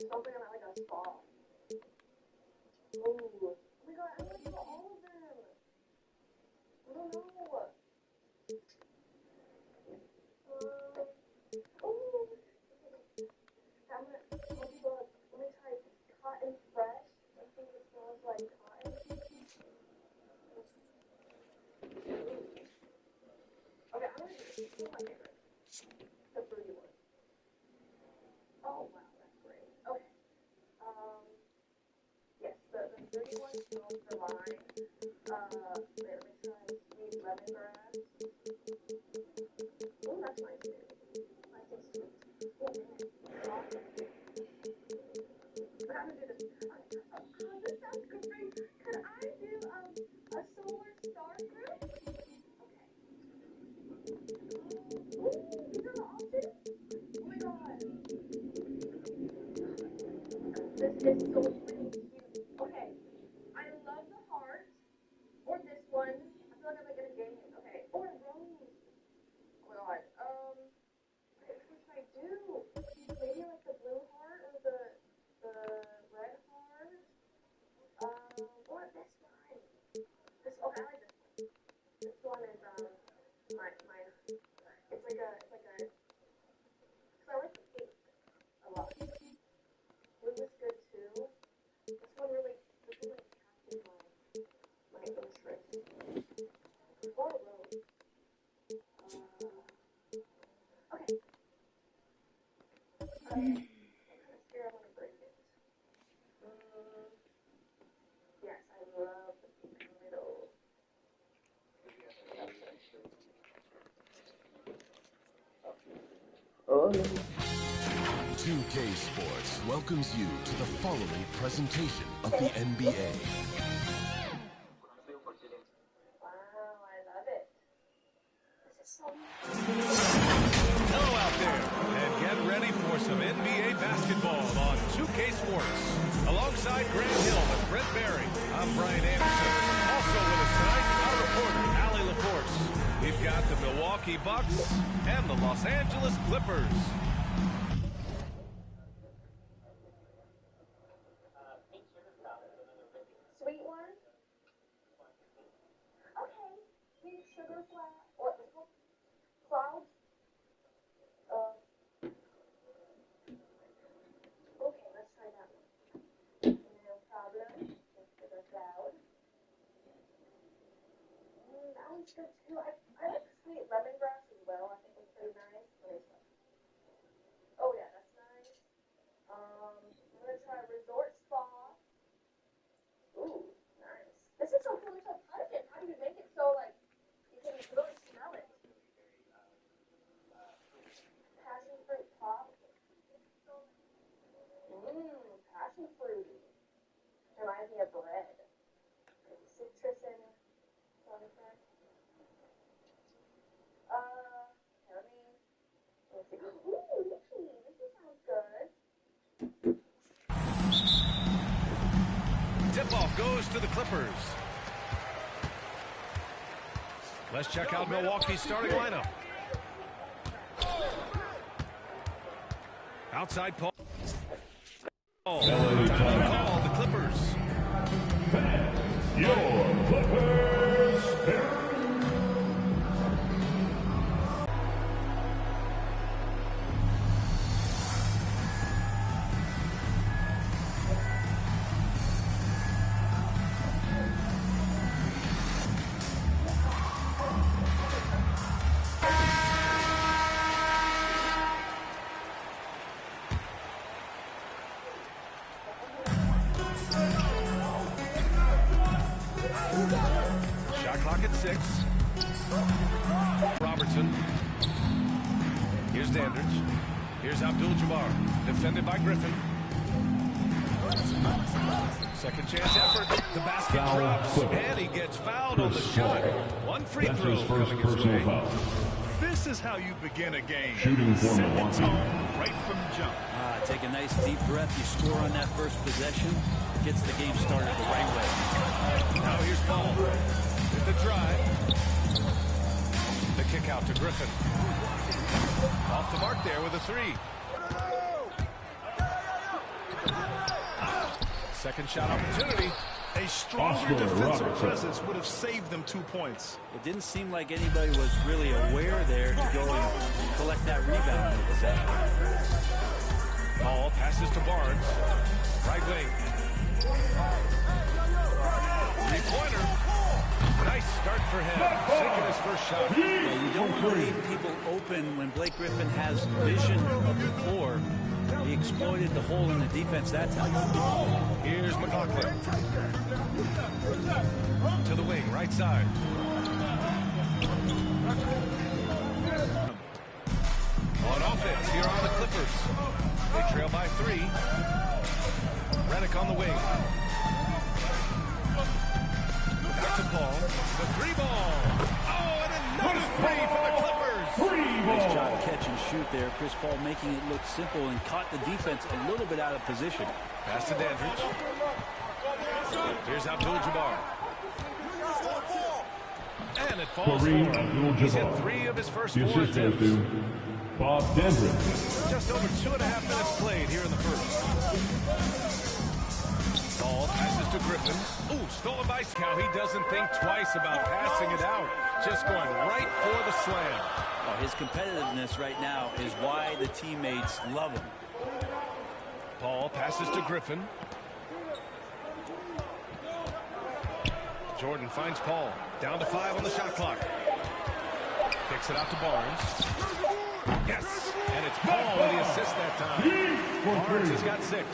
don't think I'm at like a spa. Ooh. Oh my god, I want to do all of them. I don't know. Ooh. I'm gonna, let me try cotton fresh. I think it smells like cotton. Okay, I'm gonna do this. This is my favorite. The fruity one. Oh wow, that's great. Okay. Yes, the fruity one smells divine. Wait, let me try sweet lemongrass. Oh, that's nice too. Nice and sweet. Oh man, awesome. But I'm gonna do this. This sounds great. Could I do a solar star group? Okay. Ooh, these are the options. Oh my god. This is so freaking cute. Okay. I love the heart. Or this one. I feel like I'm gonna game it. Okay. Or rose. Oh my god. What should I do? Maybe like the blue heart or the red heart. Or this one. This. Okay, I like this one. This one is my. It's like a. Cause I like the pink a lot. Blue is good too. This one really captured my interest. Or rose. Okay. I'm kind of scared I'm gonna break it. Yes, I love the pink middle. Oh. 2K Sports welcomes you to the following presentation of the NBA. Wow, I love it. This is so Hello out there, and get ready for some NBA basketball on 2K Sports. Alongside Grant Hill and Brent Barry, I'm Brian Anderson. Also with us tonight, our reporter, Allie LaForce. We've got the Milwaukee Bucks and the Los Angeles Clippers. sweet one. Okay. Pink sugar cloud. What is it called? Clouds. Okay, let's try that one. No problem. Pink sugar cloud. That one's good too. I like sweet lemongrass as well. I think it's pretty nice. Let me try. Oh yeah, that's nice. I'm gonna try resort spa. Ooh, nice. This is so cool. It's so pungent. How do you make it so like you can really smell it? Passion fruit pop. Passion fruit. Reminds me of bread. Citrus and something. Let's see. Ooh, Mickey. Mickey sounds good. Tip-off goes to the Clippers. Let's check out Milwaukee's starting lineup. Outside Paul. Call the Clippers. Your Clippers. Shot clock at 6. Robertson. Here's Dandridge. Here's Abdul-Jabbar. Defended by Griffin. Second chance effort. The basket drops. And he gets fouled on the shot. One free throw. That's his first personal foul. This is how you begin a game. Shooting for Set the Milwaukee. tone right from jump. Take a nice deep breath. You score on that first possession. Gets the game started the right way. Now here's Paul. With the drive. The kick out to Griffin. Off the mark there with a 3. Second shot opportunity. A stronger defensive presence would have saved them 2 points. It didn't seem like anybody was really aware there to go and collect that rebound in the possession. Ball passes to Barnes. Right wing. Three-pointer. Nice start for him. Sinking his first shot. Yeah, you don't leave people open when Blake Griffin has vision of the floor. He exploited the hole in the defense that time. Here's McLaughlin. To the wing, right side. On offense, here are the Clippers. They trail by 3. Redick on the wing. Back to Paul. The 3-ball. Oh, and another 3 for the Clippers. Nice job catch and shoot there. Chris Paul making it look simple and caught the defense a little bit out of position. Pass to Dandridge. Here's Abdul-Jabbar. And it falls for him. He's hit 3 of his first 4 attempts. Bob Dandridge. Just over 2.5 minutes played here in the first. Ball passes to Griffin. Ooh, stolen by Scow. He doesn't think twice about passing it out. Just going right for the slam. Oh, his competitiveness right now is why the teammates love him. Paul passes to Griffin. Jordan finds Paul. Down to 5 on the shot clock. Kicks it out to Barnes. Yes, and it's Paul with the assist that time. Barnes has got 6.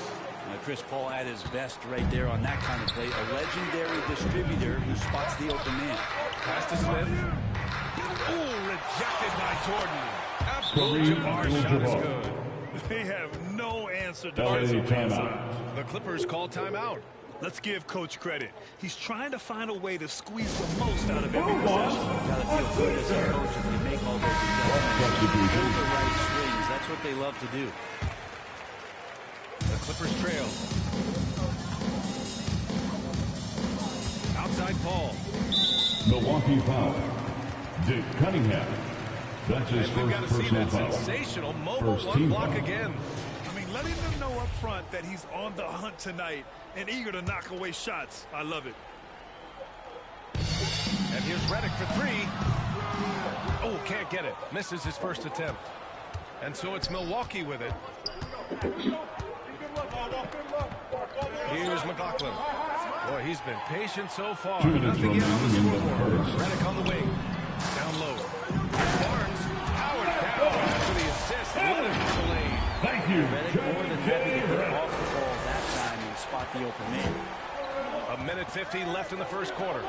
Chris Paul at his best right there on that kind of play. A legendary distributor who spots the open man. Pass to Smith. Ooh, rejected by Jordan. Abdul-Jabbar's shot is good. They have no answer LA defensively. timeout. The Clippers call timeout. Let's give Coach credit. He's trying to find a way to squeeze the most out of every possession. Gotta feel good as a coach if you make all those adjustments. Pull the right strings. That's what they love to do. The Clippers trail. Outside Paul. Milwaukee foul. Dick Cunningham. That's his And we've got to first see personal that foul. sensational mobile First one team block foul. again. I mean, letting them know up front that he's on the hunt tonight and eager to knock away shots. I love it. And here's Redick for 3. Oh, can't get it. Misses his first attempt. And so it's Milwaukee with it. Here's McLaughlin. Boy, he's been patient so far. 2 minutes Nothing yet on the remaining in the scoreboard. first. Redick on the wing. Down low. Barnes powered down after the assist. Let him hit the lane. Thank you. Redick more than happy to get off the ball that time and spot the open man. 1:15 left in the first quarter.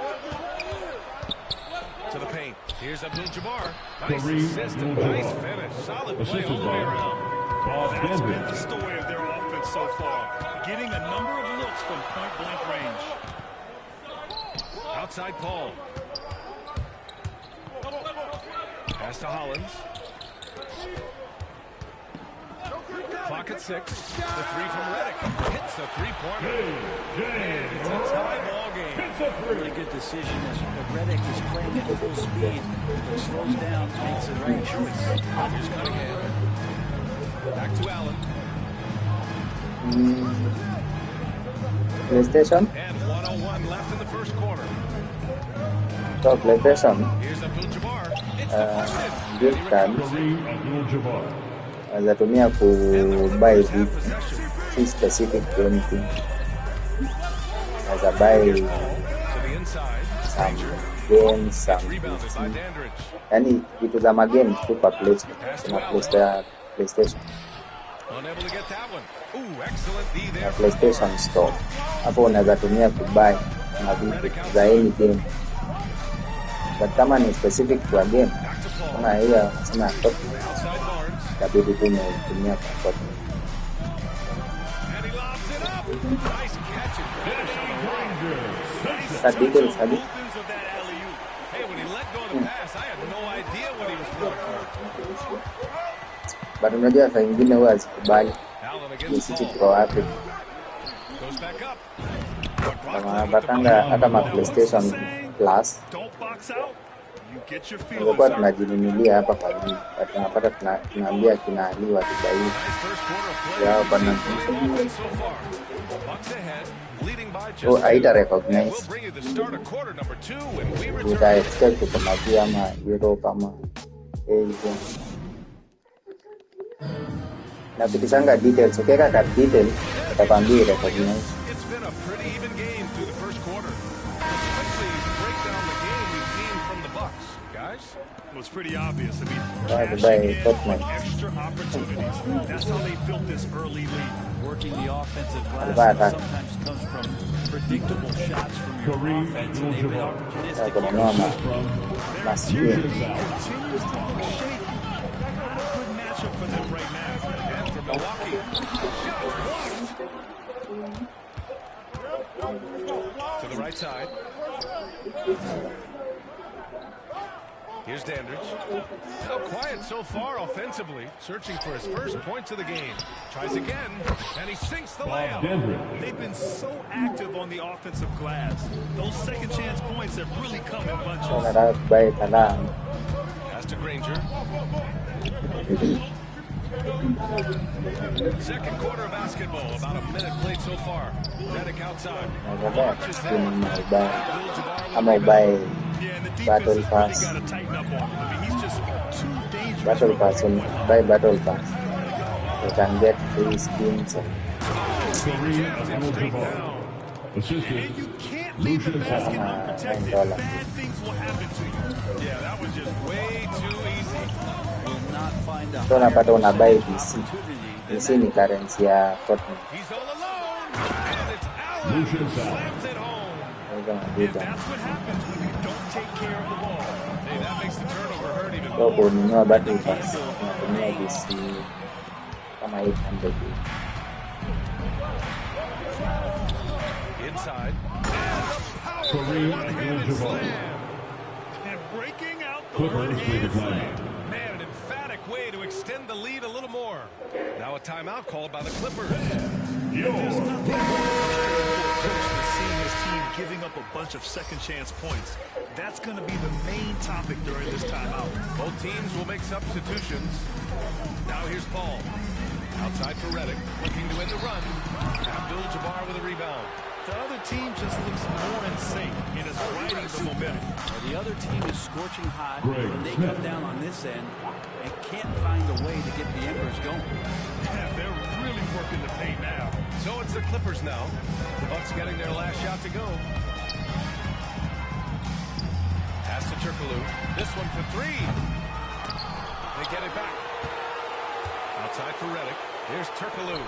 To the paint. Here's Abdul-Jabbar. Nice Kareem assist and Abdul-Jabbar. nice finish. Solid play Assisted all the way by around. Bob That's been the Dandridge. story of their offense so far. Getting a number of looks from point-blank range. Outside Paul. Pass to Hollins. Clock at 6. The 3 from Redick. Hits a 3-pointer. And it's a tie ball game. Really good decision as Redick is playing at full speed, but slows down, makes the right choice. Here's Cunningham. Back to Allen. PlayStation. And 1:01 left in the first quarter. So PlayStation Here's Abdul-Jabbar. It's deflected. gift card Kareem Abdul-Jabbar. nazatumia And the kubuy Clippers have vitu, possession. si specific to anything. Naza buy To the inside. some games, some Rebounded by Dandridge. yani vitu za magame tu kwa PlayStation Unable to get that one. Ooh, excellent D na there. PlayStation Store. Hapo unaweza tumia kubuy na vitu za any game, but kama ni specific to a game Back to Paul. kama hiyo sina copy, Outside Barnes. itabidi tu umetumia kwa copy. And he lobs it up. Nice catch and finish on the run. Sa details hadi Both ends of that alley-oop. Hey, when he let go of the pass, I had no idea what he was going for. but unajua saa ingine huwa zikubali Allen ni against sisi Paul. tuko wapi, Goes back up. kama batanga hata ma PlayStation Plus Don't box out. You get your feelings Tungekuwa hurt. tunajinunulia hapa kwa nini? Tunapata tunaambia kinaaliwa tubai. Nice first quarter of play. Yao We've bana. seen good offense so far. Bucks ahead, leading by just Oh, haita 2. recognize. We'll bring you the start of quarter number 2 when we return. Uta expect kutomagia ama Europe ama Asia. Na pitishanga details. Ukiweka ka detail utakwambia recognize. It's been a pretty even game through the first quarter. Let's quickly break down the game we've seen from the Bucks, guys. Well, it's pretty obvious. I mean, Right, cashing in Tottenham. on extra opportunities. That's how they built this early lead. Working the offensive glass sometimes comes from predictable shots from your offense, and they've been opportunistic. Their team continues to look shaky. Not a good matchup for them right now. And from Milwaukee, shot blocked. To the right side. Here's Dandridge. How quiet so far offensively. Searching for his first points of the game. Tries again, and he sinks the layup. They've been so active on the offensive glass. Those second chance points have really come in bunches. Pass to Granger. Second quarter of basketball. About a minute played so far. Redick outside. Watches that. I'm a buy Yeah, and the battle defense has pass. really got to tighten up on him. I mean, he's just too dangerous. Battle pass on buy battle pass. You can get free skins. Assisted. And you can't leave the basket unprotected. $9. Bad things will happen to you. Yeah, that was just way too easy. Will not find a So unapata una buy PC. opportunity. PC ni currency ya Tottenham. He's all alone, and it's Allen. Lucian foul. Slams it home. Hizo And mabita. that's what happens when you don't take care of the ball. Hey, that makes the turnover hurt even So more. kununua battle pass unatumia PC kama 800. Inside. Kareem Abdul-Jabbar. And breaking out the Clippers with the one-hand slam. timeout. Man, an emphatic way to extend the lead a little more. Now a timeout called by the Clippers. There's nothing more frustrating for a coach than seeing his team giving up a bunch of second chance points. That's going to be the main topic during this timeout. Both teams will make substitutions. Now here's Paul. Outside for Redick, looking to end the run. Abdul-Jabbar with a rebound. The other team just looks more in sync and is riding the momentum. Well, the other team is scorching hot, Greg and they Smith. come down on this end and can't find a way to get the Embers going. Yeah, they're really working the paint now. So it's the Clippers now. The Bucks getting their last shot to go. Pass to Turkoglu. This one for 3. They get it back. Outside for Redick. Here's Turkoglu.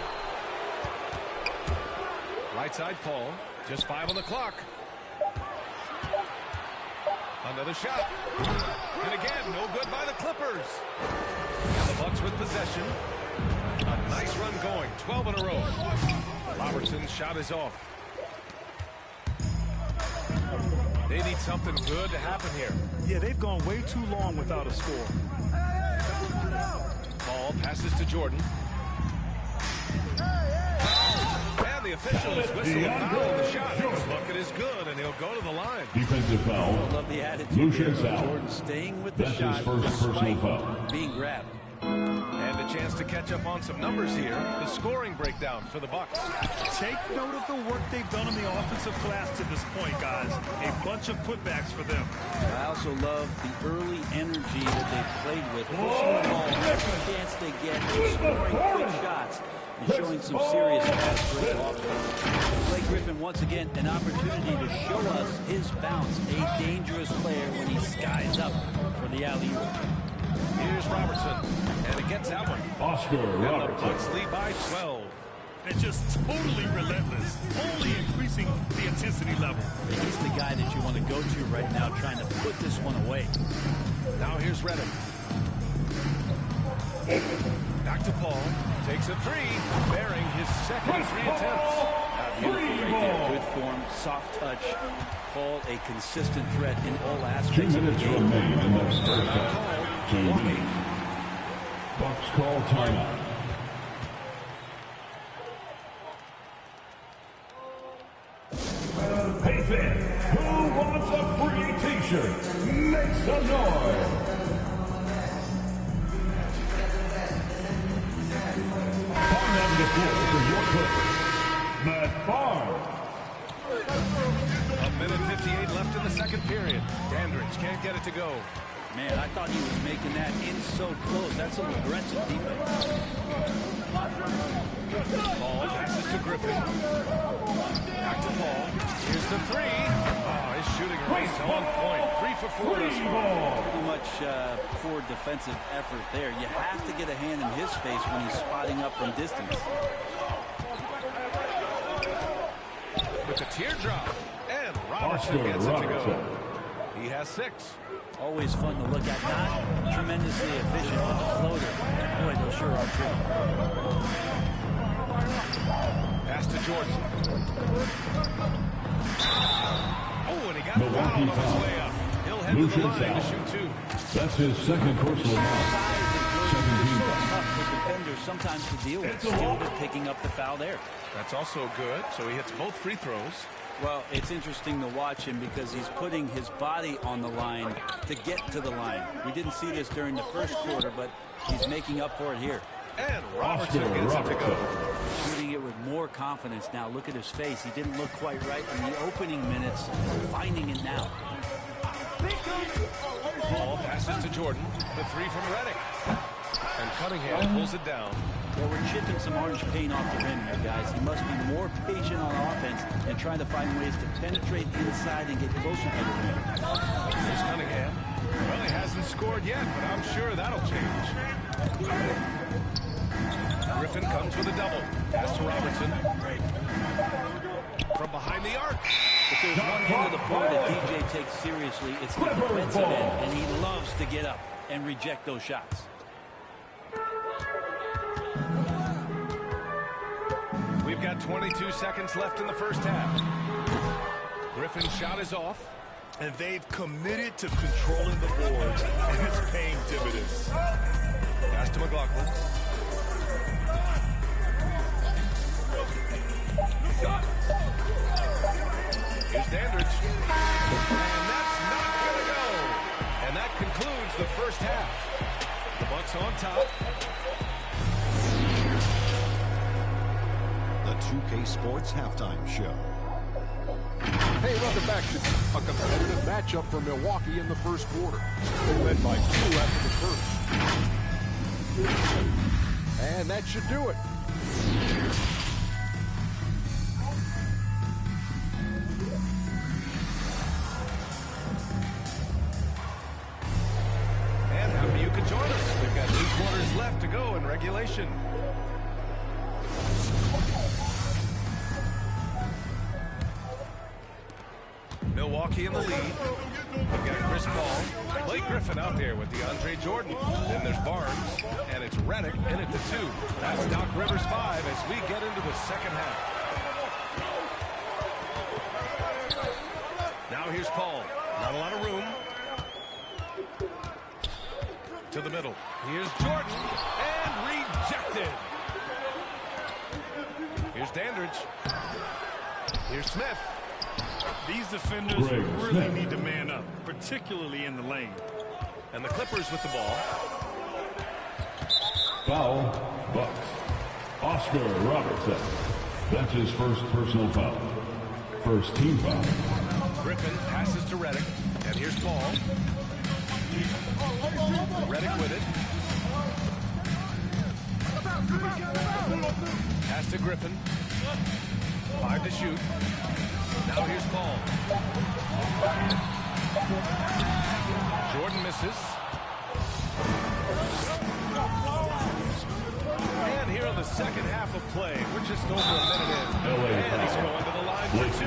Right side Paul. Just 5 on the clock. Another shot. And again, no good by the Clippers. And the Bucks with possession. A nice run going. 12 in a row. Robertson's shot is off. They need something good to happen here. Yeah, they've gone way too long without a score. Ball passes to Jordan. And the officials whistle a foul on the shot. The bucket is good, and he'll go to the line. Defensive I foul. love the attitude Lucian here. foul. Jordan staying with the That's shot his first personal despite foul. being grabbed. And a chance to catch up on some numbers here. The scoring breakdown for the Bucks. Take note of the work they've done on the offensive glass to this point, guys. A bunch of putbacks for them. I also love the early energy that they played with, pushing the ball every chance they get, scoring quick shots, and showing some serious fast break offense. Blake Griffin, once again, an opportunity to show us his bounce, a dangerous player when he skies up for the alley-oop. Here's Robertson, and it gets that one. Oscar And the Robertson. Bucks lead by 12. And just totally relentless, only increasing the intensity level. He's the guy that you want to go to right now, trying to put this one away. Now here's Redick. Back to Paul. Takes a 3, bearing his second 3 attempts. Beautiful right there. Good form, soft touch. Paul, a consistent threat in all 2 aspects of the minutes game. remain in the first half. 2 minutes. Bucks call timeout. Hey fans, who wants a free t-shirt? Make Illinois. Farm on the floor for your Clippers, Matt Farm. A minute 58 left in the second period. Dandridge can't get it to go. Man, I thought he was making that in so close. That's an aggressive defense. Ball passes to Griffin. Back to Paul. Here's the three. Oh, his shooting remains on point. 3 for 4 this far. Pretty much poor defensive effort there. You have to get a hand in his face when he's spotting up from distance. With the teardrop. And Robertson gets it to go. He has 6. Always fun to look at. Not tremendously efficient on the floater. Boy, those sure are true. Pass to Jordan. Oh, and he got fouled on his way up. He'll head to the line to shoot 2. That's his second personal foul. Tough for defenders sometimes to deal with. Still picking up the foul there. That's also good. So he hits both free throws. Well, it's interesting to watch him because he's putting his body on the line to get to the line. We didn't see this during the first quarter, but he's making up for it here. And Robertson gets it to go. Shooting it with more confidence now. Look at his face. He didn't look quite right in the opening minutes. Finding it now. Ball passes to Jordan. The 3 from Redick. And Cunningham pulls it down. Well, we're chipping some orange paint off the rim here, guys. He must be more patient on offense and trying to find ways to penetrate inside and get closer to the rim. Here's Cunningham. Well, he hasn't scored yet, but I'm sure that'll change. Griffin comes with a double. Pass to Robertson. From behind the arc. If there's one end of the floor that DJ takes seriously, it's the defensive end, and he loves to get up and reject those shots. We've got 22 seconds left in the first half. Griffin's shot is off. And they've committed to controlling the boards, and it's paying dividends. Pass to McLaughlin. Here's Dandridge. And that's not going to go. And that concludes the first half. The Bucks on top. The 2K Sports Halftime Show. Hey, welcome back to a competitive matchup for Milwaukee in the first quarter. They led by 2 after the first. And that should do it. And happy you could join us. We've got 8 quarters left to go in regulation. Milwaukee in the lead. We've got Chris Paul. Blake Griffin out there with DeAndre Jordan. Then there's Barnes. And it's Redick in at the 2. That's Doc Rivers 5 as we get into the second half. Now here's Paul. Not a lot of room. To the middle. Here's Jordan. And rejected. Here's Dandridge. Here's Smith. These defenders really need to man up, particularly in the lane. And the Clippers with the ball. Foul, Bucks. Oscar Robertson. That's his first personal foul. First team foul. Griffin passes to Redick. And here's Paul. Redick with it. Pass to Griffin. 5 to shoot. Now here's Paul. Jordan misses. And here in the second half of play, we're just over a minute in. And he's going to the line for 2.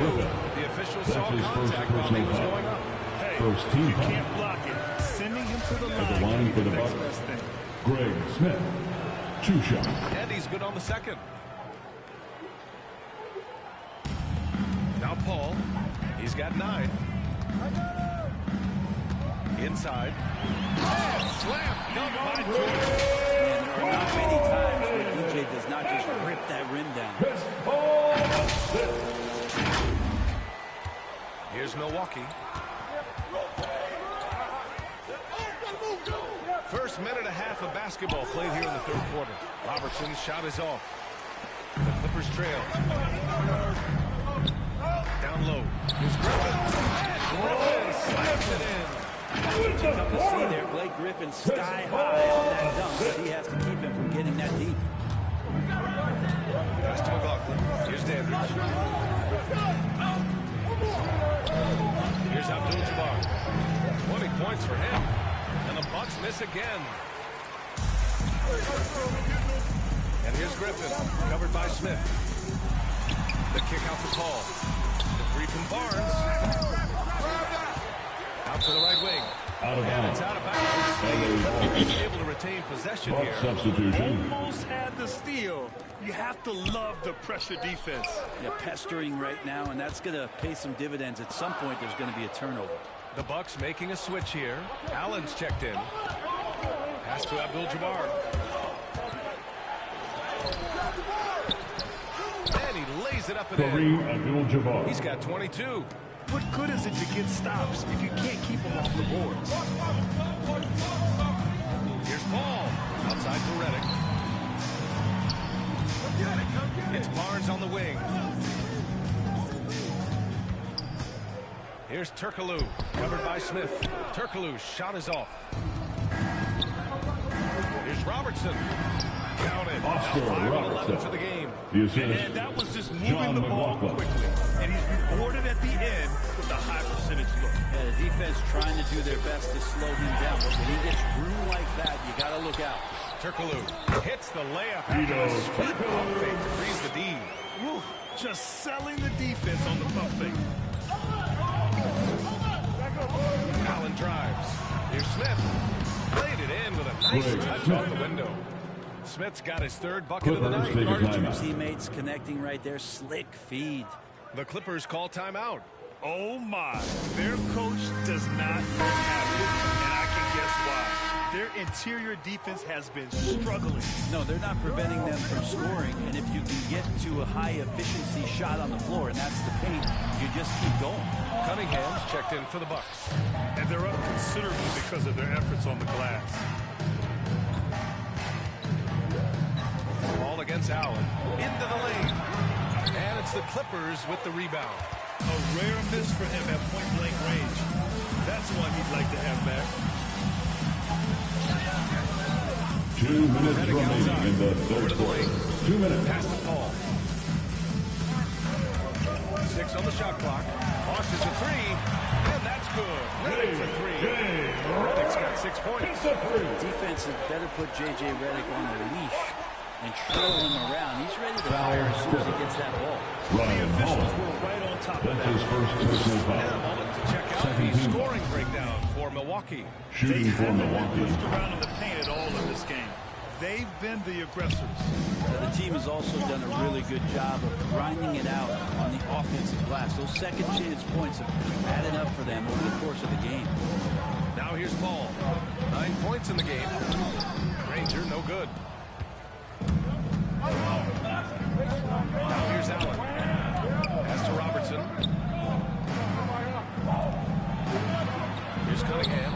The official saw contact while he was going up. Hey, First team you foul. can't block it. Sending him to the At the line for the Bucks, Greg Smith. 2 shots. And he's good on the second. Now Paul. He's got 9. Inside. And slam dunk by Jordan. And there are not many times where DJ does not just rip that rim down. Here's Milwaukee. First minute and a half of basketball played here in the third quarter. Robertson's shot is off. The Clippers trail. Down low. Here's Griffin. And Griffin slams it in. That's what you come to see there. Blake Griffin sky high on that dunk, but he has to keep him from getting that deep. Pass to McLaughlin. Here's Dandridge. Here's Abdul-Jabbar. 20 points for him. And the Bucks miss again. And here's Griffin, covered by Smith. The kick out to Paul. The three from Barnes. Out to the right wing. Out of And bounds. it's out of bounds. He's able to retain possession Buck here. substitution. Almost had the steal. You have to love the pressure defense. Yeah, pestering right now, and that's going to pay some dividends. At some point, there's going to be a turnover. The Bucks making a switch here. Allen's checked in. Pass to Abdul-Jabbar. And he lays it up and in. Kareem Abdul-Jabbar. He's got 22. What good is it to get stops if you can't keep them off the boards? Here's Paul. Outside for Redick. It's Barnes on the wing. Here's Turkoglu, covered by Smith. Turkoglu's shot is off. Here's Robertson. Counted. Oscar Now 5 and 11 Robertson. for the game. The assist. And that was just moving John the ball McLaughlin. quickly. And he's rewarded at the end with a high percentage look. Yeah, the defense trying to do their best to slow him down, but when he gets room like that, you got to look out. Turkoglu hits the layup after a sweet pump fake to freeze the D. Woo, just selling the defense on the pump fake. Allen drives. Here's Smith. Played it in with a nice Greg touch Smith. off the window. Smith's got his third bucket of the Clippers night. take a timeout. Teammates connecting right there. Slick feed. The Clippers call timeout. Oh my, their coach does not look happy, and I can guess why. Their interior defense has been struggling. No, they're not preventing them from scoring, and if you can get to a high-efficiency shot on the floor, and that's the paint, you just keep going. Cunningham's checked in for the Bucks. And they're up considerably because of their efforts on the glass. Ball against Allen. Into the lane. And it's the Clippers with the rebound. A rare miss for him at point-blank range. That's one he'd like to have back. 2 minutes remaining in the third quarter. 2 minutes. Pass to Paul. 6 on the shot clock. Launches a three. And that's good. Redick for three. Redick's got 6 points. Defense had better put J.J. Redick on the leash and trail him around. He's ready to fire as soon as he gets that ball. Ryan Officials Hall. were right on top of That's that. his first personal And a foul. moment to check out Second the team. scoring breakdown for Milwaukee. Shooting for Haven't Milwaukee. pushed around in the paint at all in this game. They've been the aggressors. The team has also done a really good job of grinding it out on the offensive glass. Those second chance points have added up for them over the course of the game. Now here's Paul. 9 points in the game. Granger, no good. Now here's Allen. Pass to Robertson. Here's Cunningham.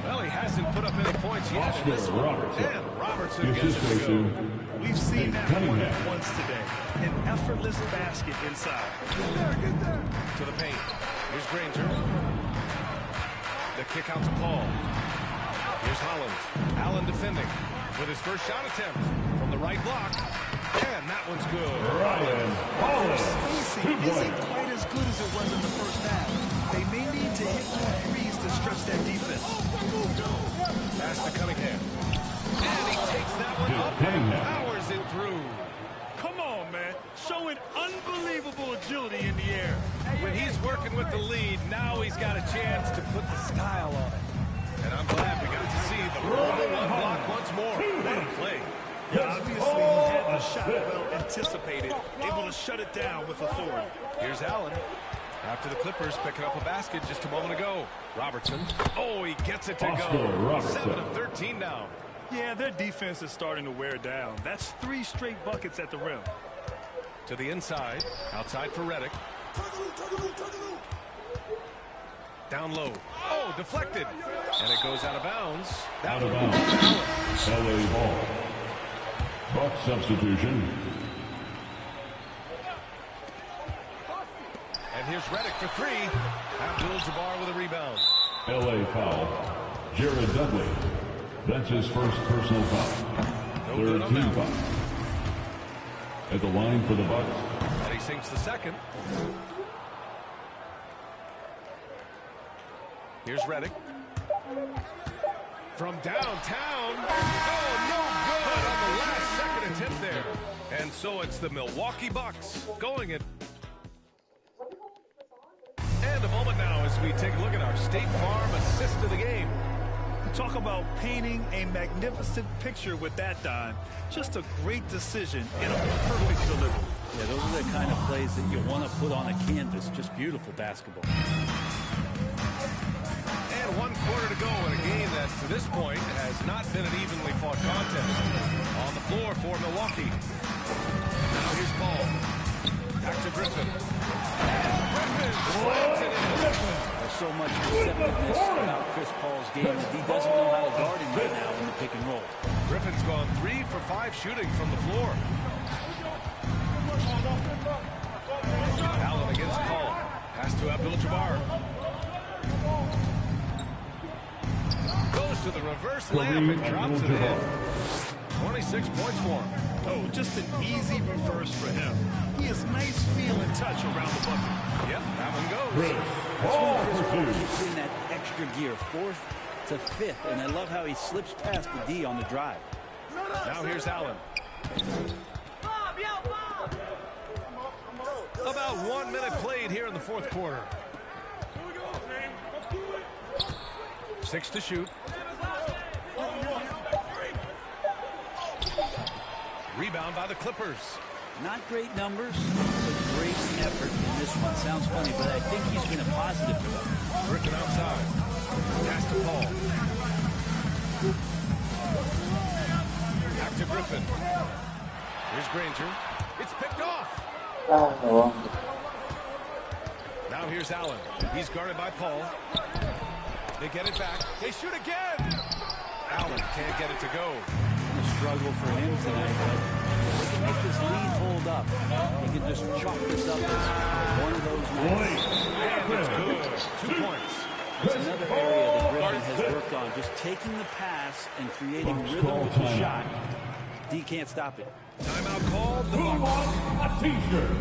Well, he hasn't put up any points yet in this Oscar one. Robertson. And Robertson The gets assist it goes to go. to We've seen that more than Cunningham. once today. An effortless basket inside. To the paint. Here's Granger. The kick out to Paul. Here's Hollins. Allen defending with his first shot attempt from the right block. And that one's good. Ryan Hall. Spacing isn't quite as good as it was in the first half. They may need to hit more threes to stretch that defense. Pass to Cunningham. And he takes that one To up and Cunningham. powers it through. Come on, man. Showing unbelievable agility in the air. When he's working with the lead, now he's got a chance to put the style on it. And I'm glad we got to see the mobile one block once more. What a play. Yeah, obviously, he had the shot well anticipated, able to shut it down with authority. Here's Allen. After the Clippers picking up a basket just a moment ago. Robertson. Oh, he gets it to Oscar go. Robertson. 7 of 13 now. Yeah, their defense is starting to wear down. That's 3 straight buckets at the rim. To the inside. Outside for Redick. Down low. Oh, deflected. And it goes out of bounds. Out of bounds. LA ball. Buck substitution. And here's Redick for three. Abdul-Jabbar with a rebound. LA foul. Jared Dudley. That's his first personal foul. Third team foul. At the line for the Bucks. And he sinks the second. Here's Redick. From downtown. Oh, no good on the last second attempt there. And so it's the Milwaukee Bucks going it. And a moment now as we take a look at our State Farm assist of the game. Talk about painting a magnificent picture with that, Don. Just a great decision and a perfect delivery. Yeah, those are the kind of plays that you want to put on a canvas. Just beautiful basketball. And 1 quarter to go in a game that, to this point, has not been an evenly fought contest. On the floor for Milwaukee. Now here's Ball. Back to Griffin. Griffin slams it in. There's so much deceptiveness about Chris Paul's game that he doesn't know how to guard him right now in the pick and roll. Griffin's gone 3 for 5 shooting from the floor. Allen against Paul. Pass to Abdul-Jabbar. Goes to the reverse layup and drops it in. 26 points for him. Oh, just an easy reverse for him. He has nice feel and touch around the bucket. Yep, that one goes. That's when Chris Paul kicks in that extra gear, 4th to 5th, and I love how he slips past the D on the drive. Now here's Allen. About 1 minute played here in the 4th quarter. 6 to shoot. Rebound by the Clippers. Not great numbers, but great effort in this one. Sounds funny, but I think he's been a positive for them. Griffin outside. Pass to Paul. Back to Griffin. Here's Granger. It's picked off. Oh. Now here's Allen. He's guarded by Paul. They get it back. They shoot again. Allen can't get it to go. A struggle for him tonight, but if he can make this lead hold up, he can just chalk this up as one of those nights. And it's good. 2 points. It's another area that Griffin has worked on, just taking the pass and creating rhythm with the shot. D can't stop it. Timeout called. The Who wants a t-shirt?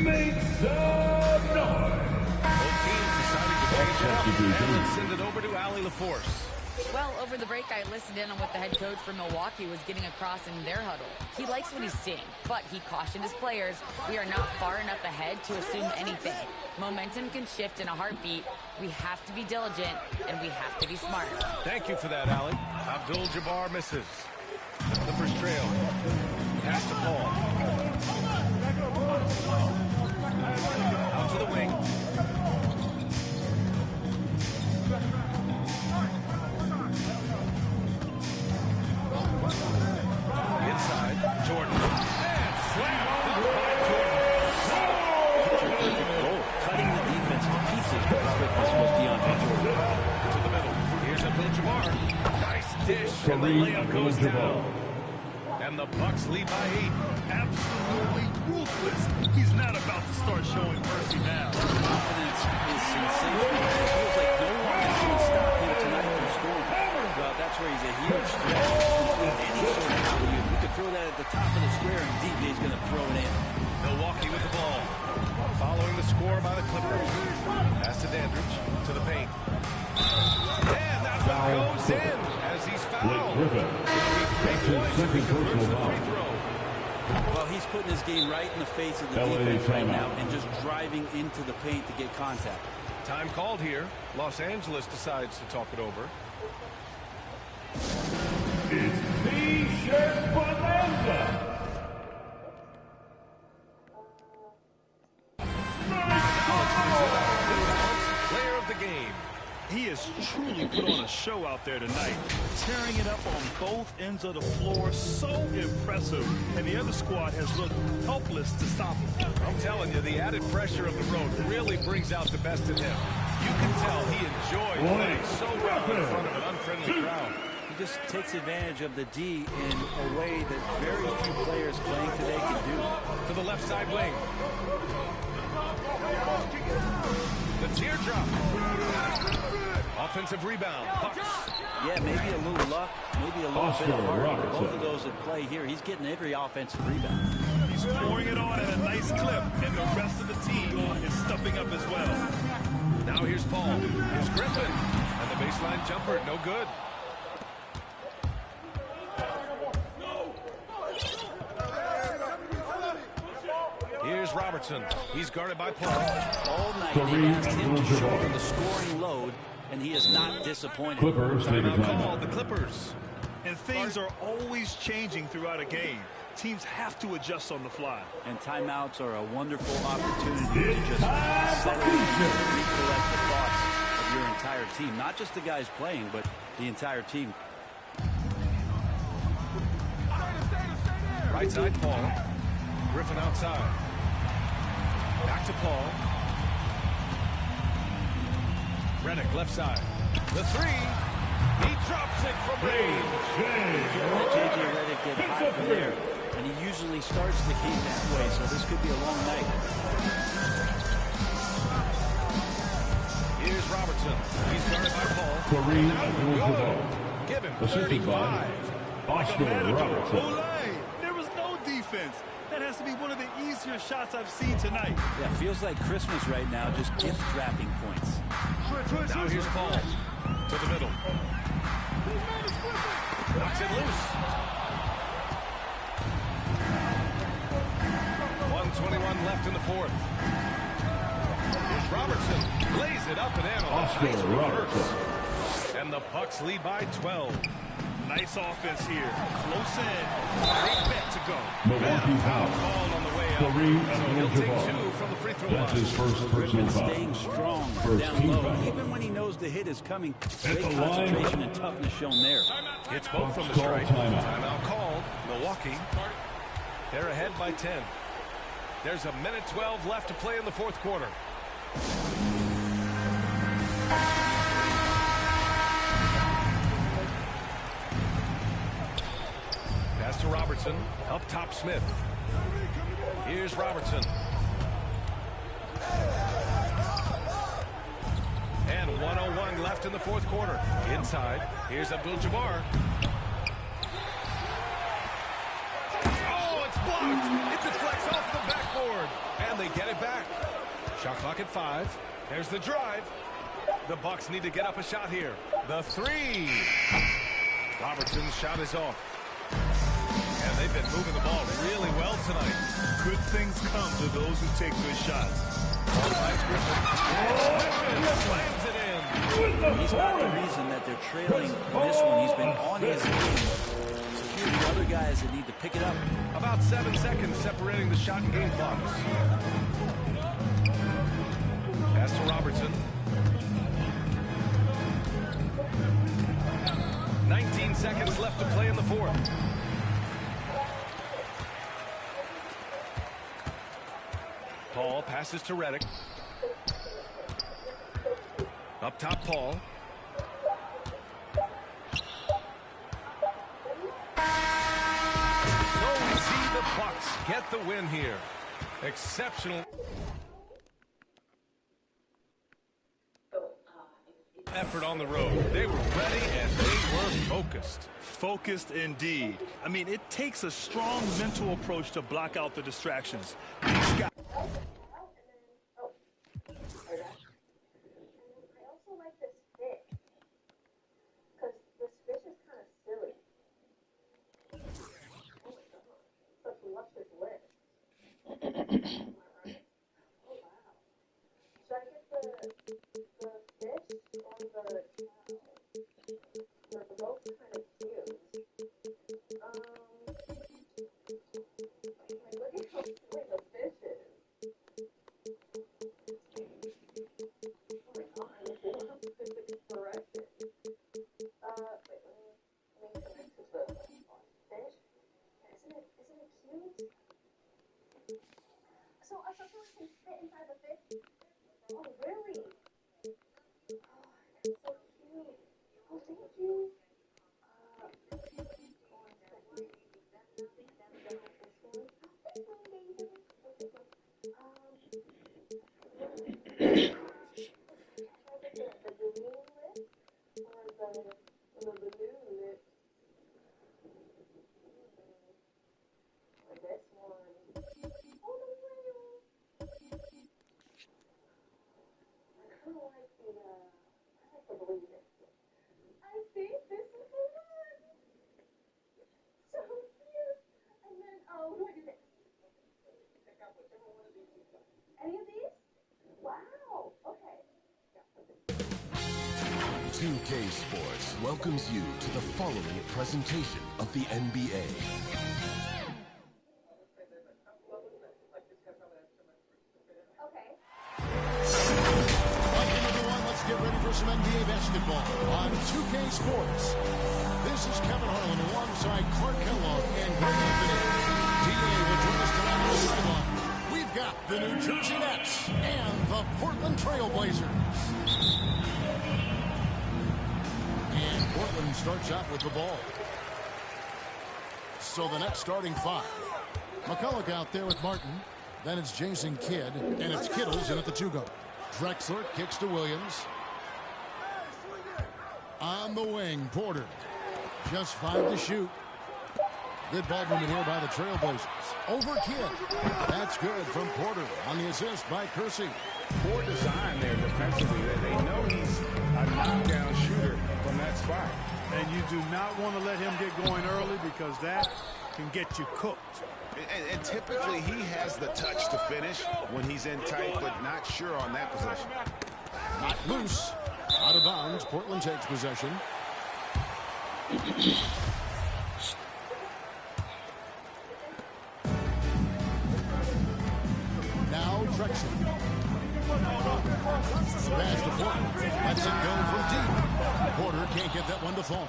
Make some noise. Both teams deciding to change it up. And let's send it over to Allie LaForce. Well, over the break, I listened in on what the head coach for Milwaukee was getting across in their huddle. He likes what he's seeing, but he cautioned his players, we are not far enough ahead to assume anything. Momentum can shift in a heartbeat. We have to be diligent, and we have to be smart. Thank you for that, Allie. Abdul-Jabbar misses. The Clippers trail. Pass to Paul. Out to the wing. Inside, Jordan. And slam up by Jordan. Picture-perfect goal, cutting the defense to pieces with how quick this was DeAndre Jordan. To the middle. Here's Abdul-Jabbar. Nice dish, and the layup goes down. And the Bucks lead by 8. Absolutely ruthless. He's not about to start showing mercy now. Confidence is sensational. It feels like no one is going to stop him tonight from scoring. Well, that's where he's a huge threat. Any sort of alley-oop. You could throw that at the top of the square, and DJ's going to throw it in. Milwaukee with the ball. Following the score by the Clippers. Pass to Dandridge. To the paint. And that one goes in as he's fouled. Griffin. That's his second personal foul. Well, he's putting his game right in the face of the LA defense right now timeout. and just driving into the paint to get contact. Time called here. Los Angeles decides to talk it over. It's T-shirt bonanza. Player of the game. He has truly put on a show out there tonight, tearing it up on both ends of the floor. So impressive. And the other squad has looked helpless to stop him. I'm telling you, the added pressure of the road really brings out the best in him. You can tell he enjoys playing so well in front of an unfriendly crowd. He just takes advantage of the D in a way that very few players playing today can do. To the left side wing. The teardrop. Offensive rebound. Bucks. Yeah, maybe a little luck, maybe a little bit of heart. Both of those at play here. He's getting every offensive rebound. He's pouring it on at a nice clip, and the rest of the team is stepping up as well. Now here's Paul. Here's Griffin. And the baseline jumper, no good. Here's Robertson. He's guarded by Paul. All night they've asked him to shoulder the scoring load, and he is not disappointed. Clippers take a Call the Clippers. And things are always changing throughout a game. Teams have to adjust on the fly. And timeouts are a wonderful opportunity to just settle in and recollect the thoughts of your entire team. Not just the guys playing, but the entire team. Right side, Paul. Griffin outside. Back to Paul. Redick left side. The three. He drops it from range. J.J. Redick get hot from there, and he usually starts the game that way, so this could be a long night. Here's Robertson. He's guarded by Paul. Kareem Abdul-Jabbar. Give him Assisted by 35. Oscar Robertson. Olay! There was no defense. That has to be one of the easier shots I've seen tonight. Yeah, feels like Christmas right now, just gift wrapping points. Now here's Paul. To the middle. Knocks it loose. 1:21 left in the fourth. Here's Robertson. Lays it up and in on Oscar nice Robertson. And the Bucks lead by 12. Nice offense here. Close in. Big bet to go. Milwaukee foul. Called on the way out. Kareem So he'll take Abdul-Jabbar. 2 from the free throw That's line. his first personal Griffin foul. staying strong First down team low, foul. even when he knows the hit is coming. At Great the line. concentration and toughness shown there. It's both from the Bucks call strike. timeout. Timeout called. Milwaukee. They're ahead by 10. There's a minute 12 left to play in the fourth quarter. Pass to Robertson. Up top, Smith. Here's Robertson. And 1:01 left in the fourth quarter. Inside. Here's Abdul-Jabbar. Oh, it's blocked. It deflects off the backboard. And they get it back. Shot clock at 5. There's the drive. The Bucks need to get up a shot here. The three. Robertson's shot is off. And they've been moving the ball really well tonight. Good things come to those who take good shots. Griffin slams it in. He's not the reason that they're trailing in this one. He's been on his game. So here are the other guys that need to pick it up. About 7 seconds separating the shot and game clocks. Pass to Robertson. 19 seconds left to play in the fourth. Paul passes to Redick. Up top, Paul. So we see the Bucks get the win here. Exceptional effort on the road. They were ready and they were focused. Focused indeed. I mean, it takes a strong mental approach to block out the distractions. These guys. So someone can fit inside the fist? Oh, really? Oh, that's so cute. Oh, thank you. I think this is the one. So cute. And then, who do I do this? Pick up whichever one of these you got. Any of these? Wow. Okay. 2K Sports welcomes you to the following presentation of the NBA. Okay. Welcome everyone, let's get ready for some NBA basketball on 2K Sports. This is Kevin Harlan alongside Clark Kellogg and Greg Anthony. DA will join us tonight on the sideline. We've got the New Jersey Nets and the Portland Trail Blazers. And Portland starts out with the ball. So the Nets starting five. McCulloch out there with Martin. Then it's Jason Kidd, and it's Kittles in at the two-guard. Drexler kicks to Williams. On the wing, Porter. Just 5 to shoot. Good ball movement here by the Trailblazers. Over Kidd. That's good from Porter on the assist by Kersey. Poor design there defensively. They know he's a knockdown shooter from that spot. And you do not want to let him get going early because that can get you cooked. And typically he has the touch to finish when he's in tight, but not sure on that possession. Not loose. Out of bounds. Portland takes possession. Now Drexler. Pass to Portland. Lets it go from deep. Porter can't get that one to fall.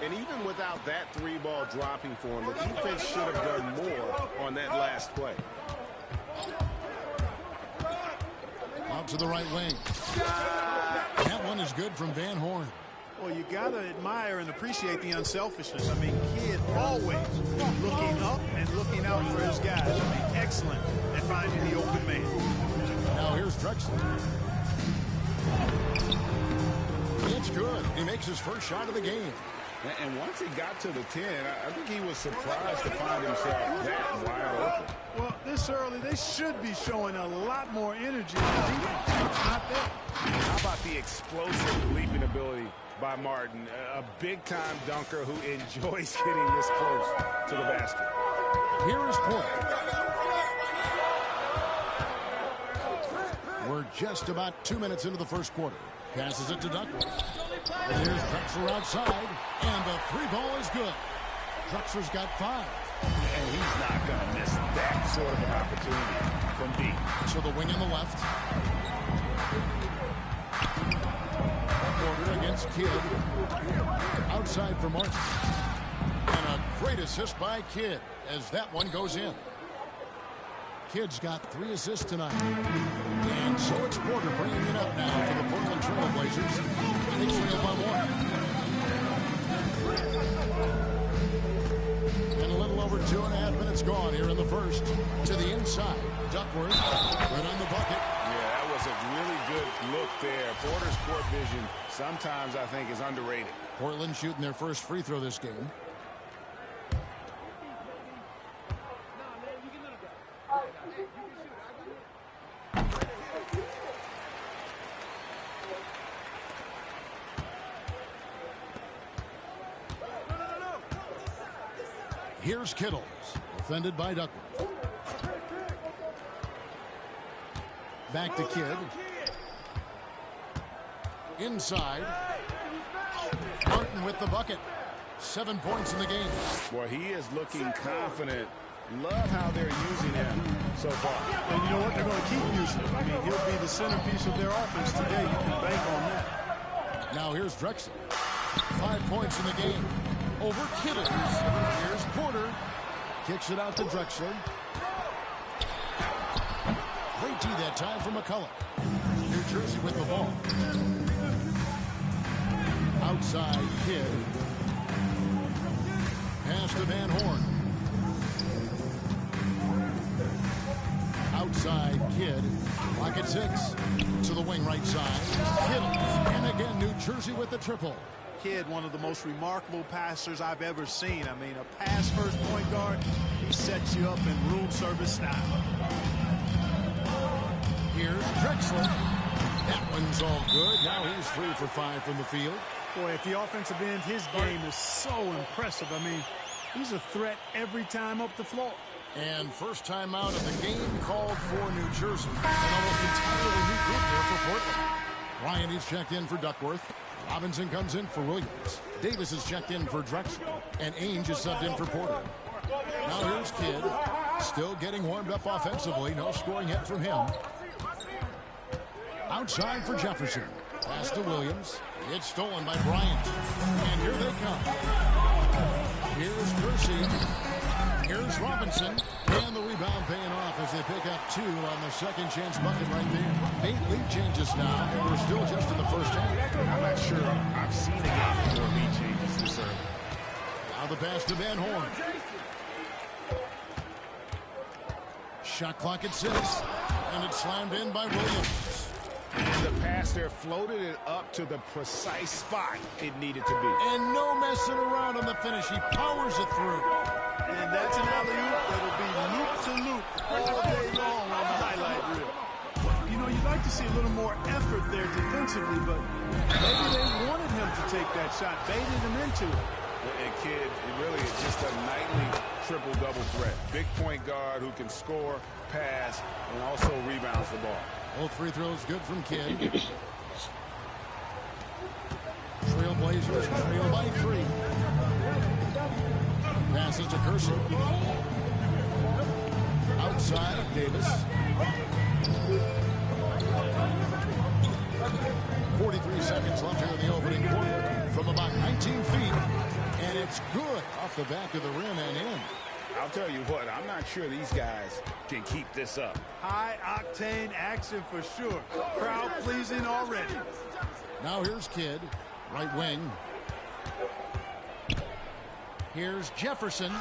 And even without that three-ball dropping for him, the defense should have done more on that last play. Out to the right wing. That one is good from Van Horn. Well, you got to admire and appreciate the unselfishness. I mean, Kidd always looking up and looking out for his guys. I mean, excellent at finding the open man. Now here's Drexler. It's good. He makes his first shot of the game. And once he got to the 10, I think he was surprised to find himself that wide open. Well, this early, they should be showing a lot more energy. Not there. How about the explosive leaping ability by Martin? A big-time dunker who enjoys getting this close to the basket. Here is Porter. We're just about 2 minutes into the first quarter. Passes it to Duckworth. Here's Drexler outside, and the three ball is good. Drexler's got 5. And he's not going to miss that sort of an opportunity from deep. So the wing on the left. Porter against Kidd. Outside for Martin. And a great assist by Kidd as that one goes in. Kidd's got 3 assists tonight. And so it's Porter bringing it up now for the Portland Trail Blazers. They trail by 1. And a little over 2.5 minutes gone here in the first. To the inside. Duckworth right on the bucket. Yeah, that was a really good look there. Porter's court vision sometimes I think is underrated. Portland shooting their first free throw this game. Here's Kittles, defended by Duckworth. Back to Kidd. Inside. Martin with the bucket. 7 points in the game. Boy, he is looking confident. Love how they're using him so far. And you know what? They're going to keep using him. I mean, he'll be the centerpiece of their offense today. You can bank on that. Now here's Drexler. 5 points in the game. Over Kittles. Here's Porter. Kicks it out to Drexler. PAT that time for McCullough. New Jersey with the ball. Outside, Kidd. Pass to Van Horn. Outside, Kidd. Clock at 6. To the wing right side. Kittle. And again, New Jersey with the triple. Kidd, one of the most remarkable passers I've ever seen. I mean, a pass-first point guard, he sets you up in room service style. Here's Drexler. That one's all good. Now he's 3 for 5 from the field. Boy, at the offensive end, his game is so impressive. I mean, he's a threat every time up the floor. And first time out of the game called for New Jersey. An almost entirely new group here for Portland. Ryan is checked in for Duckworth. Robinson comes in for Williams. Davis is checked in for Drexler. And Ainge is subbed in for Porter. Now here's Kidd. Still getting warmed up offensively. No scoring yet from him. Outside for Jefferson. Pass to Williams. It's stolen by Bryant. And here they come. Here's Kersey. Here's Robinson. And the rebound paying off as they pick up 2 on the second chance bucket right there. 8 lead changes now, and we're still just in the first half. I'm not sure I've seen a game where lead changes this early. Now the pass to Van Horn. Shot clock at 6. And it's slammed in by Williams. And the pass there floated it up to the precise spot it needed to be. And no messing around on the finish. He powers it through. And that's an alley-oop that'll be loop-to-loop all day long on the highlight reel. You know, you'd like to see a little more effort there defensively, but maybe they wanted him to take that shot, baited him into it. And Kidd, it really is just a nightly triple-double threat. Big point guard who can score, pass, and also rebounds the ball. Both free throws good from Kidd. Trailblazers trail by 3. Passes to Kersey. Outside, Davis. 43 seconds left here in the opening quarter. From about 19 feet. And it's good off the back of the rim and in. I'll tell you what, I'm not sure these guys can keep this up. High-octane action for sure. Crowd-pleasing already. Now here's Kidd, right wing. Here's Jefferson.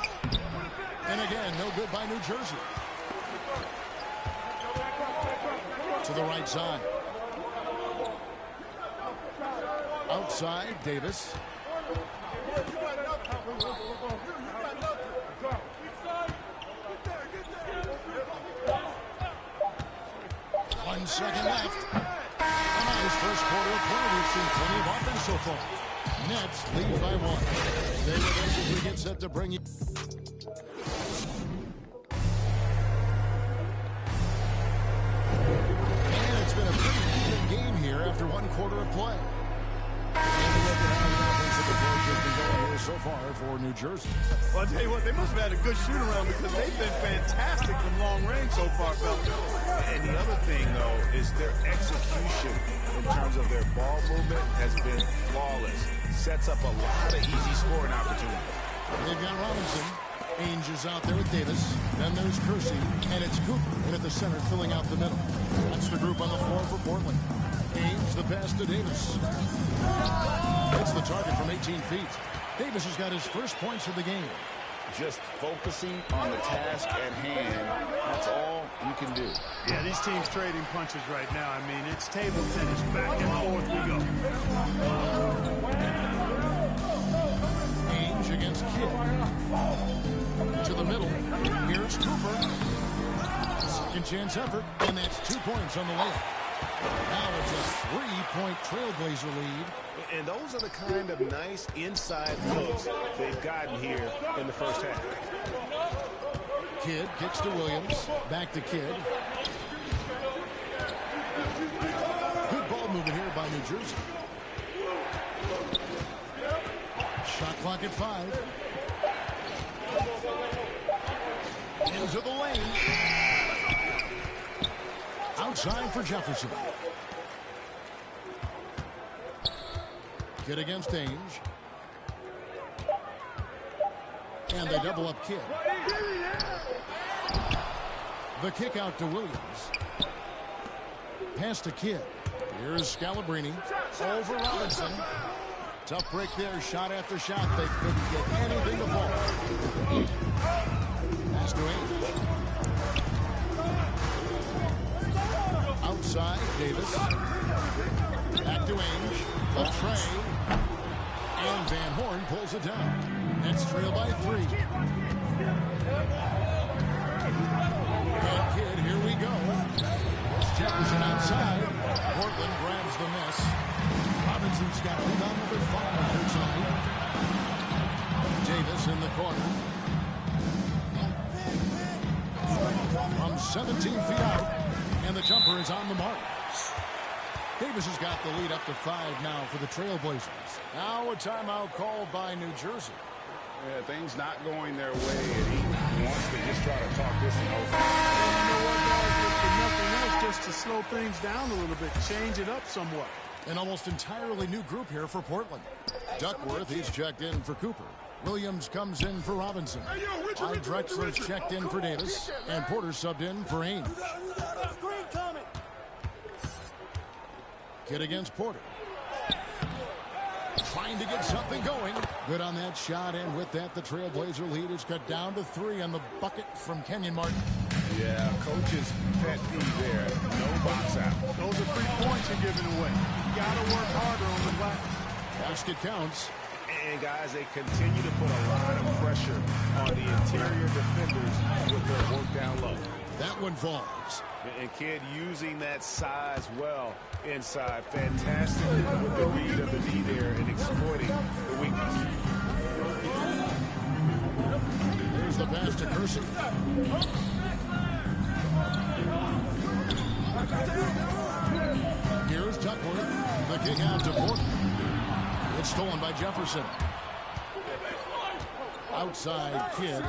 And again, no good by New Jersey. To the right side. Outside, Davis. One second left. His first quarter of play, we've seen plenty of offense so far. Nets lead by 1. Stay with us as we get set to bring you. And it's been a pretty good game here after 1 quarter of play. And look at how the offensive approach has been going here so far for New Jersey. Well, I'll tell you what, they must have had a good shoot-around because they've been fantastic from long range so far, fellas. And the other thing, though, is their execution in terms of their ball movement has been flawless. Sets up a lot of easy scoring opportunities. They've got Robinson. Ainge is out there with Davis. Then there's Kersey. And it's Cooper in at the center, filling out the middle. That's the group on the floor for Portland. Ainge, the pass to Davis. It's the target from 18 feet. Davis has got his first points of the game. Just focusing on the task at hand, that's all you can do. Yeah, these teams trading punches right now. I mean, it's table tennis. Back and forth we go. Ainge against Kidd. To the middle. Here's Cooper. Second chance effort, and that's 2 points on the layup. Now it's a 3-point Trailblazer lead. And those are the kind of nice inside looks they've gotten here in the first half. Kidd kicks to Williams. Back to Kidd. Good ball movement here by New Jersey. Shot clock at 5. Into the lane. Outside for Jefferson. Kidd against Ainge. And they double up Kidd. The kick out to Williams. Pass to Kidd. Here's Scalabrini. Over Robinson. Tough break there. Shot after shot. They couldn't get anything to fall. Pass to Ainge. Outside, Davis. Back to Ainge. A tray. And Van Horn pulls it down. Nets trail by 3. And Kidd, here we go. Jefferson outside. Portland grabs the miss. Robinson's got rebound number 5 for tonight. Davis in the corner. From 17 feet out. And the jumper is on the mark. Davis has got the lead up to 5 now for the Trailblazers. Now a timeout called by New Jersey. Yeah, things not going their way, and he wants to just try to talk this one over. You know what, guys? If for nothing else, just to slow things down a little bit, change it up somewhat. An almost entirely new group here for Portland. Duckworth, he's checked in for Cooper. Williams comes in for Robinson. Drexler's checked in for Davis. And Porter subbed in for Ainge. Kidd against Porter. Trying to get something going. Good on that shot, and with that, the Trailblazer lead is cut down to 3 on the bucket from Kenyon Martin. Yeah, coach's pet peeve there. No box out. Those are 3 points you're giving away. You got to work harder on the glass. Basket counts. And, guys, they continue to put a lot of pressure on the interior defenders with their work down low. That one falls. And Kidd using that size well inside. Fantastic with the read of the D there and exploiting the weakness. There's the pass to Kersey. Here's Duckworth. The kick out to Porter. It's stolen by Jefferson. Outside Kidd.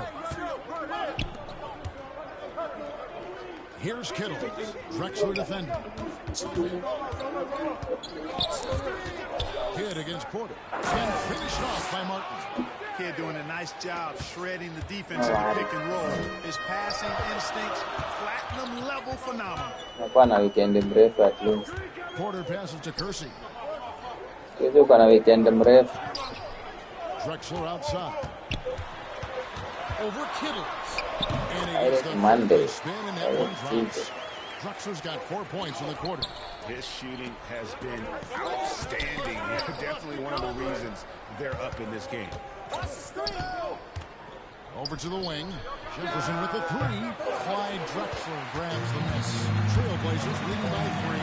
Here's Kittle. Drexler defending. Kidd against Porter. And finished off by Martin. Kidd doing a nice job shredding the defense in the pick and roll. His passing instincts, platinum level phenomenal. Hapana weekend mrefu at least. Porter passes to Kersey. Hizo kana weekend mrefu. Drexler outside. Over Kittle. And he gets the Monday. spin, and that one drops. Drexler's got 4 points in the quarter. His shooting has been outstanding. Definitely one of the reasons they're up in this game. Over to the wing. Jefferson with the 3. Clyde Drexler grabs the miss. Trailblazers leading by 3.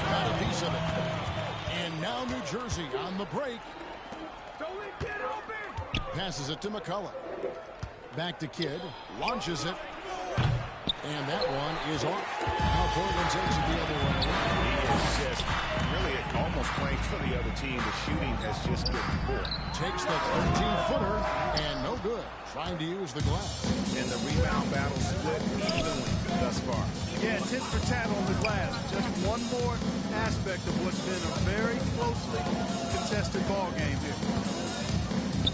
Got a piece of it. And now New Jersey on the break. Passes it to McCullough. Back to Kidd. Launches it. And that one is off. Now Portland takes it the other way. He is just really almost playing for the other team. The shooting has just been poor. Takes the 13-footer and no good. Trying to use the glass. And the rebound battle split evenly thus far. Yeah, tit for tat on the glass. Just one more aspect of what's been a very closely contested ball game here.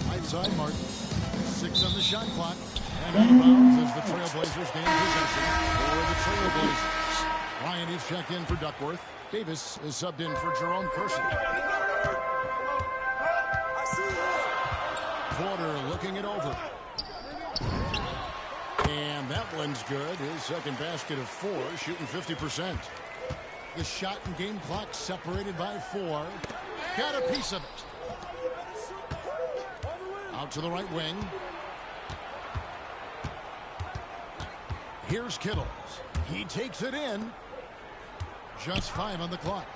Right side, Martin. 6 on the shot clock. And out of bounds as the Trailblazers gain possession for the Trailblazers. Ryan is checked in for Duckworth. Davis is subbed in for Jerome Kersey. Porter looking it over. And that one's good. His second basket of 4, shooting 50%. The shot and game clock separated by 4. Got a piece of it. Out to the right wing. Here's Kittles. He takes it in. Just 5 on the clock.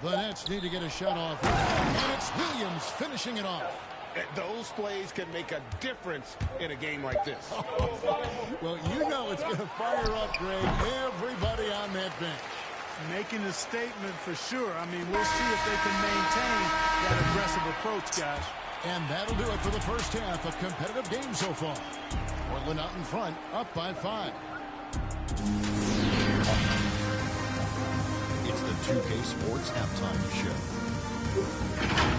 The Nets need to get a shot off. And it's Williams finishing it off. Those plays can make a difference in a game like this. Well, you know it's going to fire up, Greg, everybody on that bench. Making a statement for sure. I mean, we'll see if they can maintain that aggressive approach, guys. And that'll do it for the first half of competitive games so far. Portland out in front, up by 5. It's the 2K Sports Halftime Show.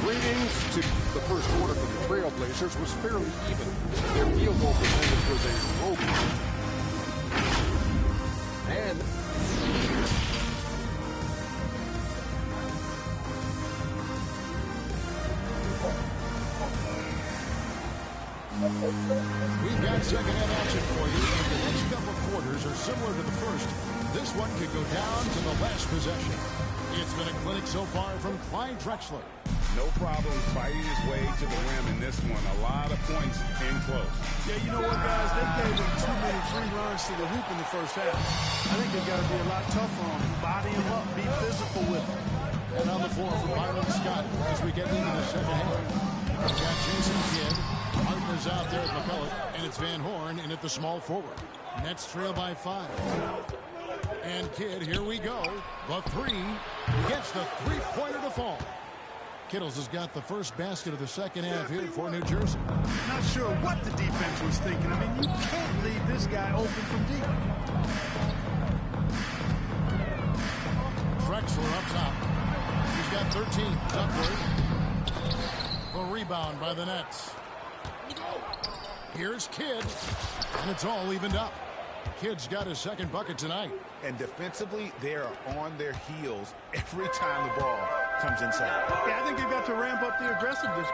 Greetings. To the first quarter for the Trailblazers was fairly even. Their field goal percentage was a rope. And second half action for you. If the next couple of quarters are similar to the first, this one could go down to the last possession. It's been a clinic so far from Clyde Drexler. No problem fighting his way to the rim in this one. A lot of points in close. Yeah, you know what, guys? They gave him too many free runs to the hoop in the first half. I think they've got to be a lot tougher on him. Body him up. Be physical with him. And on the floor for Byron Scott as we get into the second half. We've got Jason Kidd. Martin is out there at McCullough. And it's Van Horn in at the small forward. Nets trail by 5. And Kidd, here we go. The three gets the three-pointer to fall. Kittles has got the first basket of the second half here for New Jersey. Not sure what the defense was thinking. I mean, you can't leave this guy open from deep. Drexler up top. He's got 13. Duckworth. A rebound by the Nets. Here's Kidd. And it's all evened up. Kidd's got his second bucket tonight. And defensively, they are on their heels every time the ball comes inside. Yeah, I think they've got to ramp up the aggressiveness.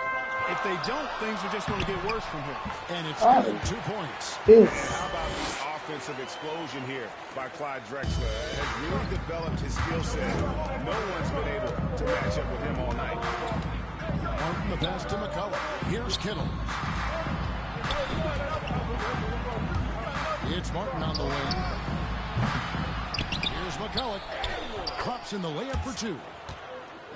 If they don't, things are just going to get worse from here. And it's good. 2 points. How about the offensive explosion here by Clyde Drexler? Has really developed his skill set. No one's been able to match up with him all night. Martin the pass to McCullough. Here's Kittle. It's Martin on the wing. Here's McCullough. Drops in the layup for 2.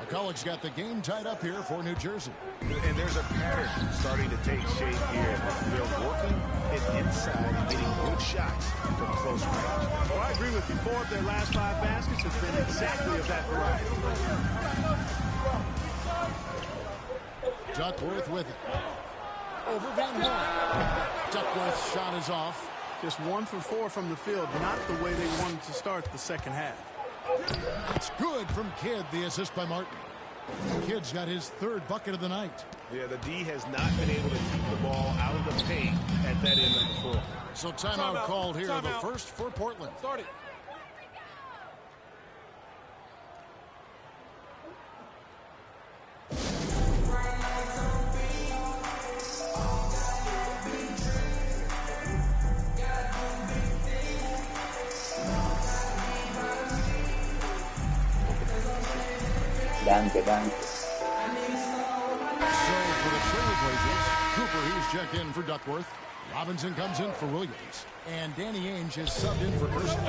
McCullough's got the game tied up here for New Jersey. And there's a pattern starting to take shape here. They're working it inside and getting good shots from close range. Well, I agree with you. 4 of their last 5 baskets have been exactly of that variety. Duckworth with it. Over Van Horn. Duckworth's shot is off. Just 1 for 4 from the field. Not the way they wanted to start the second half. It's good from Kidd, the assist by Martin. Kidd's got his 3rd bucket of the night. Yeah, the D has not been able to keep the ball out of the paint at that end of the floor. So timeout called here, the first for Portland. Start it. Danke. So for the Trailblazers, Cooper, he's checked in for Duckworth. Robinson comes in for Williams. And Danny Ainge is subbed in for Person.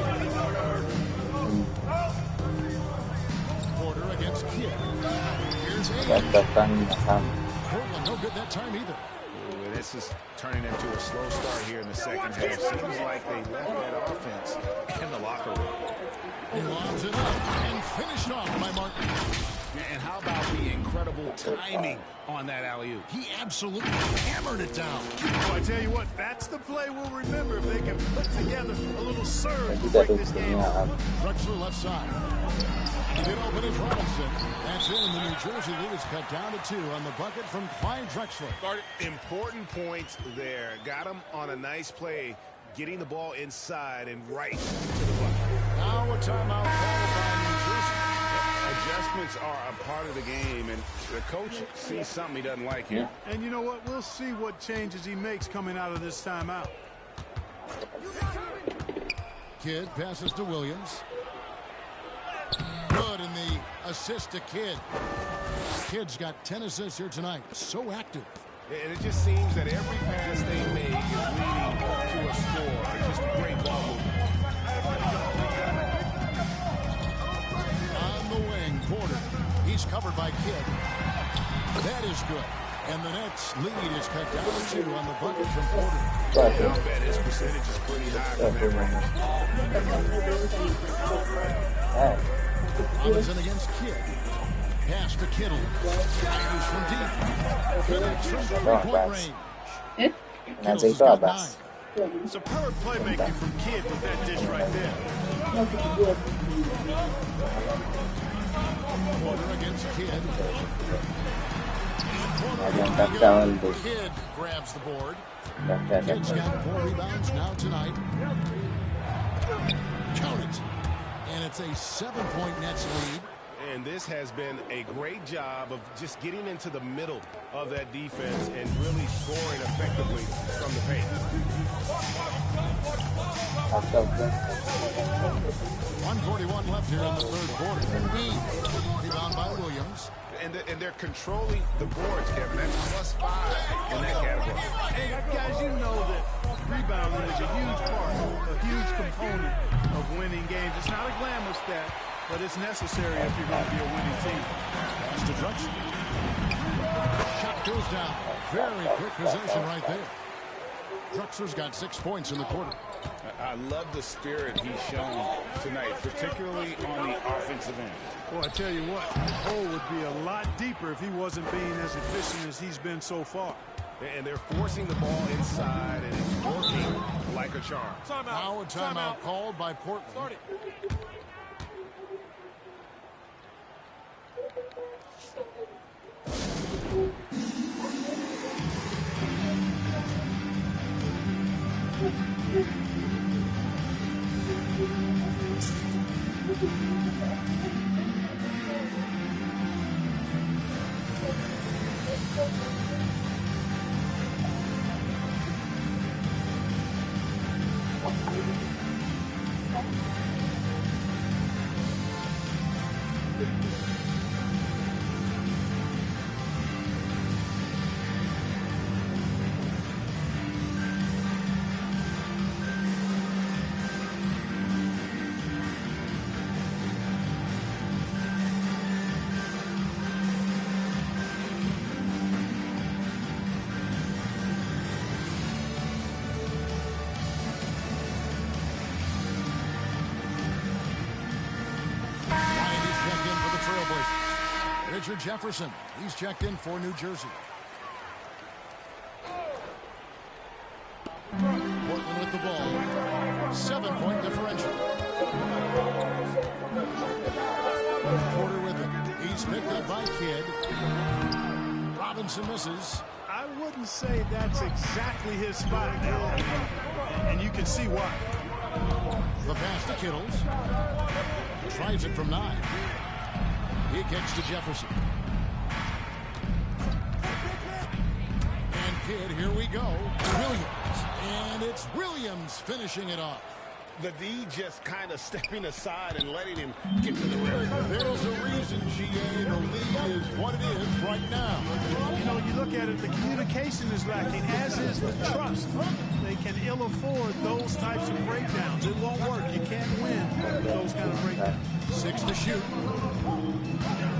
Porter against Kidd. Here's Ainge. Portland no good that time either. Ooh, this is turning into a slow start here in the second half. Seems like they left that offense in the locker room. He lobs it up and finished off by Martin. And how about the incredible timing on that alley-oop? He absolutely hammered it down. Oh, I tell you what, that's the play we'll remember if they can put together a little surge to break this game up. Drexler left side. He did open it, Robinson. That's in, and the New Jersey lead is cut down to 2 on the bucket from Clyde Drexler. Important points there. Got him on a nice play, getting the ball inside and right to the bucket. Now a timeout called by New Jersey. Adjustments are a part of the game, and the coach sees something he doesn't like here. And you know what? We'll see what changes he makes coming out of this timeout. Kidd passes to Williams. Good in the assist to Kidd. Kidd's got 10 assists here tonight. So active. And it just seems that every pass they make is leading to a score. Just a great ball movement. On the wing, Porter. He's covered by Kidd. That is good. And the Nets lead is cut down to 2 on the bucket from Porter. Yeah, I'll bet his percentage is pretty high from that range. Robinson against Kidd. Pass to Kittle. Fires from deep. Connects from 3-point range. Kittle's got 9. Superb playmaking from Kidd with that dish right there. Porter against Kidd. Kidd grabs the board. Kidd's got 4 rebounds now tonight. Count it. And it's a 7-point Nets lead. And this has been a great job of just getting into the middle of that defense and really scoring effectively from the paint. 1:41 left here in the third quarter. Rebound by Williams. And they're controlling the boards, Kevin. That's +5 in that category. Hey, guys, you know that rebounding is a huge part, a huge component of winning games. It's not a glamour stat, but it's necessary if you're going to be a winning team. Pass to Drexler. Shot goes down. Very quick possession right there. Drexler's got 6 points in the quarter. I love the spirit he's shown tonight, particularly on the offensive end. Well, I tell you what, the hole would be a lot deeper if he wasn't being as efficient as he's been so far. And they're forcing the ball inside, and it's working like a charm. Now a timeout called by Portland. Richard Jefferson, he's checked in for New Jersey. Portland with the ball. 7-point differential. Porter with it. He's picked up by Kidd. Robinson misses. I wouldn't say that's exactly his spot, and you can see why. The pass to Kittles. Tries it from 9. He kicks to Jefferson. And Kidd, here we go. Williams. And it's Williams finishing it off. The D just kind of stepping aside and letting him get to the rim. There's a reason, GA. The lead is what it is right now. You know, you look at it, the communication is lacking, as is the trust. They can ill afford those types of breakdowns. It won't work. You can't win with those kind of breakdowns. 6 to shoot.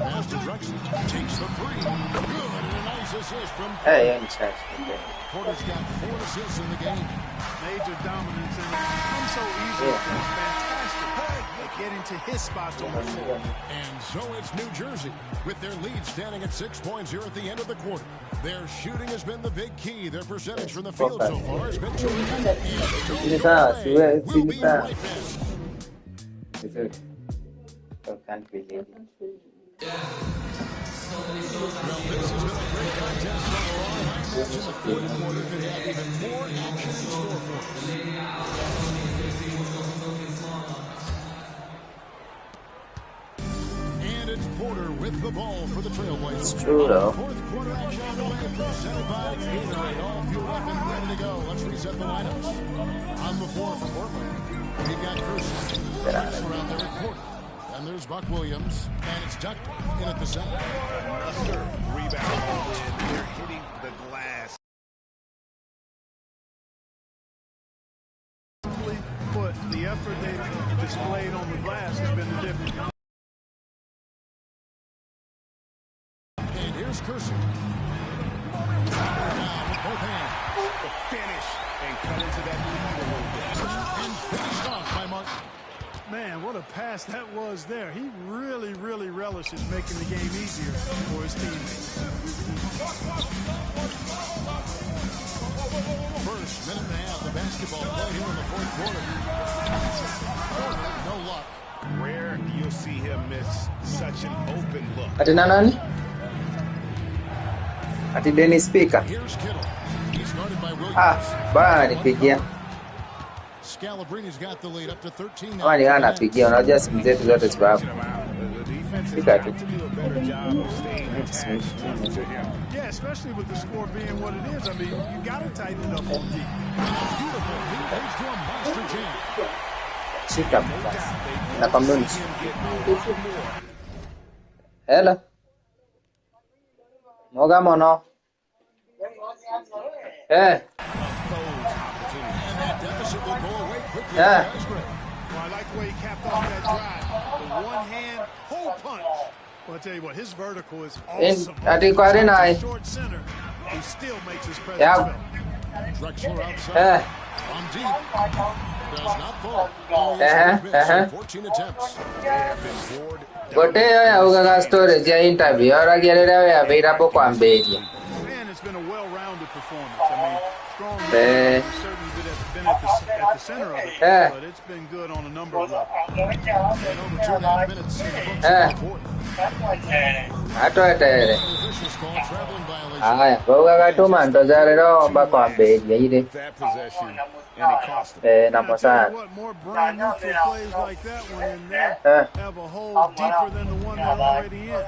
Pass to Drexler. Takes the free. Good. And a nice assist from Porter's got 4 assists in the game. Major dominance, and it comes so easily from fantastic. They get into his spots on the floor. And so it's New Jersey with their lead standing at 6 points here at the end of the quarter. Their shooting has been the big key. Their percentage from the field so far has been terrific. We'll be right back. Can't believe it. Well, this has been a great contest so far. I imagine the fourth quarter could have even more action in store for us. And it's Porter with the ball for the Trailblazers. It's true, though. Fourth quarter action on the way, presented by Gatorade. All fueled up and ready to go. Let's reset the lineups. On the floor for Portland, we've got Curson. Drexler out there at Porter. And there's Buck Williams, and it's Duck in at the center. Another rebound, and they're hitting the glass. But the effort they've displayed on the glass has been the difference. And here's Curson. Down with both hands. The finish, and cut into that lead a little bit. And finished off by Martin. Man, what a pass that was there. He really, really relishes making the game easier for his teammates. First minute and a half of basketball play here in the fourth quarter. No luck. Rare you'll see him miss such an open look. Ati nani? Ati Dennis Speaker. Here's Kittle. He started by Williams. Bana nipigia. Scalabrini's got the lead up to 13 now. Kama ni anapigia, unajua simu zetu zote zipo hapo. The defense has got got to do a better job of staying attached to him. Yeah, especially with the score being what it is. I mean, you got to tighten it up on D. Beautiful lead leads to a monster jam. Shika basi. Nakamnunis. Hello. Moga mono. Eh. And that deficit will go away quickly. Yeah. Well, I like the way he capped off that drive. The one-hand hole punch. Well, I'll tell you what, his vertical is awesome. Short center, he still makes his presence felt. Drexler outside. From deep. Does not fall. Only has 14 attempts. Gote ugaga storage ya interview aragerera ya beira po kwamberia. Man, it's been a well-rounded performance. I mean, strong certainly been at the center of it, but it's been good on a number of levels. And over 2.5 minutes in the books of the fourth. Atoetere. Officials call traveling violation. Aya, ugaga tu manto zarero ba kwamberia ire. That possession, and it cost him. Naposa. What more brand neutral plays like that one in there have a hole deeper than the one they're already in.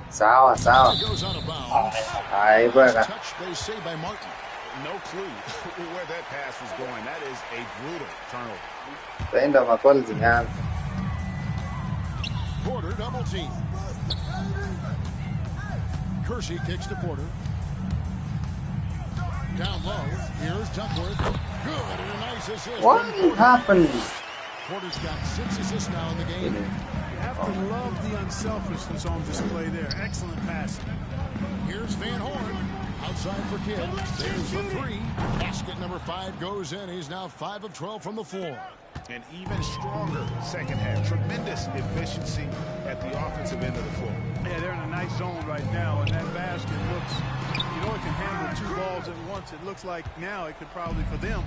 Sawa. Goes out of bounds. Ai bwana. Touch, they say, by Martin. No clue where that pass was going. That is a brutal turnover. Tenda makol zingan. Porter double team. Kersey kicks to Porter. Down low. Here's Duckworth. Good, and a nice assist. What happened? Porter's got 6 assists now in the game. You have to love the unselfishness on display there. Excellent passing. Here's Van Horn. Outside for Kidd. There's the 3. Basket number 5 goes in. He's now 5 of 12 from the floor. An even stronger second half. Tremendous efficiency at the offensive end of the floor. Yeah, they're in a nice zone right now, and that basket looks, it can handle 2 balls at once. It looks like now it could probably, for them,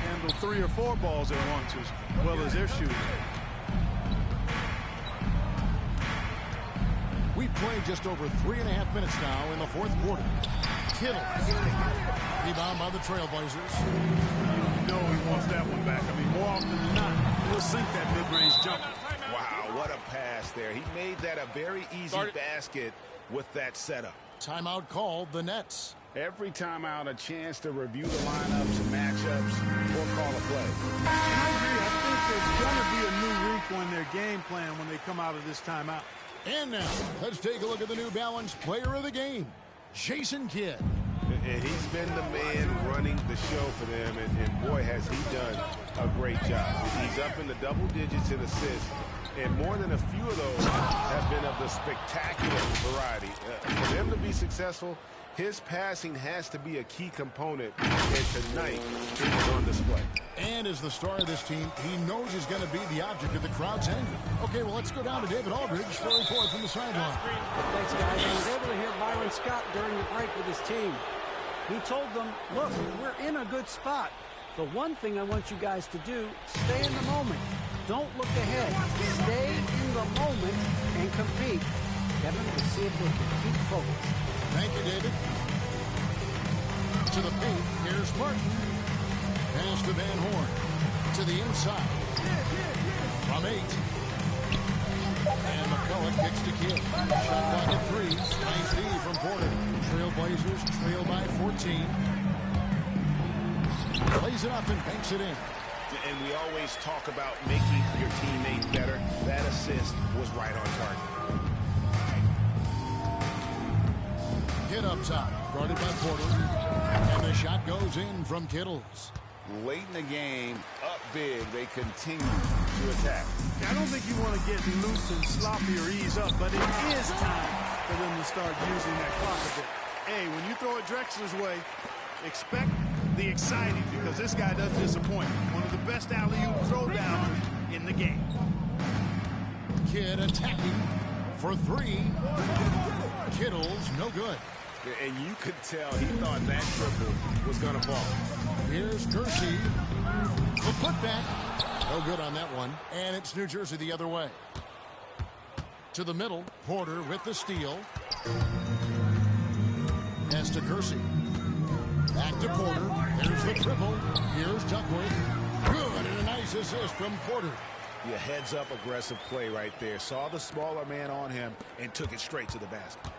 handle 3 or 4 balls at once as well as their shooting. We've played just over 3.5 minutes now in the fourth quarter. Kittle. Rebound by the Trailblazers. You know he wants that one back. I mean, more often than not, he'll sink that mid-range jumper. Wow, what a pass there. He made that a very easy basket with that setup. Timeout called the Nets. Every timeout, a chance to review the lineups and matchups or call a play. I agree. I think there's going to be a new wrinkle in their game plan when they come out of this timeout. And now, let's take a look at the New Balance player of the game, Jason Kidd. And he's been the man running the show for them, and boy, has he done a great job. He's up in the double digits in assists, and more than a few of those have been of the spectacular variety. For them to be successful, his passing has to be a key component, and tonight it was on display. And as the star of this team, he knows he's going to be the object of the crowd's anger. Okay, well, let's go down to David Aldridge for a report from the sideline. Thanks, guys. I was able to hear Byron Scott during the break with his team. He told them, look, we're in a good spot. The one thing I want you guys to do, stay in the moment. Don't look ahead. Stay in the moment and compete. Kevin, we'll see if they can keep focused. Thank you, David. To the paint, here's Martin. Pass to Van Horn. To the inside. From 8. And McCullough kicks to Kidd. Shot clock at 3. Nice D from Porter. Trailblazers trail by 14. Plays it up and banks it in. And we always talk about making your teammate better. That assist was right on target. Kidd up top, guarded by Porter. And the shot goes in from Kittles. Late in the game, up big, they continue to attack. I don't think you want to get loose and sloppy or ease up, but it is time for them to start using that clock a bit. Hey, when you throw it Drexler's way, expect the exciting, because this guy doesn't disappoint. One of the best alley-oop throwdowns in the game. Kidd attacking for 3. Kittles, no good. And you could tell he thought that triple was going to fall. Here's Kersey. The putback. No good on that one. And it's New Jersey the other way. To the middle. Porter with the steal. Pass to Kersey. Back to Porter. There's the triple. Here's Duckworth. Good, and a nice assist from Porter. Yeah, heads-up aggressive play right there. Saw the smaller man on him and took it straight to the basket.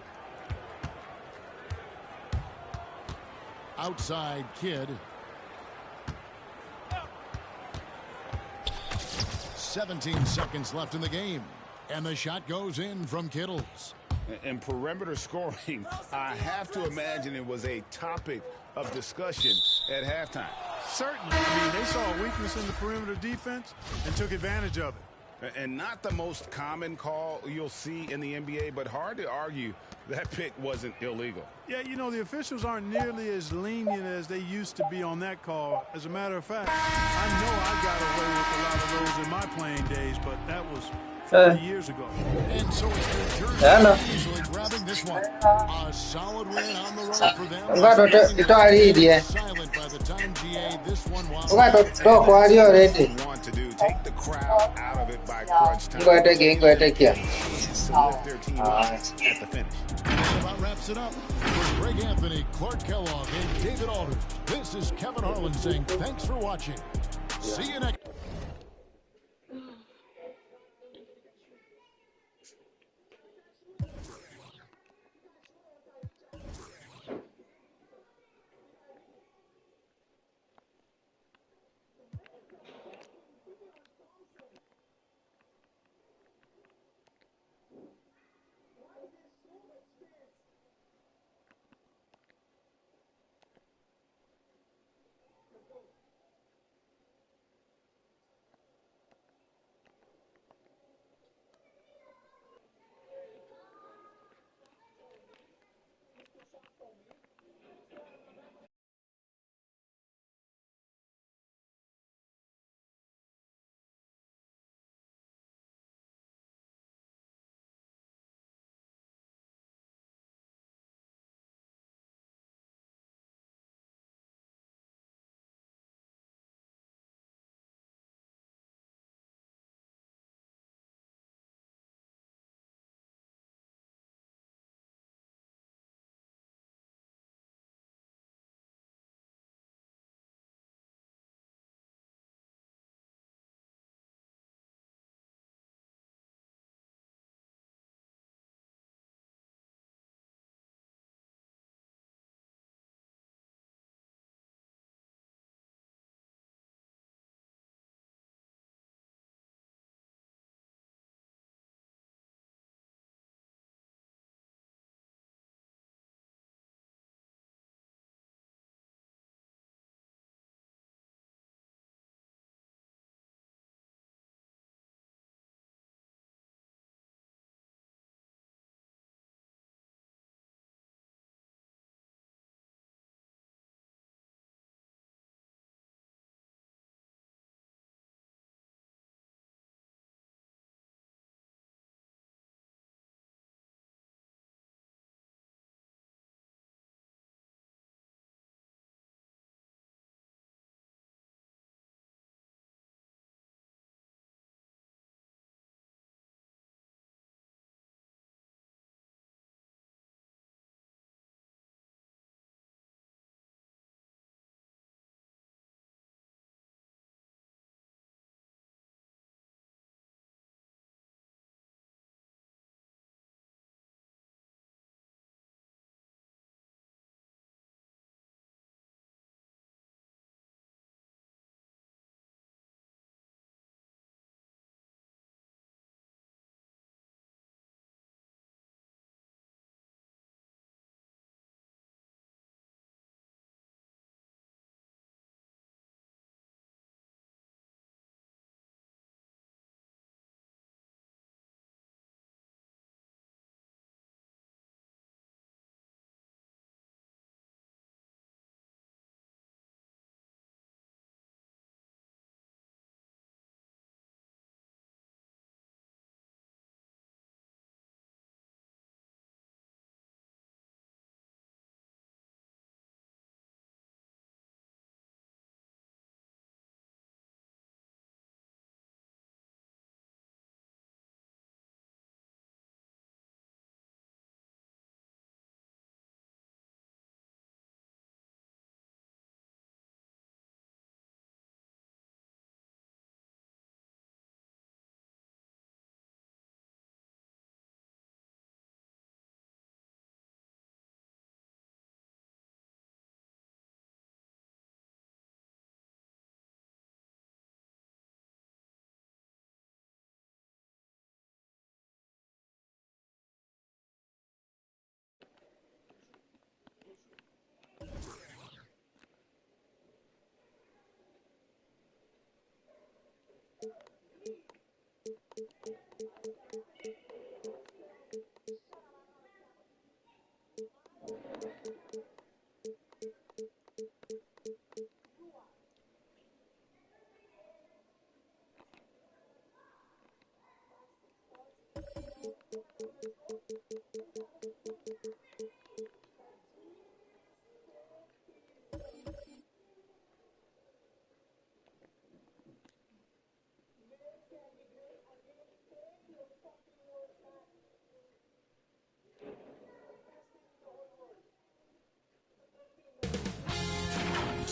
Outside Kidd. 17 seconds left in the game. And the shot goes in from Kittles. And perimeter scoring, I have to imagine it was a topic of discussion at halftime. Certainly. I mean, they saw a weakness in the perimeter defense and took advantage of it. And not the most common call you'll see in the NBA, but hard to argue that pick wasn't illegal. Yeah, you know, the officials aren't nearly as lenient as they used to be on that call. As a matter of fact, I know I got away with a lot of those in my playing days, but that was 40 years ago. And so it's New Jersey easily grabbing this one. A solid win on the road for them. Silent by the time GA this one was. Want to do take the crowd out of it by crunch time. To lift their team up at the finish. That about wraps it up. For Greg Anthony, Clark Kellogg, and David Aldridge, this is Kevin Harlan saying thanks for watching. See you next.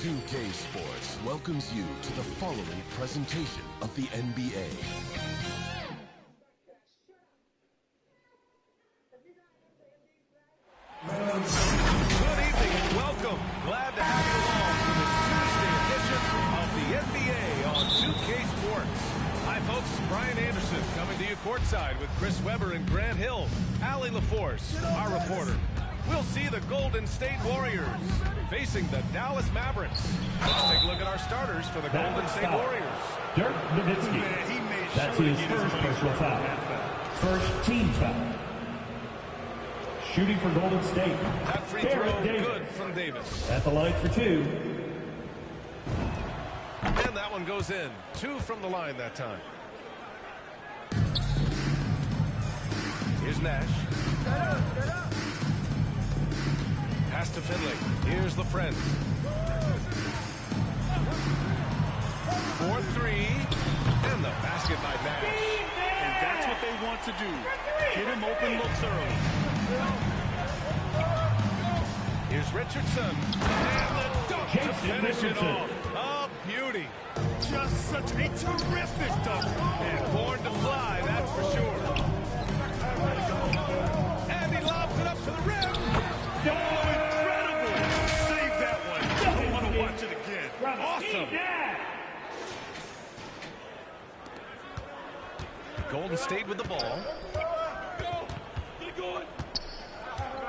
2K Sports welcomes you to the following presentation of the NBA. Good evening and welcome. Glad to have you along for this Tuesday edition of the NBA on 2K Sports. Hi folks, Brian Anderson coming to you courtside with Chris Webber and Grant Hill. Allie LaForce, our reporter. We'll see the Golden State Warriors facing the Dallas Mavericks. Let's take a look at our starters for the Golden State Warriors. Dirk Nowitzki. That's his first personal foul. First team foul. Shooting for Golden State. That free throw good from Davis. At the line for two. And that one goes in. 2 from the line that time. Here's Nash. Pass to Finley. Here's the friend. 4-3. And the basket by Nash. And that's what they want to do. Get him open looks early. Here's Richardson. And the dunk to finish it off. A beauty. Just such a terrific dunk. And born to fly, that's for sure. And he lobs it up to the rim. Oh, incredible. Save that one. I want to watch it again. Awesome. Golden State with the ball.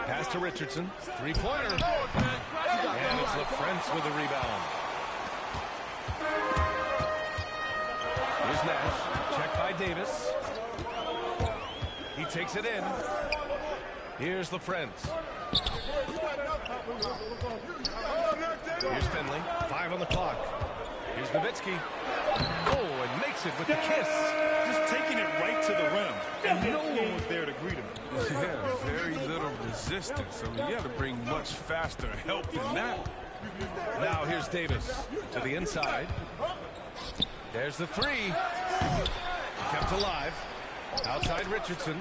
Pass to Richardson. Three-pointer. And it's LaFrance with the rebound. Here's Nash. Check by Davis. He takes it in. Here's LaFrance. Here's Finley. 5 on the clock. Here's Nowitzki. Oh, and makes it with the kiss. Just taking it right to the rim. And no one was there to greet him. Yeah, very little resistance. I mean, you have to bring much faster help than that. Now here's Davis to the inside. There's the three. Kept alive. Outside Richardson.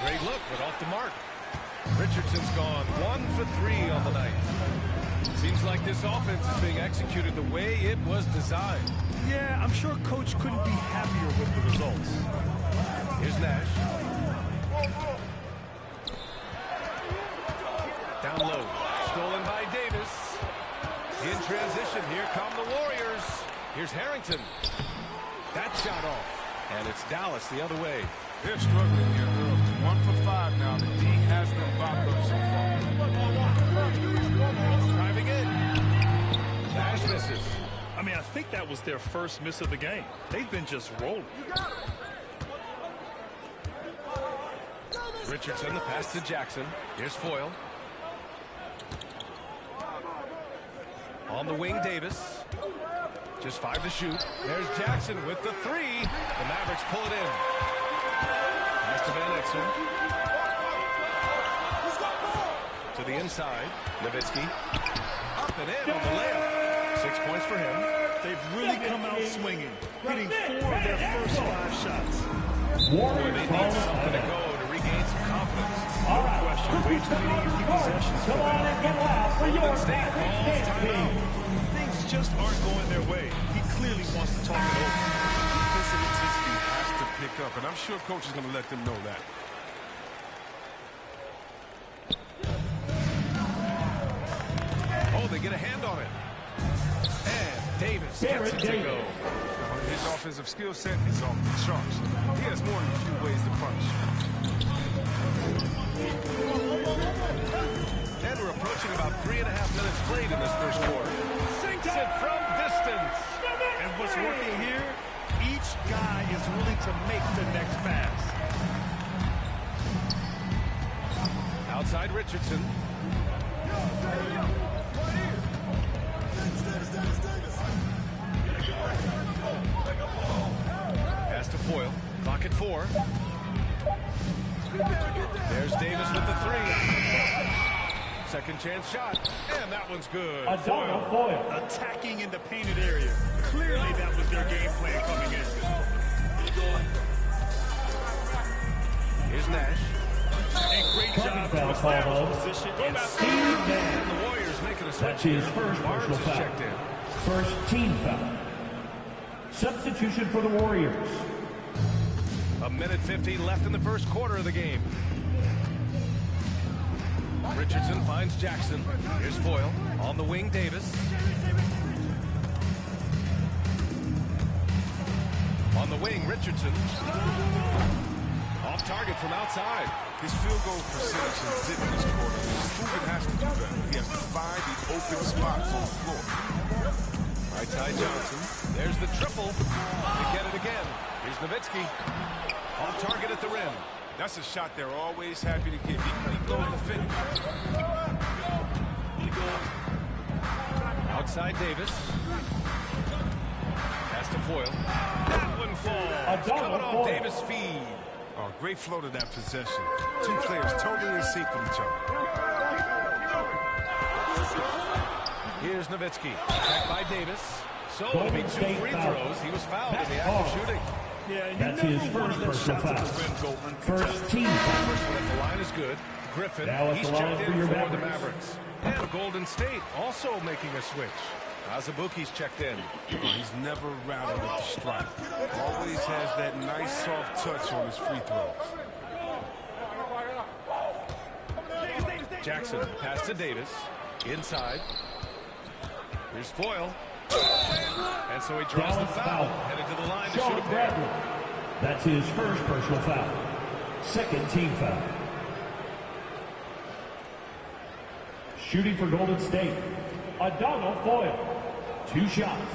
Great look, but off the mark. Richardson's gone 1 for 3 on the night. Seems like this offense is being executed the way it was designed. Yeah, I'm sure Coach couldn't be happier with the results. Here's Nash. Down low. Stolen by Davis. In transition, here come the Warriors. Here's Harrington. That shot off. And it's Dallas the other way. They're struggling here, girl. 1 for 5 now. The D has them bopped up so far. Driving in. Nash misses. I mean, I think that was their first miss of the game. They've been just rolling. Richardson, the pass to Jackson. Here's Foyle. On the wing, Davis. Just 5 to shoot. There's Jackson with the 3. The Mavericks pull it in. Pass to Van Exel. To the inside. Nowitzki. Up and in on the layup. 6 points for him. They've really come out swinging, hitting 4 of their first 5 shots. Boy, they need something to go to regain some confidence. No question. Way too many empty possessions. Come on and get loud for your State calls timeout. Things just aren't going their way. He clearly wants to talk it over. Defensive intensity has to pick up, and I'm sure Coach is going to let them know that. Oh, they get a hand on it. And Davis gets it to go. His offensive skill set is off the charts. He has more than a few ways to punch. And we're approaching about 3.5 minutes played in this first quarter. Sinks it from distance. And what's working here, each guy is willing to make the next pass. Outside Richardson. Pass to Foyle. Clock at 4. There's Davis with the 3. Second chance shot. And that one's good. Foyle. Attacking in the painted area. Clearly that was their game plan coming in. Here's Nash. A great job to establish position and The Warriors making a That's his first personal foul. Checked in. First team foul. Substitution for the Warriors. A minute 15 left in the first quarter of the game. Richardson finds Jackson. Here's Foyle. On the wing, Davis. On the wing, Richardson. Off target from outside. His field goal percentage is dipping this quarter. Ruben has to do better. He has to find the open spots on the floor. Right side Johnson. There's the triple. To get it again. Here's Nowitzki. Off target at the rim. That's a shot they're always happy to get. He goes to finish. Outside Davis. Pass to Foyle. That one falls. Coming off Davis' feed. Oh, great flow to that possession. Two players totally in sync with each other. Here's Nowitzki. Checked by Davis. So it'll be 2 free throws. He was fouled in the act of shooting. Yeah, that's his first personal foul. First team foul. First one at the line is good. Griffin, he's checked in for the Mavericks. And Golden State also making a switch. Azubuike's checked in. He's never rattled at the strike. Always has that nice soft touch on his free throws. Jackson, pass to Davis. Inside. Here's Foyle. And so he draws the foul. Headed to the line to shoot a pair. That's his first personal foul. Second team foul. Shooting for Golden State, Adonal Foyle. 2 shots.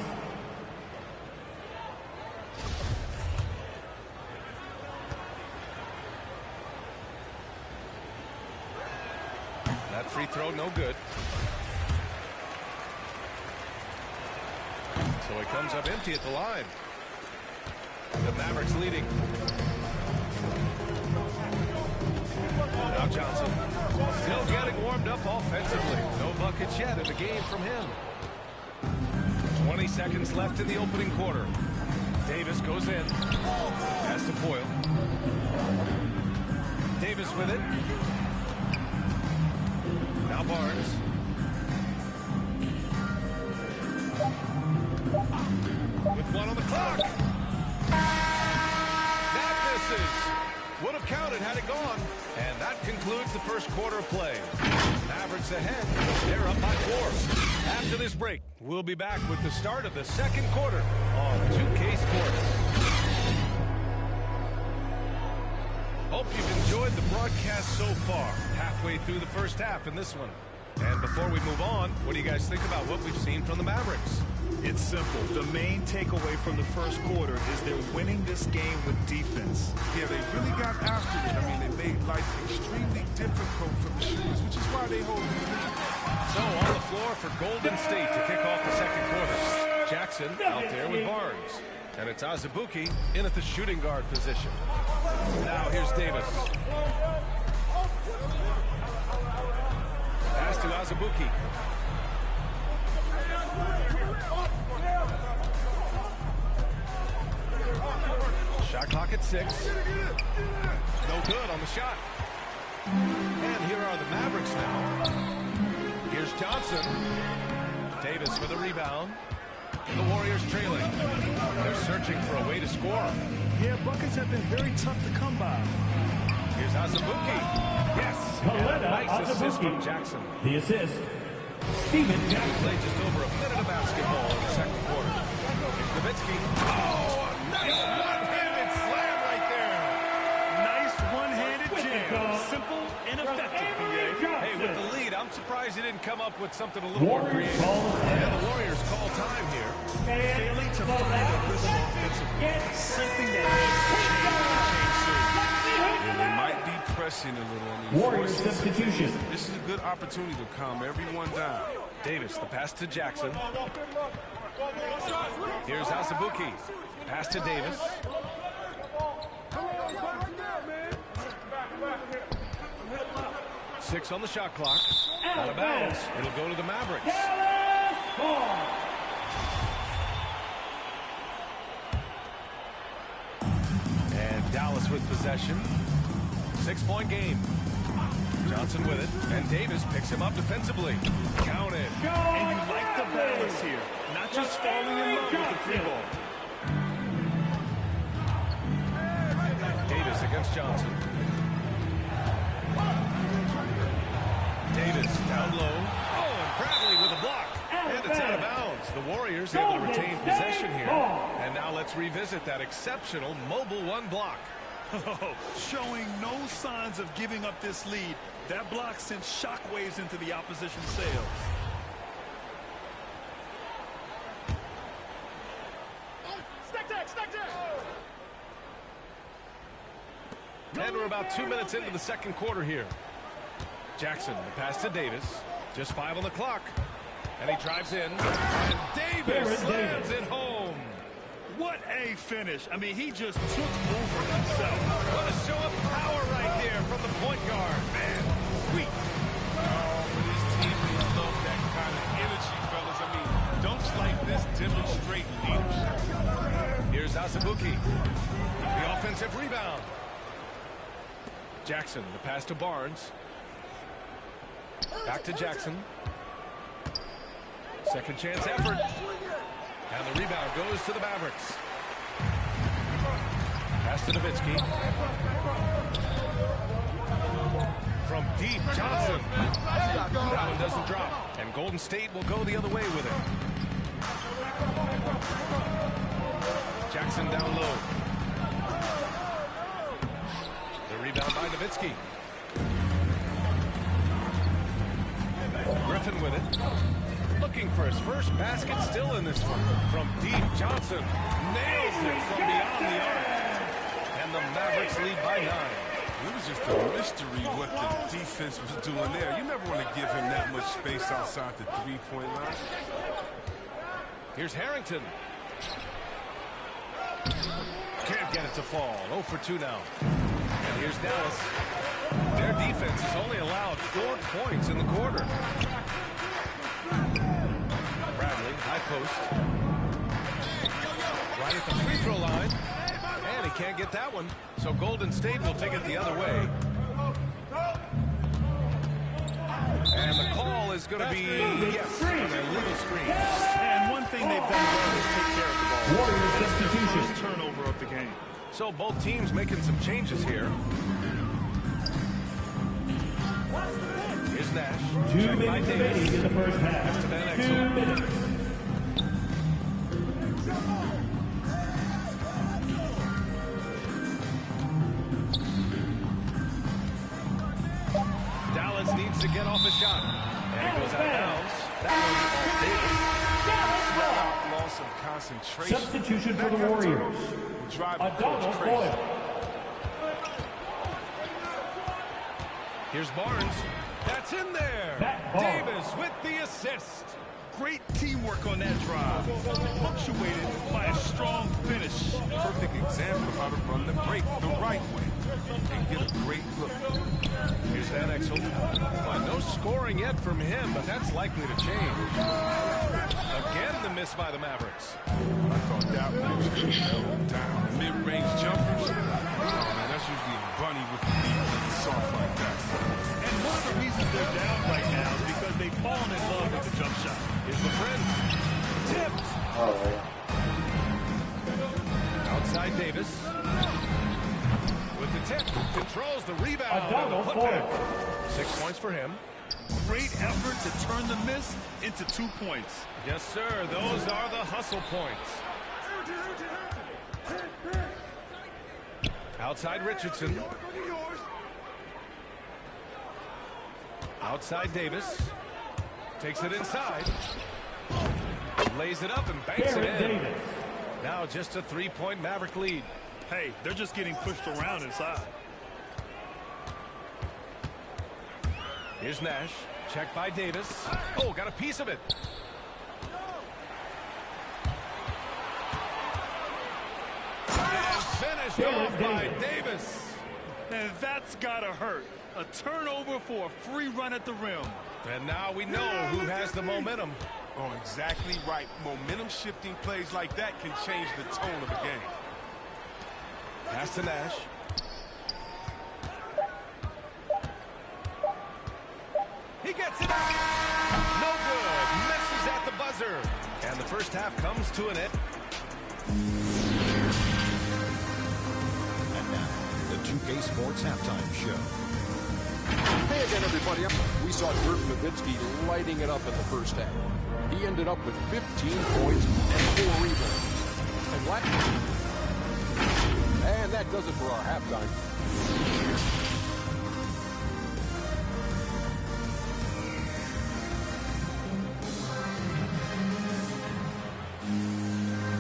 That free throw, no good. So he comes up empty at the line. The Mavericks leading. Now Johnson. Still getting warmed up offensively. No buckets yet in the game from him. 20 seconds left in the opening quarter. Davis goes in. Pass to Foyle. Davis with it. Now Barnes. With 1 on the clock. That misses. Would have counted had it gone. And that concludes the first quarter of play. Mavericks ahead. They're up by 4. After this break, we'll be back with the start of the second quarter on 2K Sports. Hope you've enjoyed the broadcast so far. Halfway through the first half in this one. And before we move on, what do you guys think about what we've seen from the Mavericks? It's simple. The main takeaway from the first quarter is they're winning this game with defense. Yeah, they really got after it. I mean, they made life extremely difficult for the shooters, which is why they hold the lead. So on the floor for Golden State to kick off the second quarter. Jackson out there with Barnes. And it's Azubuike in at the shooting guard position. Now here's Davis. Pass to Azubuike. Shot clock at 6. No good on the shot. And here are the Mavericks now. Here's Johnson. Davis with a rebound. The Warriors trailing. They're searching for a way to score. Yeah, buckets have been very tough to come by. Here's Azubuike. Yes. Nice assist from Jackson. The assist. Steven Jackson. Played just over a minute of basketball in the second quarter. Here's Nowitzki. Oh, a nice one-handed slam right there. Nice one-handed jam. Simple and effective. Hey, with the lead, I'm surprised he didn't come up with something a little more creative. And the Warriors call time here. Failing to find a rhythm offensively. Something that needs to change soon. Yeah, they might be pressing a little. I mean, Warriors substitution. This is a good opportunity to calm everyone down. Davis, the pass to Jackson. Here's Azubuike. Pass to Davis. Six on the shot clock. Out of bounds. It'll go to the Mavericks. And Dallas with possession. 6-point game. Johnson with it. And Davis picks him up defensively. Count it. And you like the balance here. Not just falling in love with the free ball. Davis against Johnson. Davis down low. Oh, and Bradley with a block. And it's out of bounds. The Warriors able to retain possession here. And now let's revisit that exceptional mobile one block. Showing no signs of giving up this lead. That block sent shockwaves into the opposition's sails. And we're about 2 minutes into the second quarter here. Jackson, the pass to Davis. Just 5 on the clock. And he drives in. And Davis slams it home. What a finish. I mean, he just took over himself. What a show of power right there from the point guard. Man, sweet. Oh, but his teammates love that kind of energy, fellas. I mean, dunks like this demonstrate leadership. Here's Asabuki. The offensive rebound. Jackson, the pass to Barnes. Back to Jackson. Second chance effort. And the rebound goes to the Mavericks. Pass to Nowitzki. From deep, Johnson. That one doesn't drop. And Golden State will go the other way with it. Jackson down low. The rebound by Nowitzki. Griffin with it. Looking for his first basket still in this one. From deep, Johnson nails it from beyond the arc. And the Mavericks lead by 9. It was just a mystery what the defense was doing there. You never want to give him that much space outside the three-point line. Here's Harrington. Can't get it to fall. 0 for 2 now. And here's Dallas. Their defense has only allowed 4 points in the quarter. Bradley, high post. Right at the free throw line. And he can't get that one. So Golden State will take it the other way. And the call is going to be, yes, an illegal screen. And one thing they've done well is take care of the ball. Warriors That's their substitution. first turnover of the game. So both teams making some changes here. Here's Nash. 2 minutes remaining in the first half. 2 minutes. Dallas needs to get off a shot. And it goes out of bounds. That one off Davis. Loss of concentration. Substitution for the Warriors. Adamo Foyle. Here's Barnes. That's in there. Davis with the assist. Great teamwork on that drive. Punctuated by a strong finish. Perfect example of how to run the break the right way and get a great look. Here's Van Exel. Well, no scoring yet from him, but that's likely to change. Again, the miss by the Mavericks. I thought that one was going to go down. Mid-range jumpers. Oh, man, that's usually a bunny with the beat. Soft like that. And one of the reasons they're down right now is because they've fallen in love with the jump shot. Here's the friend. Tipped. Outside Davis. With the tip. Controls the rebound. And the putback. 6 points for him. Great effort to turn the miss into 2 points. Yes, sir. Those are the hustle points. Outside Richardson. Outside Davis. Takes it inside. Lays it up and banks it in. Now just a 3-point Maverick lead. Hey, they're just getting pushed around inside. Here's Nash. Checked by Davis. Oh, got a piece of it. And finished off by Davis. And that's gotta hurt. A turnover for a free run at the rim. And now we know who has the momentum. Oh, exactly right. Momentum shifting plays like that can change the tone of the game. Pass to Nash. He gets it out. No good. serve. And the first half comes to an end. And now, the 2K Sports Halftime Show. Hey again, everybody. We saw Dirk Nowitzki lighting it up in the first half. He ended up with 15 points and 4 rebounds. And that does it for our halftime.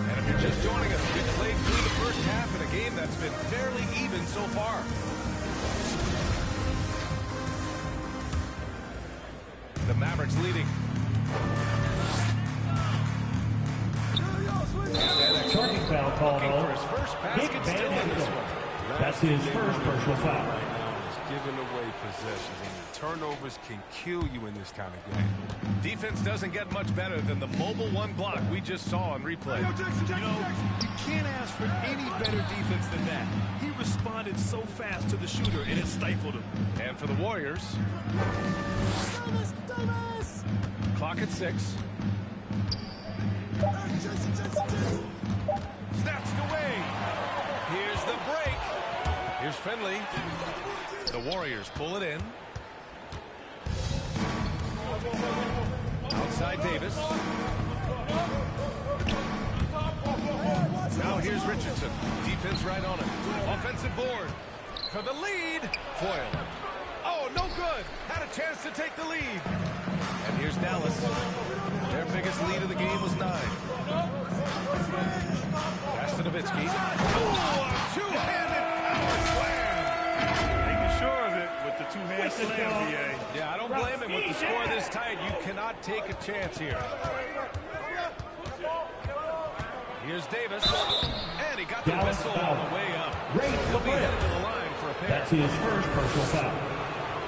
And if you're just joining us, we played through the first half in a game that's been fairly even so far. The Mavericks leading. Charging foul called on. For his first basket, still in this one. That's his first personal foul. Right now is giving away possessions, and turnovers can kill you in this kind of game. Defense doesn't get much better than the mobile one block we just saw on replay. You know, you can't ask for any better defense than that. He responded so fast to the shooter, and it stifled him. And for the Warriors, clock at 6. Snatched away. Here's the break. Here's Finley. The Warriors pull it in. Outside Davis. Now here's Richardson. Defense right on it. Offensive board. For the lead. Foyle. Oh, no good. Had a chance to take the lead. And here's Dallas. Their biggest lead of the game was 9. Pass to Nowitzki. Oh, a two-handed power slam. Making sure of it with the two-hand slam, VA. Yeah, I don't blame him with the score this tight. You cannot take a chance here. Here's Davis. And he got the whistle on the way up. He'll be headed to the line for a pair. That's his first personal foul.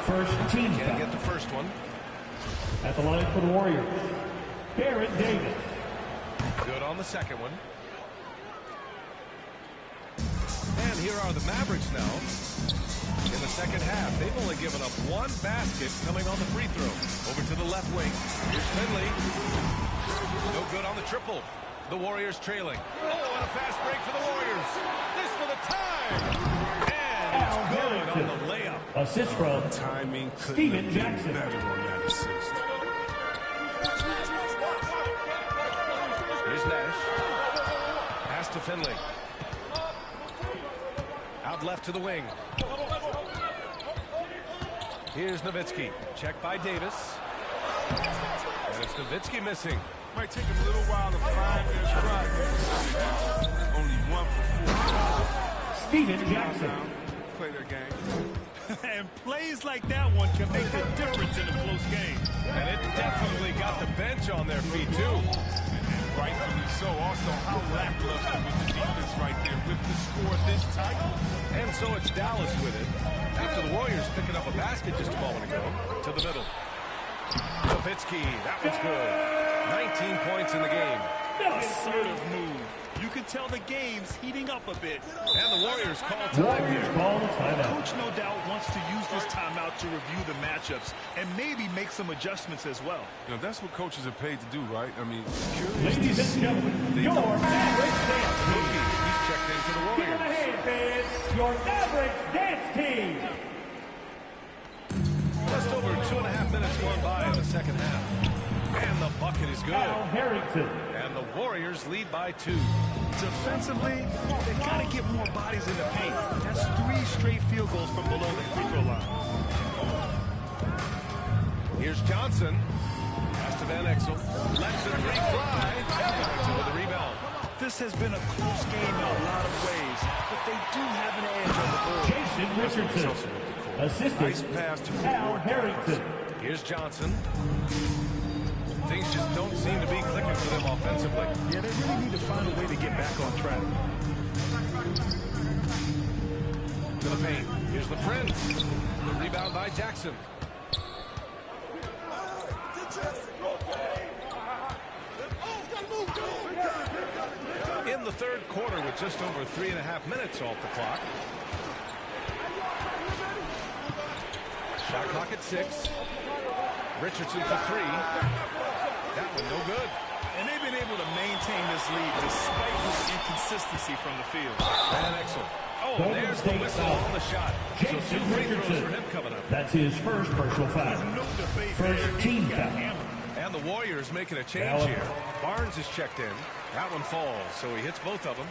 First team foul. Can't get the first one. At the line for the Warriors, Baron Davis. Good on the second one. And here are the Mavericks now. In the second half, they've only given up 1 basket coming on the free throw. Over to the left wing. Here's Finley. No good on the triple. The Warriors trailing. Oh, and a fast break for the Warriors. This for the tie. And it's good on the layup. Assist from Timing Steven Jackson. better on that assist. Here's Nash. Pass to Finley. Out left to the wing. Here's Nowitzki. Checked by Davis. And it's Nowitzki missing. Might take him a little while to find their stride. Only 1 for 4. Steven Jackson. Play their game. And plays like that one can make a difference in a close game. And it definitely got the bench on their feet, too. Rightfully so. Also, how lackluster was the defense right there with the score this tight. And so it's Dallas with it. After the Warriors picking up a basket just a moment ago. To the middle. Nowitzki. That one's good. 19 points in the game. Assertive move. You can tell the game's heating up a bit. And the Warriors call time here. Coach no doubt wants to use this timeout to review the matchups and maybe make some adjustments as well. You know, that's what coaches are paid to do, right? I mean, Ladies and gentlemen, your Mavericks dance team. He's checked into the Warriors. Give it a hand, fans. Your Mavericks dance team. Just over 2.5 minutes gone by in the second half. And the bucket is good. Al Harrington. And the Warriors lead by 2. Defensively, they've got to get more bodies in the paint. That's 3 straight field goals from below the free throw line. Here's Johnson. Pass to Van Exel. Lets it fly. With the rebound. This has been a close game in a lot of ways, but they do have an edge on the board. Jason Richardson. Assistant. Nice pass to Al Harrington. Here's Johnson. Things just don't seem to be clicking for them offensively. Yeah, they really need to find a way to get back on track. To the paint. Here's the Prince. The rebound by Jackson. In the third quarter with just over 3.5 minutes off the clock. Shot clock at 6. Richardson for 3. That one no good. been able to maintain this lead despite his inconsistency from the field. Van Exel. Oh, and there's the whistle on the shot. So 2 free throws for him coming up. That's his first personal foul. First team foul. And the Warriors making a change here. Barnes is checked in. That one falls, so he hits both of them.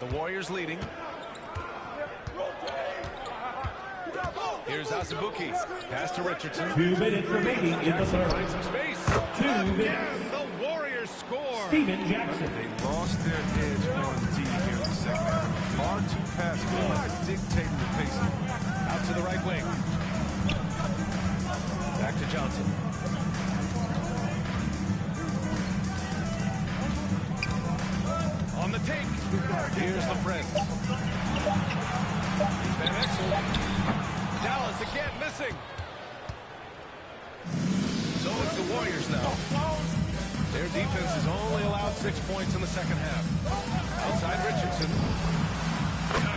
The Warriors leading. Here's Azubuike. Pass to Richardson. 2 minutes remaining in the third. Find some space. 2 minutes. And the Warriors score. Steven Jackson. They lost their edge on D here in the second half. Far too passive, dictating the pace. Out to the right wing. Back to Johnson. On the take. Here's the friend. Van Exel. Dallas again missing. So it's the Warriors now. Their defense has only allowed 6 points in the second half. Outside Richardson.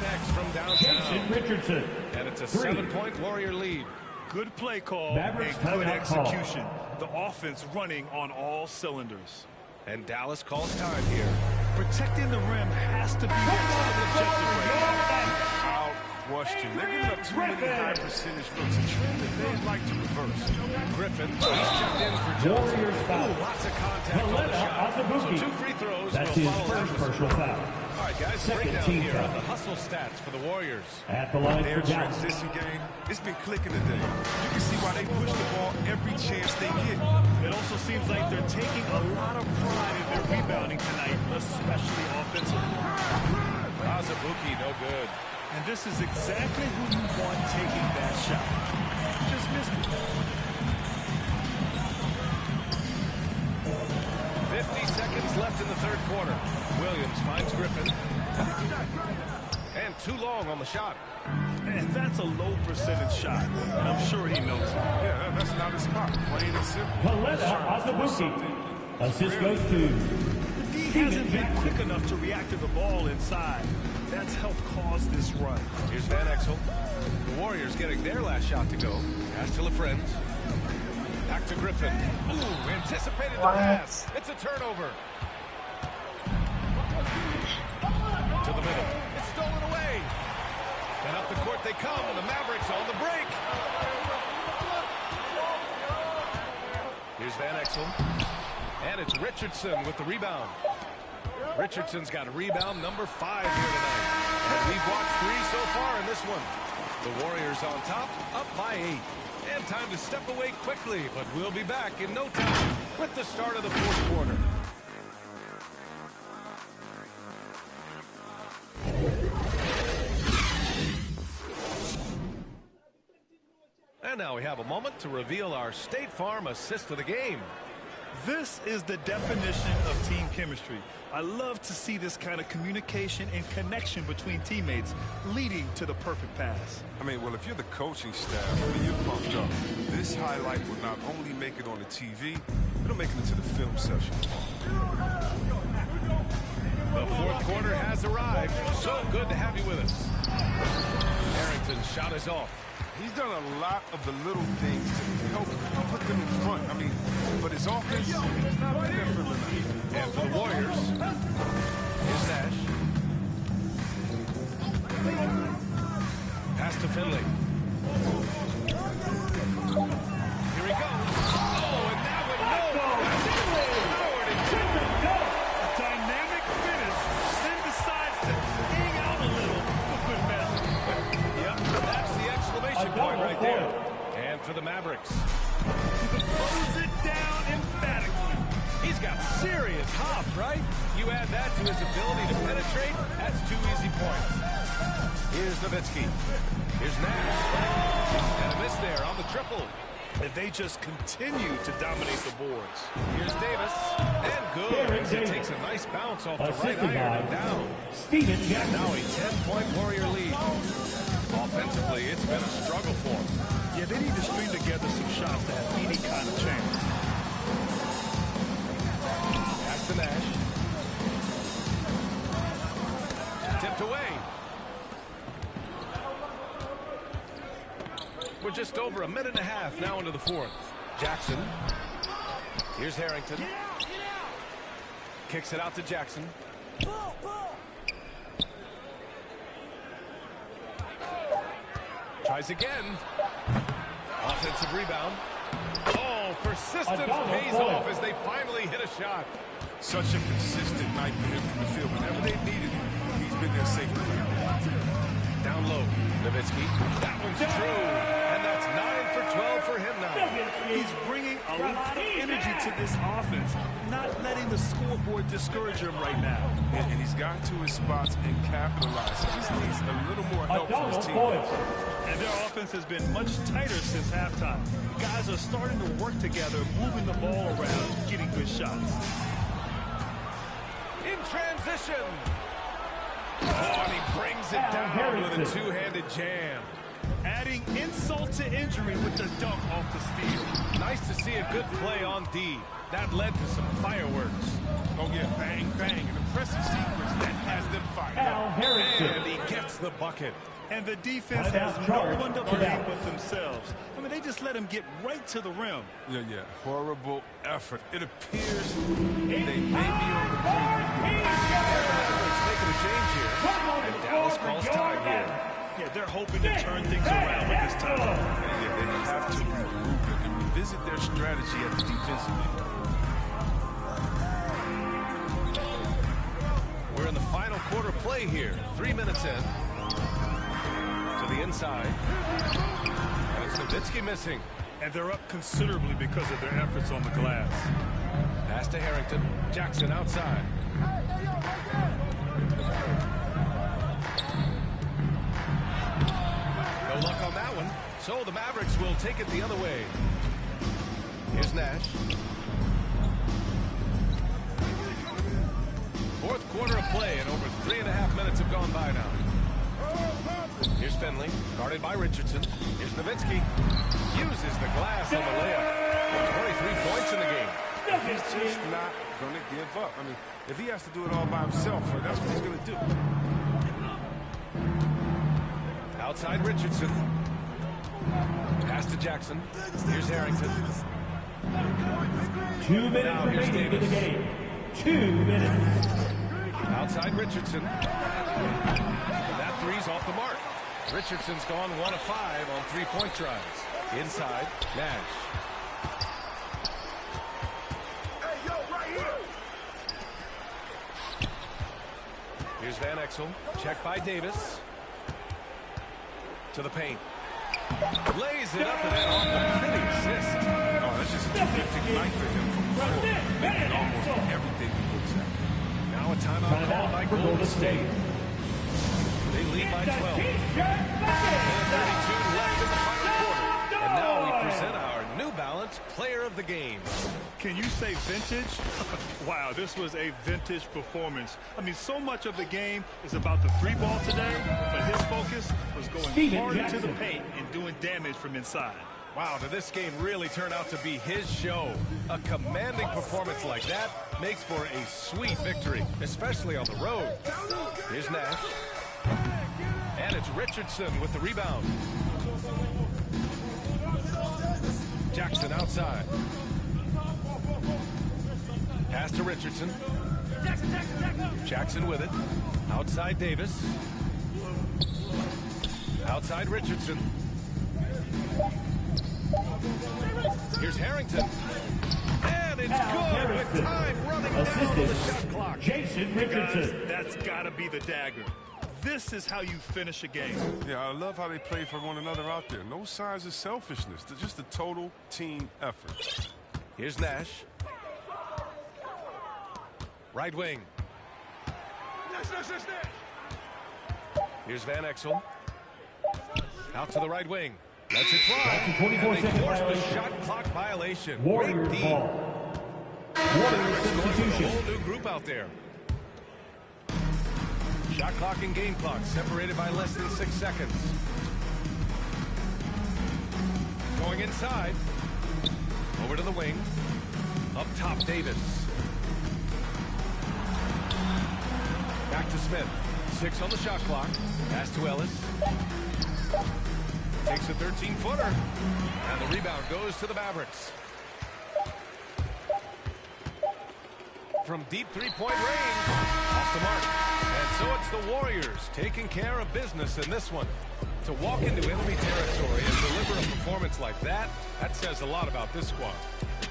Next from downtown. Richardson. And it's a 7-point Warrior lead. Good play call Mavericks and good timeout execution. The offense running on all cylinders. And Dallas calls time here. Protecting the rim has to be their top objective right now. Without question. They're giving up too many high percentage looks. A trend that they'd like to reverse. Griffin, he's checked in for Johnson. Warriors foul. Lots of contact on the shot. So 2 free throws. That's his first personal foul. All right, guys, breakdown here of the hustle stats for the Warriors. At the line Their for Dallas. transition game, it's been clicking today. You can see why they push the ball every chance they get. It also seems like they're taking a lot of pride in their rebounding tonight, especially offensively. Azubuike, no good. And this is exactly who you want taking that shot. Just missed it. 50 seconds left in the third quarter. Williams finds Griffin. And too long on the shot. And that's a low percentage shot. And I'm sure he knows it. Yeah, that's not his spot. Plain and simple. Coletta Azubuike. Assist goes to The D hasn't been quick enough to react to the ball inside. That's helped cause this run. Here's Van Exel. The Warriors getting their last shot to go. Pass to LaFrentz. Back to Griffin. Ooh, anticipated the pass. It's a turnover. To the middle. It's stolen away. And up the court they come. The Mavericks on the break. Here's Van Exel. And it's Richardson with the rebound. Richardson's got a rebound number 5 here tonight. And we've watched 3 so far in this one. The Warriors on top, up by 8. And time to step away quickly, but we'll be back in no time with the start of the fourth quarter. And now we have a moment to reveal our State Farm assist of the game. This is the definition of team chemistry. I love to see this kind of communication and connection between teammates leading to the perfect pass. I mean, well, if you're the coaching staff, I mean, you're pumped up. This highlight will not only make it on the TV, it'll make it into the film session. The fourth quarter has arrived. So good to have you with us. Harrington's shot is off. He's done a lot of the little things to help put them in front. I mean, but his offense is not been there for them. And for the Warriors, here's Nash. Pass to Finley. Here he goes. Oh, and that one, no. A dynamic finish, then decides to hang out a little for good measure. Yep, that's the exclamation point right there. And for the Mavericks. Close it down emphatically. He's got serious hop, right? You add that to his ability to penetrate, that's 2 easy points. Here's Nowitzki. Here's Nash. And a miss there on the triple. And they just continue to dominate the boards. Here's Davis. And good. As he takes a nice bounce off the right iron and down. Steven Jackson. Now a 10-point Warrior lead. Offensively, it's been a struggle for him. Yeah, they need to string together some shots to have any kind of chance. Pass to Nash. Tipped away. We're just over a minute and a half now into the fourth. Jackson. Here's Harrington. Kicks it out to Jackson. Tries again. Offensive rebound. Oh, persistence pays off as they finally hit a shot. Such a consistent night for him from the field. Whenever they've needed him, he's been their safety. Down low, Nowitzki. That one's true. And that's 9 for 12 for him now. He's bringing a lot of energy to this offense, not letting the scoreboard discourage him right now. And he's gotten to his spots and capitalized. He just needs a little more help from his team. And their offense has been much tighter since halftime. The guys are starting to work together, moving the ball around, getting good shots. In transition. Oh, and he brings it down with a two-handed jam. Adding insult to injury with the dunk off the steal. Nice to see a good play on D. That led to some fireworks. Oh, yeah, bang, bang. An impressive sequence that has them fired. And he gets the bucket. And the defense has no one to blame but themselves. I mean, they just let him get right to the rim. Yeah. Horrible effort. It appears they may be on the brink. Making a change here. And Dallas calls time here. Yeah, they're hoping to turn things around with this time. Yeah, they have to regroup and revisit their strategy at the defensive end. We're in the final quarter play here. 3 minutes in. To the inside. And it's Nowitzki missing. And they're up considerably because of their efforts on the glass. Pass to Harrington. Jackson outside. No luck on that one. So the Mavericks will take it the other way. Here's Nash. Fourth quarter of play, and over 3.5 minutes have gone by now. Here's Finley, guarded by Richardson. Here's Nowitzki. Uses the glass on the layup. 23 points in the game. He's just not going to give up. I mean, if he has to do it all by himself, that's what he's going to do. Outside Richardson. Pass to Jackson. Here's Harrington. 2 minutes remaining in the game. 2 minutes. Outside Richardson. That three's off the mark. Richardson's gone 1 of 5 on 3-point tries. Inside, Nash. Here's Van Exel. Checked by Davis. To the paint. Lays it up and then off the pretty assist. Oh, that's just a terrific night for him from the floor. Making almost everything he looks at. Now a timeout called by Golden State. They lead by 12. 32 left in the final quarter. And now we present our New Balance Player of the Game. Can you say vintage? Wow, this was a vintage performance. I mean, so much of the game is about the 3-ball today, but his focus was going hard into the paint and doing damage from inside. Wow, did this game really turn out to be his show? A commanding performance like that makes for a sweet victory, especially on the road. Here's Nash. And it's Richardson with the rebound. Jackson outside. Pass to Richardson. Jackson with it. Outside Davis. Outside Richardson. Here's Harrington. And it's good with time running down on the shot clock. Jason Richardson. Guys, that's got to be the dagger. This is how you finish a game. Yeah, I love how they play for one another out there. No signs of selfishness. They're just a total team effort. Here's Nash. Right wing. Here's Van Exel. Out to the right wing. Lets it fly. And they force the shot clock violation. Warriors Great D. ball. Warriors substitution. A whole new group out there. Shot clock and game clock separated by less than 6 seconds. Going inside. Over to the wing. Up top, Davis. Back to Smith. 6 on the shot clock. Pass to Ellis. Takes a 13-footer. And the rebound goes to the Mavericks. from deep three-point range. Off the mark. And so it's the Warriors taking care of business in this one. To walk into enemy territory and deliver a performance like that, that says a lot about this squad.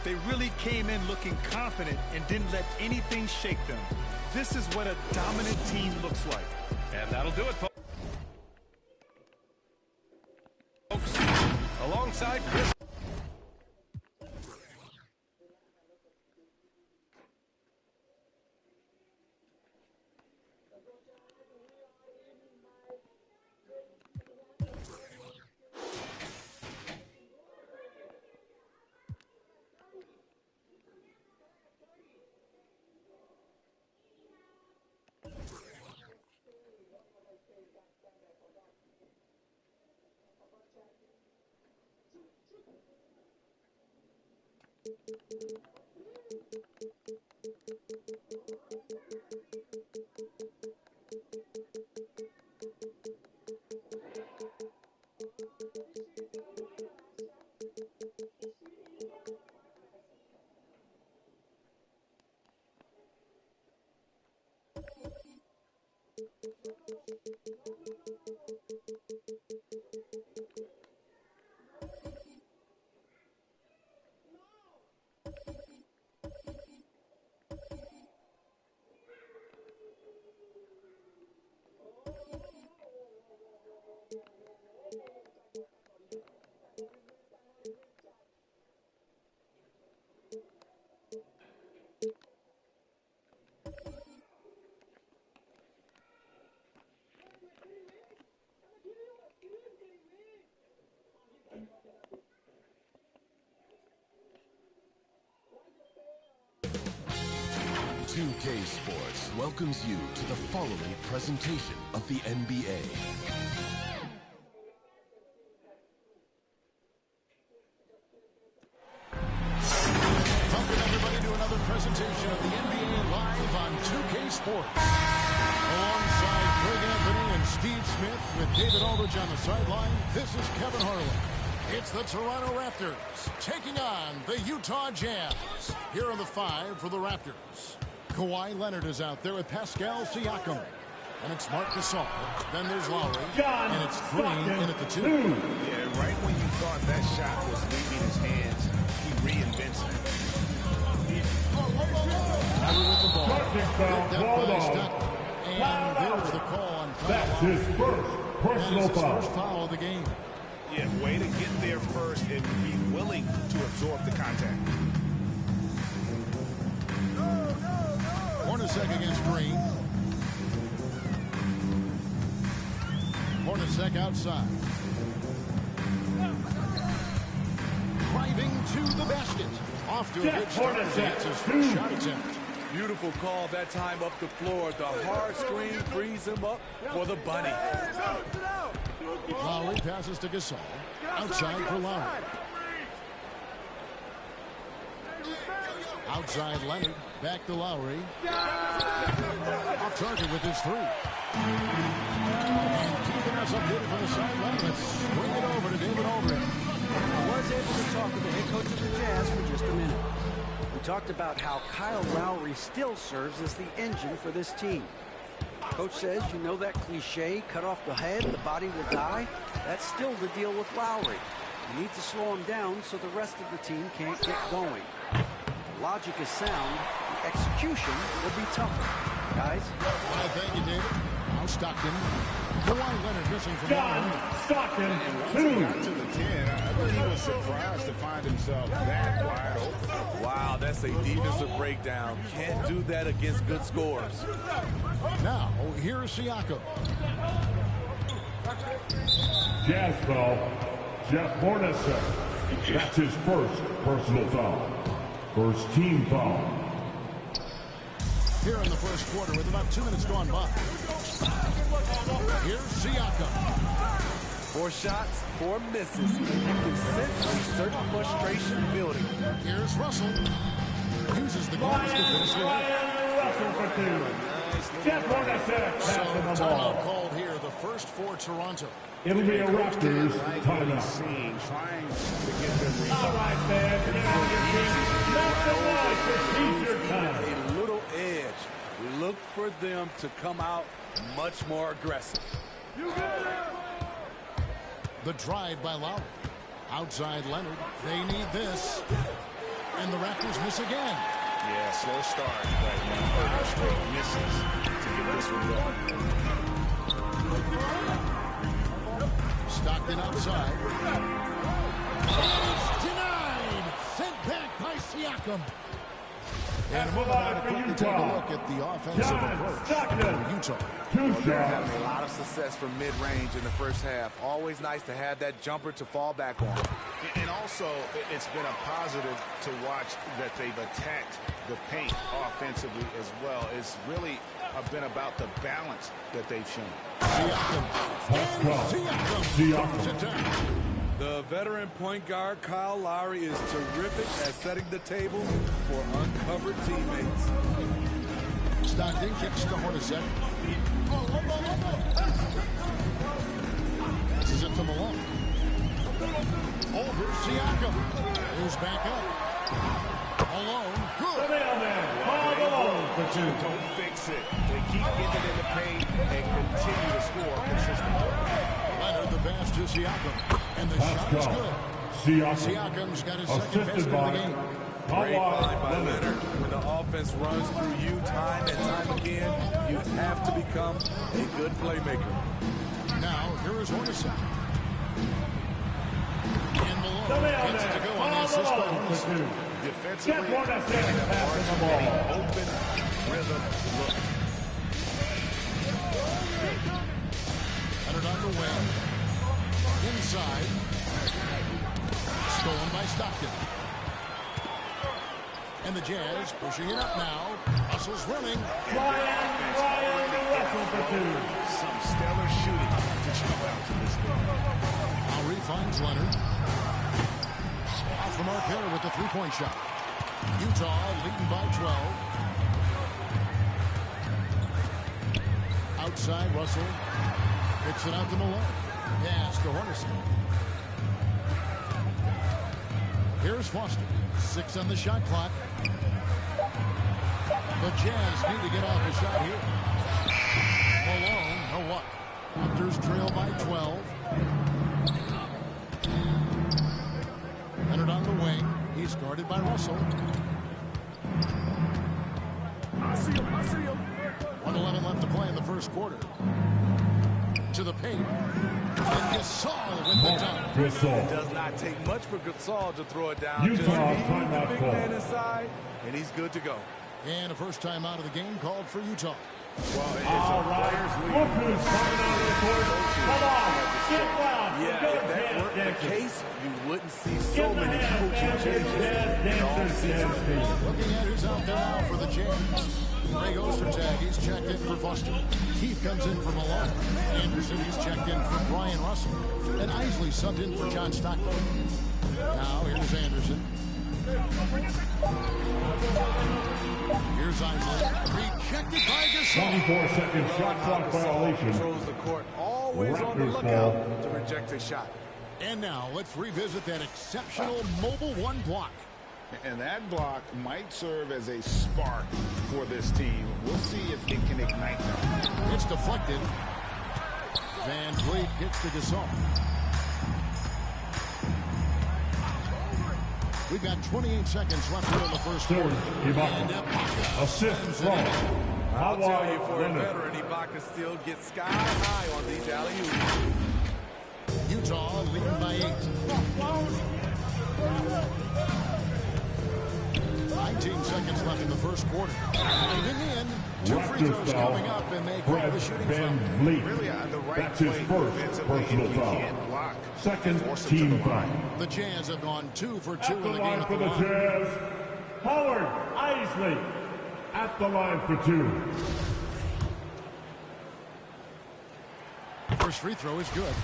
They really came in looking confident and didn't let anything shake them. This is what a dominant team looks like. And that'll do it, folks. Alongside Chris. ps5 Sports welcomes you to the following presentation of the NBA. Welcome everybody to another presentation of the NBA live on 2K Sports. Alongside Greg Anthony and Steve Smith with David Aldridge on the sideline, this is Kevin Harlan. It's the Toronto Raptors taking on the Utah Jazz. Here are the five for the Raptors. Kawhi Leonard is out there with Pascal Siakam. And it's Marc Gasol. Then there's Lowry. And it's Green in at the 2. Yeah, right when you thought that shot was leaving his hands, he reinvents it. Murray with the ball. Picked up by Stockton. And there's the call on Kyle That's his first personal foul. First foul of the game. Yeah, way to get there first and be willing to absorb the contact. Hornacek against Green. Hornacek outside. Driving to the basket. Off to a good start. That's his first shot attempt. Beautiful call that time up the floor. The hard screen frees him up for the bunny. Lowry passes to Gasol. Outside for Lowry. Outside Leonard. Back to Lowry. Off target with his 3. And keeping us updated from the sideline. Let's swing it over to David Aldridge. I was able to talk with the head coach of the Jazz for just a minute. We talked about how Kyle Lowry still serves as the engine for this team. Coach says, you know that cliche, cut off the head, the body will die? That's still the deal with Lowry. You need to slow him down so the rest of the team can't get going. The logic is sound. The execution will be tougher. Guys? Thank you, David. Now Stockton. Kawhi Leonard missing from Stockton, Once he got to the 10, I think he was surprised to find himself that wide open. Wow, that's a defensive breakdown. Can't do that against good scores. Now, here's Siakam. Jazz foul. Jeff Hornacek. That's his first personal foul. First team foul. Here in the first quarter with about 2 minutes gone by. Here's Siakam. 4 shots, 4 misses. You can sense a certain frustration building. Here's Russell. Uses the glass to finish the line. Russell for 2. Jeff Hornacek passing the ball. Timeout called here, the first for Toronto. It'll be a Raptors timeout. Trying to get them All right, fans, get on your feet. Make some noise for T-shirt time. A little look for them to come out much more aggressive. The drive by Lowry. Outside Leonard. They need this. And the Raptors miss again. Yeah, slow start, but further straight misses to get this one going. Stockton outside. It's denied. Sent back by Siakam. And we're about to quickly take a look at the offensive approach for Utah. They're having a lot of success from mid-range in the first half. Always nice to have that jumper to fall back on. And also, it's been a positive to watch that they've attacked the paint offensively as well. It's really been about the balance that they've shown. Siakam. The veteran point guard, Kyle Lowry, is terrific at setting the table for uncovered teammates. Stockton kicks to Hornacek. This is it to Malone. Over Siakam. Moves back up. Malone. Good. Don't fix it. They keep getting in the paint and continue to score consistently. Leonard, the pass to Siakam. And the shot is good. Siakam's got his second basket of the game. Great find by Leonard. When the offense runs through you time and time again, you have to become a good playmaker. Now, here is Hornacek. And Malone gets it to go on the assist by Hornacek. Defensively, an open rhythm look. Leonard on the wing. Inside. Stolen by Stockton. And the Jazz pushing it up now. Russell's running. Some stellar shooting to jump out to this game. Lowry finds Leonard. Off the mark there with the three-point shot. Utah leading by 12. Outside, Russell. Kicks it out to Malone. Pass to Hornacek. Here's Foster. 6 on the shot clock. The Jazz need to get off a shot here. Malone, no luck. Raptors trail by 12. Leonard on the wing. He's guarded by Russell. I see him. 1:11 left to play in the first quarter. To the paint. And Gasol with the dunk. It does not take much for Gasol to throw it down. Just Utah leave the timeout big call. man inside, and he's good to go. And a first time out of the game called for Utah. Well, All right, look who's coming out of the court. Come on, get down. Yeah, if that weren't the case, you wouldn't see so many coaching changes in all season. Looking at who's out there now for the Jazz. Greg Ostertag, he's checked in for Foster. Keith comes in for Malone. Anderson, he's checked in for Brian Russell. And Isley subbed in for John Stockton. Now, here's Anderson. Here's Isley. Rejected by Gasol. 24-second shot clock violation. Controls the court, always on the Raptors lookout ball. to reject a shot. And now, let's revisit that exceptional Mobile One block. And that block might serve as a spark for this team. We'll see if it can ignite them. It's deflected. Van Vliet gets to Gasol. We've got 28 seconds left here in the first quarter. Assist from I'll tell you, for a veteran, Ibaka still gets sky high on these alley-oops. Utah leading by 8. 19 seconds left in the first quarter. Moving in. 2 free throws coming up, and they call the shooting foul. Really the right That's his first personal foul. Second team foul. The Jazz have gone 2 for 2 At in the the game line at for the the line. Jazz, Howard Isley. At the line for 2. First free throw is good.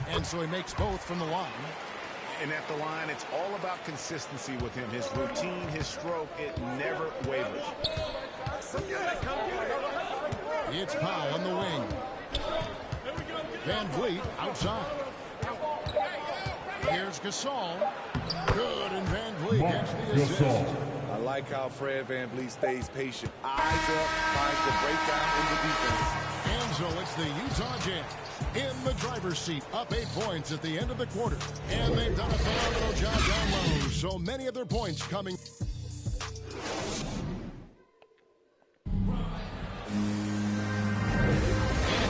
And so he makes both from the line. And at the line, it's all about consistency with him. His routine, his stroke, it never wavers. It's Powell on the wing. Van Vliet outside. Here's Gasol. Good, and Van Vliet gets the assist. I like how Fred VanVleet stays patient. Eyes up, finds the breakdown in the defense. And so it's the Utah Jazz in the driver's seat, up 8 points at the end of the quarter. And they've done a phenomenal job down low. So many of their points coming. And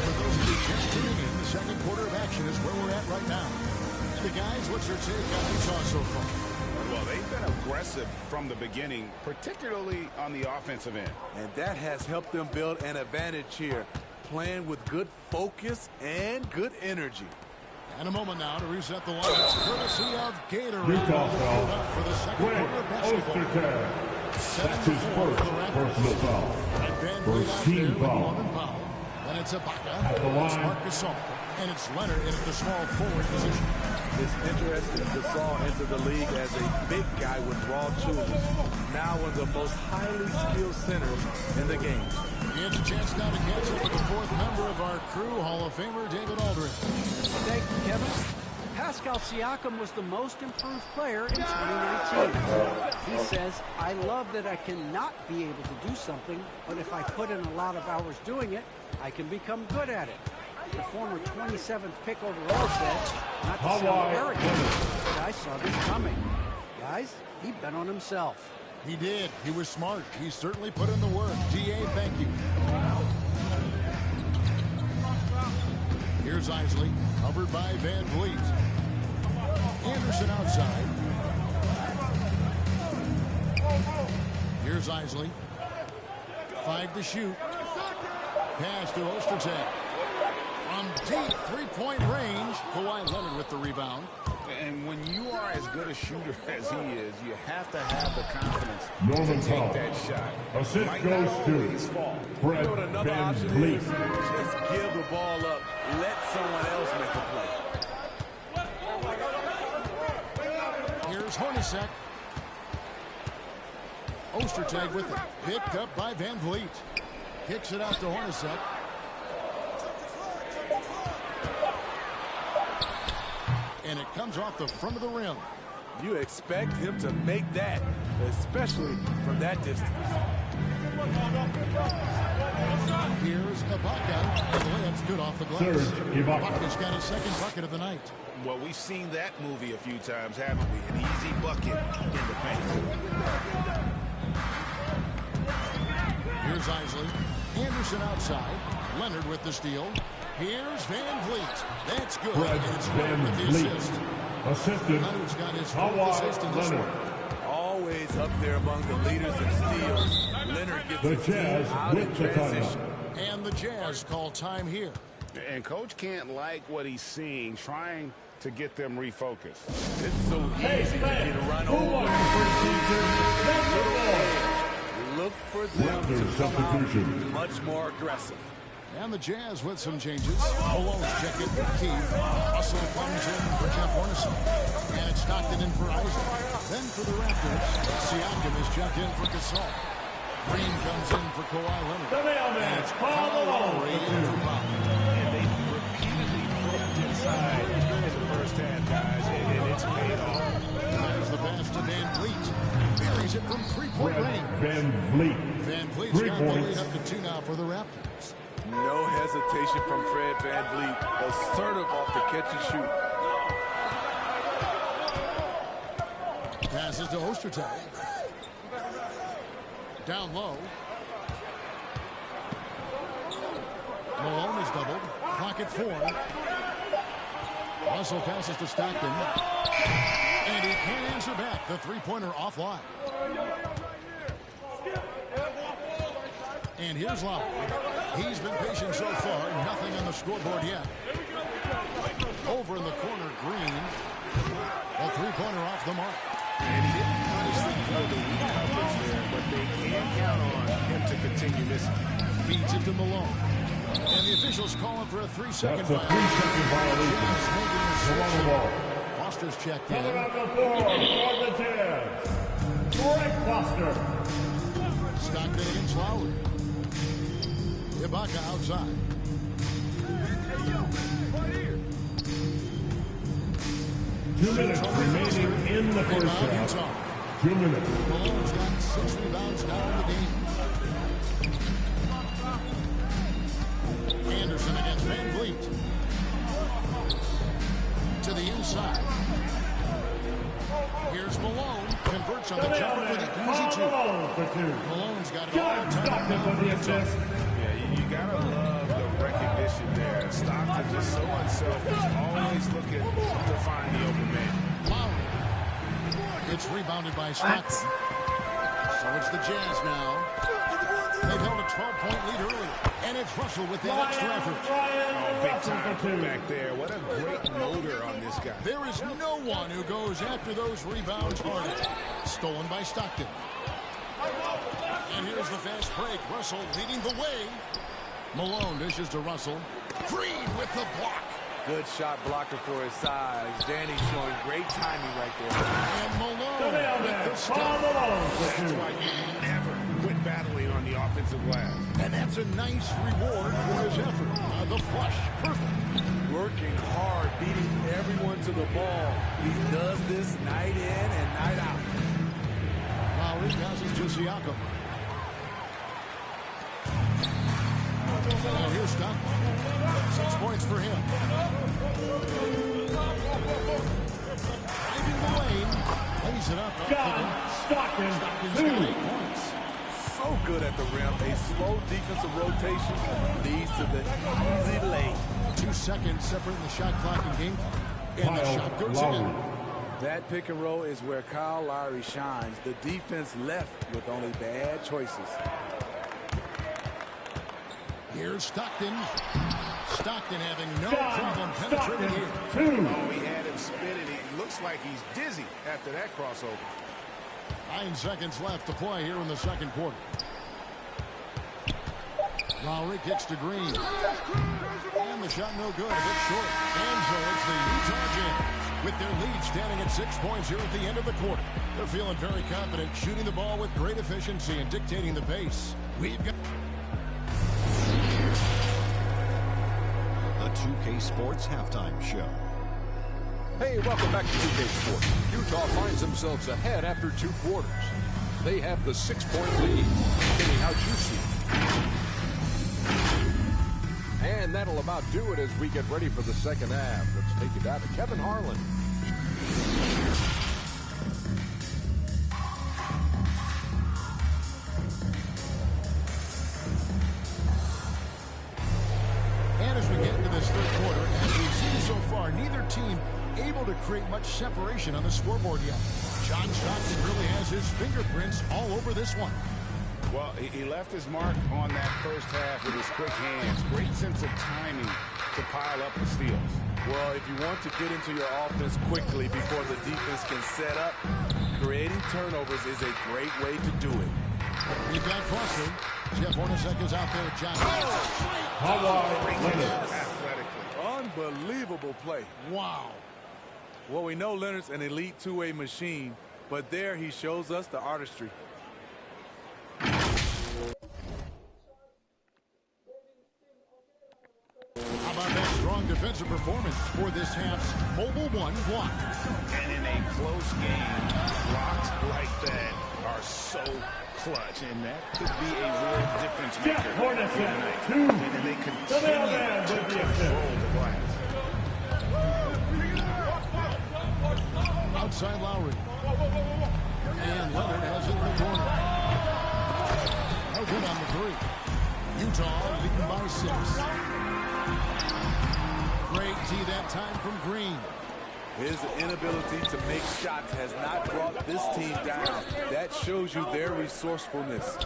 for those of you just tuning in, the second quarter of action is where we're at right now. The guys, what's your take on Utah so far? Well, they've been aggressive from the beginning, particularly on the offensive end. And that has helped them build an advantage here, playing with good focus and good energy. And a moment now to reset the lines, courtesy of Gatorade. Utah foul. For the second quarter of basketball. That's his first personal foul. First team foul. Then it's Ibaka. At the line. It's Marc Gasol. And it's Leonard in the small forward position. It's interesting Gasol entered the league as a big guy with raw tools. Now one of the most highly skilled centers in the game. He has a chance now to catch up with the fourth member of our crew, Hall of Famer David Aldridge. Thank you, Kevin. Pascal Siakam was the most improved player in 2019. He says, I love that I cannot be able to do something, but if I put in a lot of hours doing it, I can become good at it. The former 27th pick overall said, not to sound arrogant, but I saw this coming. Guys, he bet on himself. He did. He was smart. He certainly put in the work. DA, thank you. Here's Isley, covered by VanVleet. Anderson outside. Here's Isley. 5 to shoot. Pass to Ostertag. From deep three-point range, Kawhi Leonard with the rebound. And when you are as good a shooter as he is, you have to have the confidence Norman to take Powell. that shot. Assist Might goes not to always fall. Fred You know what another option is? VanVleet. Just give the ball up. Let someone else make the play. Here's Hornacek. Ostertag with it. Picked up by VanVleet. Kicks it out to Hornacek. And it comes off the front of the rim. You expect him to make that, especially from that distance. Here's Ibaka. And the layup's good off the glass. Ibaka's got his second bucket of the night. Well, we've seen that movie a few times, haven't we? An easy bucket in the paint. Here's Isley. Anderson outside. Leonard with the steal. Here's VanVleet. That's good. Fred It's Leonard with the assist. Assistant. Leonard's got his fourth assist in this one. Always up there among the leaders in steals. Leonard gets The his team Jazz out in with the transition. timeout. And the Jazz call time here. And Coach can't like what he's seeing, trying to get them refocused. It's so easy to get a run over. Look for them to come out much more aggressive. And the Jazz with some changes. Malone's check in for Keith. Russell comes in for Jeff Hornacek. And it's Stockton in for Isaac. Then for the Raptors, Siakam is checked in for Gasol. Green comes in for Kawhi Leonard. And it's Kyle Lowry in for Powell. And they repeatedly poked inside in the first half, guys, and it's paid off. There's the pass to VanVleet. Buries it from three-point range. VanVleet. VanVleet's got the lead up to 2 now for the Raptors. No hesitation from Fred VanVleet. Assertive off the catch and shoot. Passes to Ostertag. Down low. Malone is doubled. Clock at 4. Russell passes to Stockton. And he can't answer back. The three-pointer offline. And here's Lowry. He's been patient so far. Nothing on the scoreboard yet. Over in the corner, Green. A three-pointer off the mark. And he didn't nicely throw the weak coverage there, but they can count on him to continue missing. Feeds it to Malone. And the officials calling for a 3-second That's a 3-second violation. Foster's checked in. Coming up the floor for the Jazz, Greg Foster. Stockton against Lowry. Ibaka outside. 2 minutes remaining in the first half. 2 minutes. Malone's got 6 rebounds now in the game. Anderson against Van Vliet. To the inside. Here's Malone. Converts on the jumper for the easy two. Malone's got it all tied up for the assist. Yeah, you got to love the recognition there. Stockton just so unselfish. Always looking to find the open man. Lowry. It's rebounded by Stockton. So it's the Jazz now. They've held a 12-point lead early. And it's Russell with that extra effort. Oh, big time put back there. What a great motor on this guy. There is no one who goes after those rebounds harder. Stolen by Stockton. And here's the fast break. Russell leading the way. Malone dishes to Russell. Green with the block. Good shot blocker for his size. Danny showing great timing right there. And Malone with the stop. That's why you never quit battling on the offensive glass. And that's a nice reward for his effort. The flush, perfect. Working hard, beating everyone to the ball. He does this night in and night out. Lowry passes to Siakam. And here's Stockton. 6 points for him. Driving the lane. Lays it up. Stockton's got 8 points. So good at the rim. A slow defensive rotation leads to the easy lane. 2 seconds separating the shot clock and game clock. And the shot goes in. That pick and roll is where Kyle Lowry shines. The defense left with only bad choices. Here's Stockton. Stockton having no problem penetrating here. Oh, he had him spinning. It looks like he's dizzy after that crossover. 9 seconds left to play here in the second quarter. Lowry kicks to Green. And the shot no good, a bit short. And so it's the Utah Jazz with their lead standing at 6 points here at the end of the quarter. They're feeling very confident, shooting the ball with great efficiency and dictating the pace. We've got the 2K Sports Halftime Show. Hey, welcome back to 2K Sports. Utah finds themselves ahead after 2 quarters. They have the 6-point lead. Kenny, how'd you see it? And that'll about do it as we get ready for the second half. Let's take it down to Kevin Harlan. And as we get into this third quarter, as we've seen so far, neither team able to create much separation on the scoreboard yet. John Stockton really has his fingerprints all over this one. Well, he left his mark on that first half with his quick hands. Great sense of timing to pile up the steals. Well, if you want to get into your offense quickly before the defense can set up, creating turnovers is a great way to do it. We've got Foster. Jeff Hornacek is out there. John. Unbelievable play. Wow. Well, we know Leonard's an elite two-way machine, but there he shows us the artistry. How about that strong defensive performance for this half's Mobile One block? And in a close game, blocks like that are so clutch, and that could be a real difference maker tonight. And they continue to control the glass. Outside Lowry. And Leonard has it in the corner. No good on the 3. Utah leading by 6. Great tee that time from Green. His inability to make shots has not brought this team down. That shows you their resourcefulness.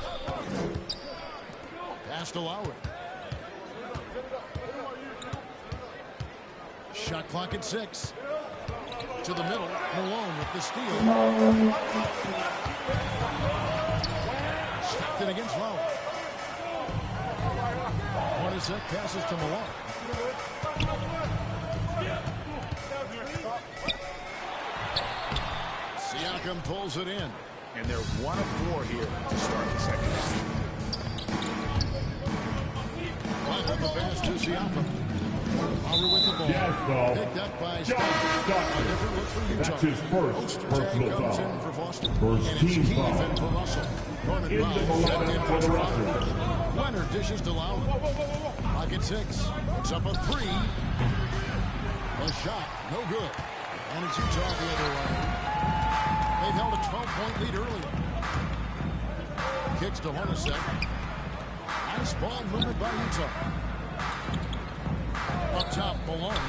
Pass to Lowry. Shot clock at 6. To the middle. Malone with the steal. Stockton against Lowry. Hornacek passes to Malone. Siakam pulls it in. And they're 1 of 4 here to start the second half. Back with the pass to Siakam. Lowry with the ball. Picked up by Stockton. A different look for Utah. That's his first personal comes foul. in for Boston. First And it's team Keith foul. and for Russell. Norman Into the Brown checked in lineup for for the Toronto. Raptors. Leonard dishes to Lowry. Pocket 6. Puts up a 3. A shot. No good. And it's Utah the other way. They've held a 12-point lead earlier. Kicks to Hornacek. Nice ball movement by Utah. Up top, Malone.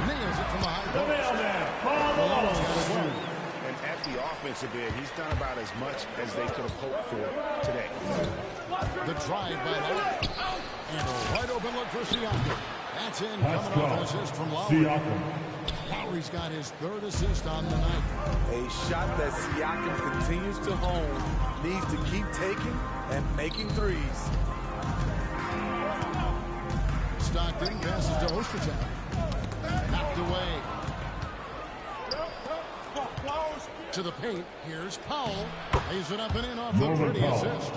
Nails it from the high post. Malone's got a goal. And at the offensive end, he's done about as much as they could have hoped for today. The drive by Lowry. And a wide open look for Siakam. That's in, coming off an assist from Lowry. Lowry's got his 3rd assist on the night. A shot that Siakam continues to hone, needs to keep taking and making threes. Stockton passes to Ostertag. Knocked away. To the paint. Here's Powell. Lays it up and in off the pretty assist.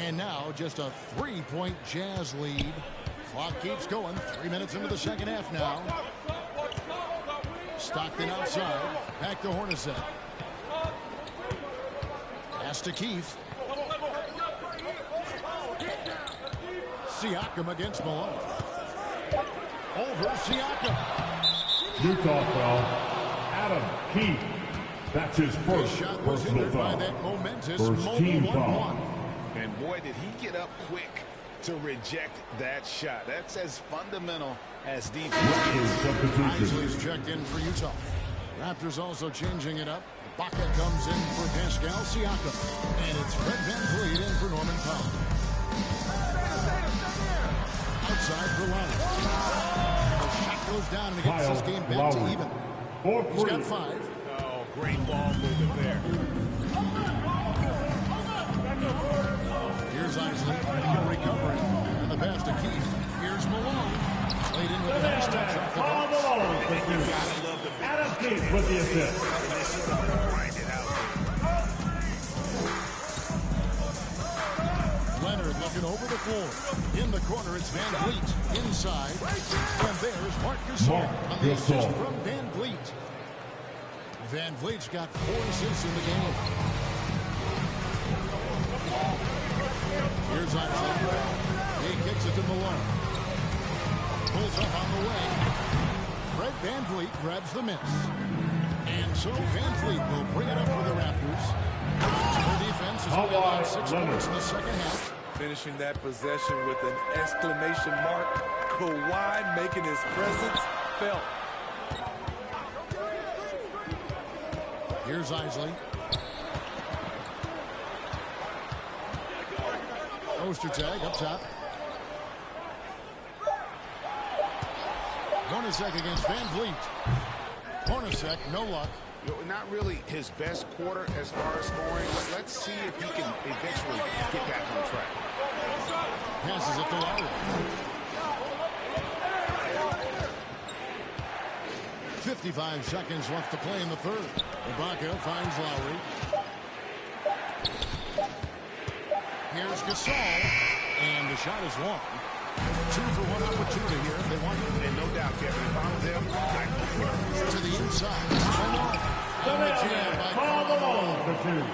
And now just a 3-point Jazz lead. Clock keeps going. 3 minutes into the second half now. Stockton outside. Back to Hornacek. Pass to Keith. Siakam against Malone. Over Siakam. Utah foul. Adam Keith. That's his first shot was personal hindered by foul. that momentous First team foul. And boy, did he get up quick to reject that shot. That's as fundamental as defense. Isley's checked in for Utah. Raptors also changing it up. Ibaka comes in for Pascal Siakam. And it's Fred VanVleet in for Norman Powell. Outside for Lowry. The shot goes down and it gets this game back to even. He's got 5. Oh, great ball movement there. Here's Isley. He'll recover it. And the pass to Keith. Here's Malone. Played in with a nice touch off the box. Adam Keith with the assist. Leonard looking over the floor. In the corner, it's VanVleet. Inside. And there's Marc Gasol on the assist from VanVleet. VanVleet's got 4 assists in the game. Here's Isley. He kicks it to Malone. Pulls up on the way. Fred VanVleet grabs the miss. And so VanVleet will bring it up for the Raptors. Their defense is only allowed 6 points in the second half. Finishing that possession with an exclamation mark. Kawhi making his presence felt. Here's Isley. Ostertag up top. Hornacek against VanVleet. Hornacek, no luck. Not really his best quarter as far as scoring, but let's see if he can eventually get back on track. Passes it to Lowry. 55 seconds left to play in the third. Ibaka finds Lowry. Here's Gasol. And the shot is long. 2 for 1 opportunity here if they want it. And no doubt, Kevin, if I'm them, to the inside. And the jam by Karl Malone.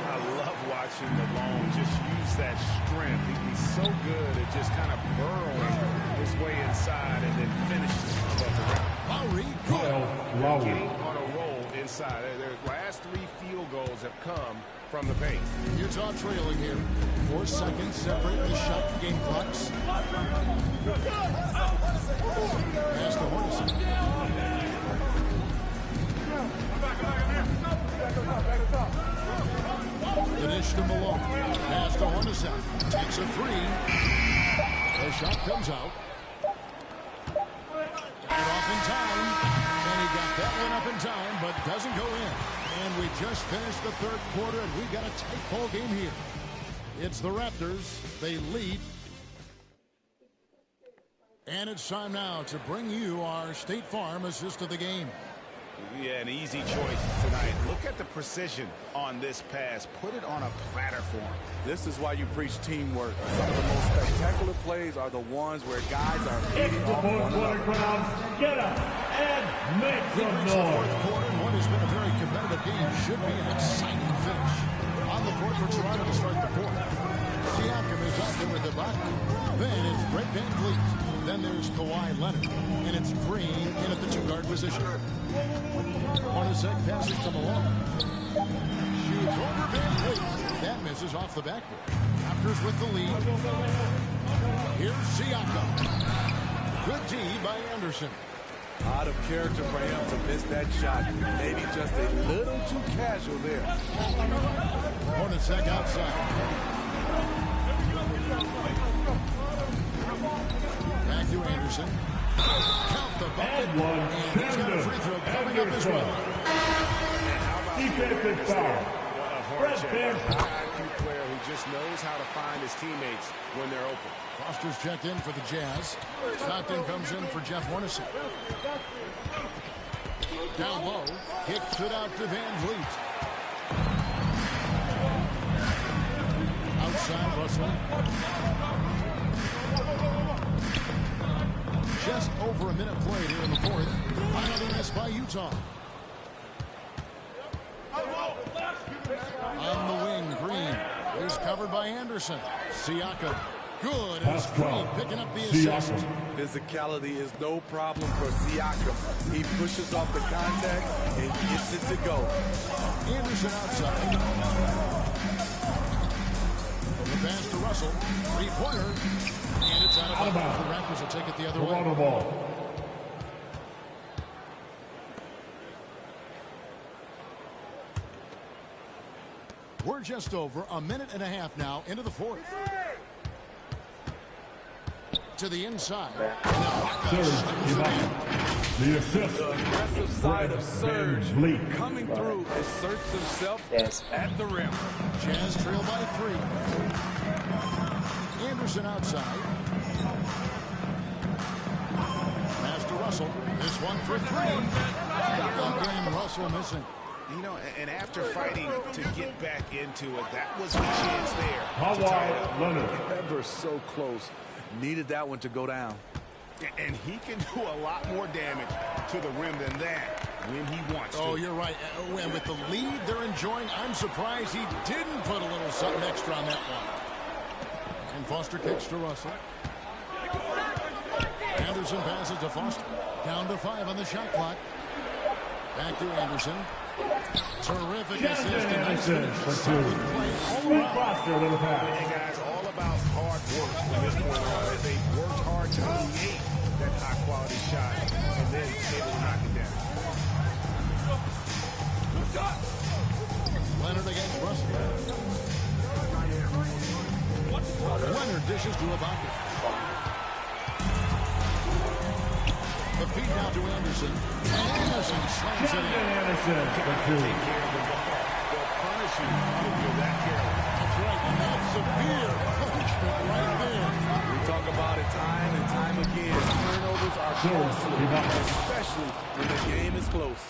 I love watching Malone just use that strength. He's so good at just kind of burrowing his way inside and then finishes above the rim. Lowry, Getting on a roll inside. Their last 3 field goals have come from the paint. Utah trailing here. 4 seconds separate the shot game clocks. Pass to Hornacek. The dish to Malone. Pass to Hornacek. Takes a 3. The shot comes out. Got it off in time. And he got that one up in time, but doesn't go in. And we just finished the third quarter, and we've got a tight ball game here. It's the Raptors. They lead. And it's time now to bring you our State Farm assist of the game. Yeah, an easy choice tonight. Look at the precision on this pass. Put it on a platter for him. This is why you preach teamwork. Some of the most spectacular plays are the ones where guys are feeding off one another. Get up and make some noise. Quarter, and what has been a very competitive game should be an exciting finish. On the court for Toronto to start the fourth. Siakam is out there with Ibaka. Then it's Brett Van Vliet. Then there's Kawhi Leonard. And it's Green in at the two-guard position. Hornacek passes to Malone. Shoots over Van Vliet. That misses off the backboard. Raptors with the lead. Here's Siakam. Good D by Anderson. Out of character for him to miss that shot. Maybe just a little too casual there. Hornacek outside. Back to Anderson. Count the bucket. And he's got a free throw coming up as well. Defensive foul. High IQ player who just knows how to find his teammates when they're open. Foster's checked in for the Jazz. Stockton comes in for Jeff Hornacek. Down low. Kicks it out to Van Vliet. Outside Russell. Just over a minute played here in the fourth. Another miss by Utah. On the wing, Green. Here's covered by Anderson. Siakam. Good. And Green picking up the assist. Physicality is no problem for Siakam. He pushes off the contact and gets it to go. Anderson outside. The pass to Russell. Three-pointer. And it's out of bounds. The Raptors will take it the other way. Ball. We're just over a minute and a half now into the fourth. To the inside. The assist. The aggressive side of Surge coming through asserts himself at the rim. Jazz trail by 3. Anderson outside. Pass to Russell. This one for 3. Again, Russell missing. You know, and after fighting to get back into it, that was the chance there. Kawhi Leonard. Ever so close. Needed that one to go down. And he can do a lot more damage to the rim than that when he wants to. Oh, you're right. And with the lead they're enjoying, I'm surprised he didn't put a little something extra on that one. And Foster kicks to Russell. Anderson passes to Foster. Down to 5 on the shot clock. Back to Anderson. Terrific assist and nice finish. Solid play all around. And guys, all about hard work from this point on. As they worked hard to create that high-quality shot, and then able to knock it down. Leonard against Russell. Leonard dishes to Ibaka. The feed now to Anderson. Anderson slams it in. Anderson for 2. They'll punish you if you're that careless. That's right, and that's severe punishment right there. We talk about it time and time again. Turnovers are costly, especially when the game is close.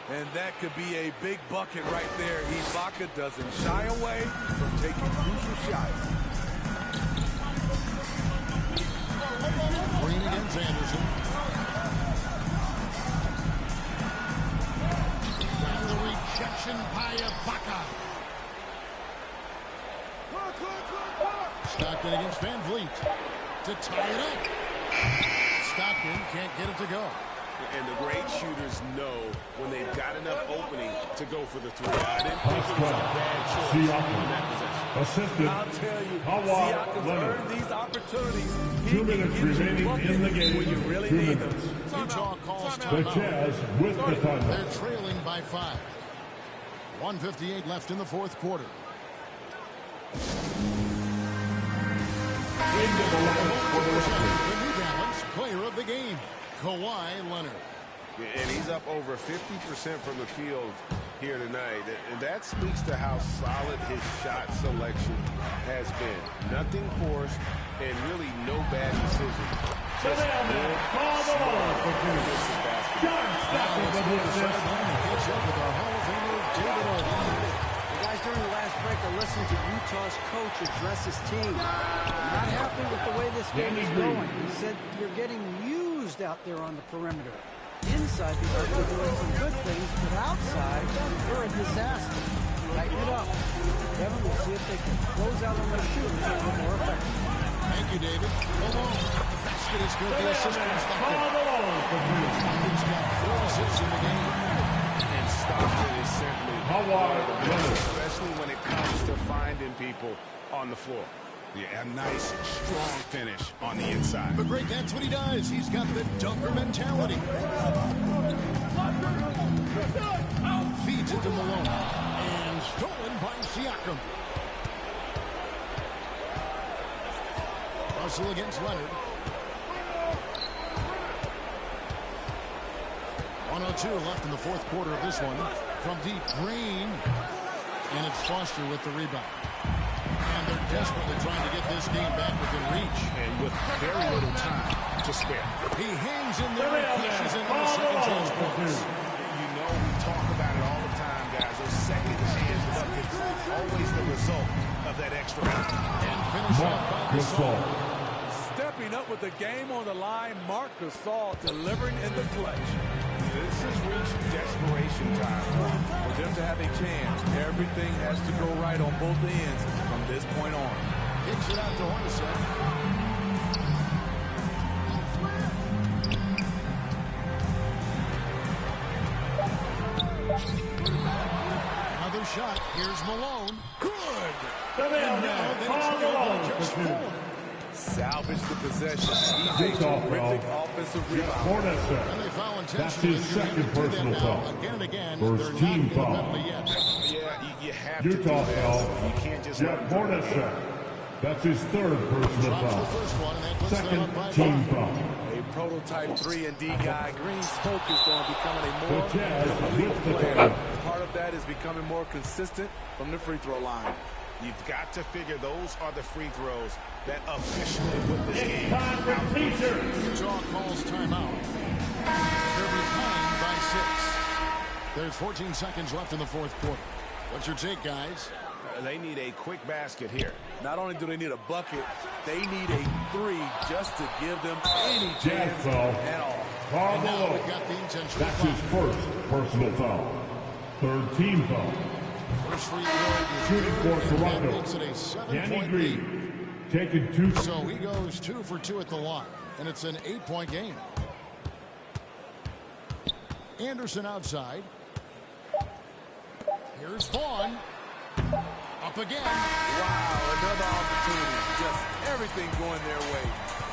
And that could be a big bucket right there. Ibaka doesn't shy away from taking crucial shots. Green against Anderson. And the rejection by Ibaka. Stockton against Van Vliet to tie it up. Stockton can't get it to go. And the great shooters know when they've got enough opening to go for the 3. I didn't think it was a bad choice in that possession. Assisted. I'll tell you, Kawhi Siakam's Leonard. earned these opportunities. 2 minutes remaining in the game. When you really need them. Utah calls The timeout. Jazz with the timeout. They're trailing by 5. 1:58 left in the fourth quarter. Into the line for the Raptors. The New Balance player of the game, Kawhi Leonard. And he's up over 50% from the field here tonight. And that speaks to how solid his shot selection has been. Nothing forced and really no bad decisions. Just good, smart, defensive The guys during the last break are listening to Utah's coach address his team. Not happy with the way this game is going. He said, "You're getting used out there on the perimeter. Inside, the guys are doing some good things, but outside, you're a disaster. Tighten it up." Kevin, we'll see if they can close out on their shooters a little more effective. Thank you, David. Malone. The basket is good. The assist comes back in. He's got 4 assists in the game. And Stockton is simply one of the best, especially when it comes to finding people on the floor. Yeah, a nice, strong finish on the inside. But great, that's what he does. He's got the dunker mentality. Feeds it to Malone. And stolen by Siakam. Russell against Leonard. 1:02 left in the fourth quarter of this one. From deep, Green. And it's Foster with the rebound. And they're desperately trying to get this game back within reach. And with very little time to spare. He hangs in there and pushes into the second chance points. You know, we talk about it all the time, guys. Those second chance buckets, always the result of that extra effort. And finish off by Gasol. Stepping up with the game on the line, Marc Gasol delivering in the clutch. This has reached desperation time. For them to have a chance, everything has to go right on both ends from this point on. Kicks it out to Hornacek. Another shot. Here's Malone. Good. And now they trail by just 4. Salvage the possession. He's a terrific offensive rebound. And they foul That's intentionally. his second personal foul. Again and again. First They're team not foul. going to penalty yet. Yeah, you have Utah to do foul. that. You can't just Jeff Hornacek. That's his third personal Drops the foul. first one, and that puts them up Second by team 5. foul. A prototype 3-and-D guy. Green's focused on becoming a more The Jazz complete with the player. foul. Part of that is becoming more consistent from the free throw line. You've got to figure those are the free throws that officially put this game Time for out. Utah calls timeout. They're behind by 6. There's 14 seconds left in the fourth quarter. What's your take, guys? They need a quick basket here. Not only do they need a bucket, they need a 3 just to give them any Jazz chance foul. at all. Karl And now Malone. we've got the intentional That's foul. his first personal foul. Third team foul. First free throw. Shooting for And that Toronto. makes it a Danny 7-point lead. Green. Taking 2. So he goes 2 for 2 at the line, and it's an 8-point game. Anderson outside. Here's Vaughn. Up again. Wow, another opportunity. Just everything going their way.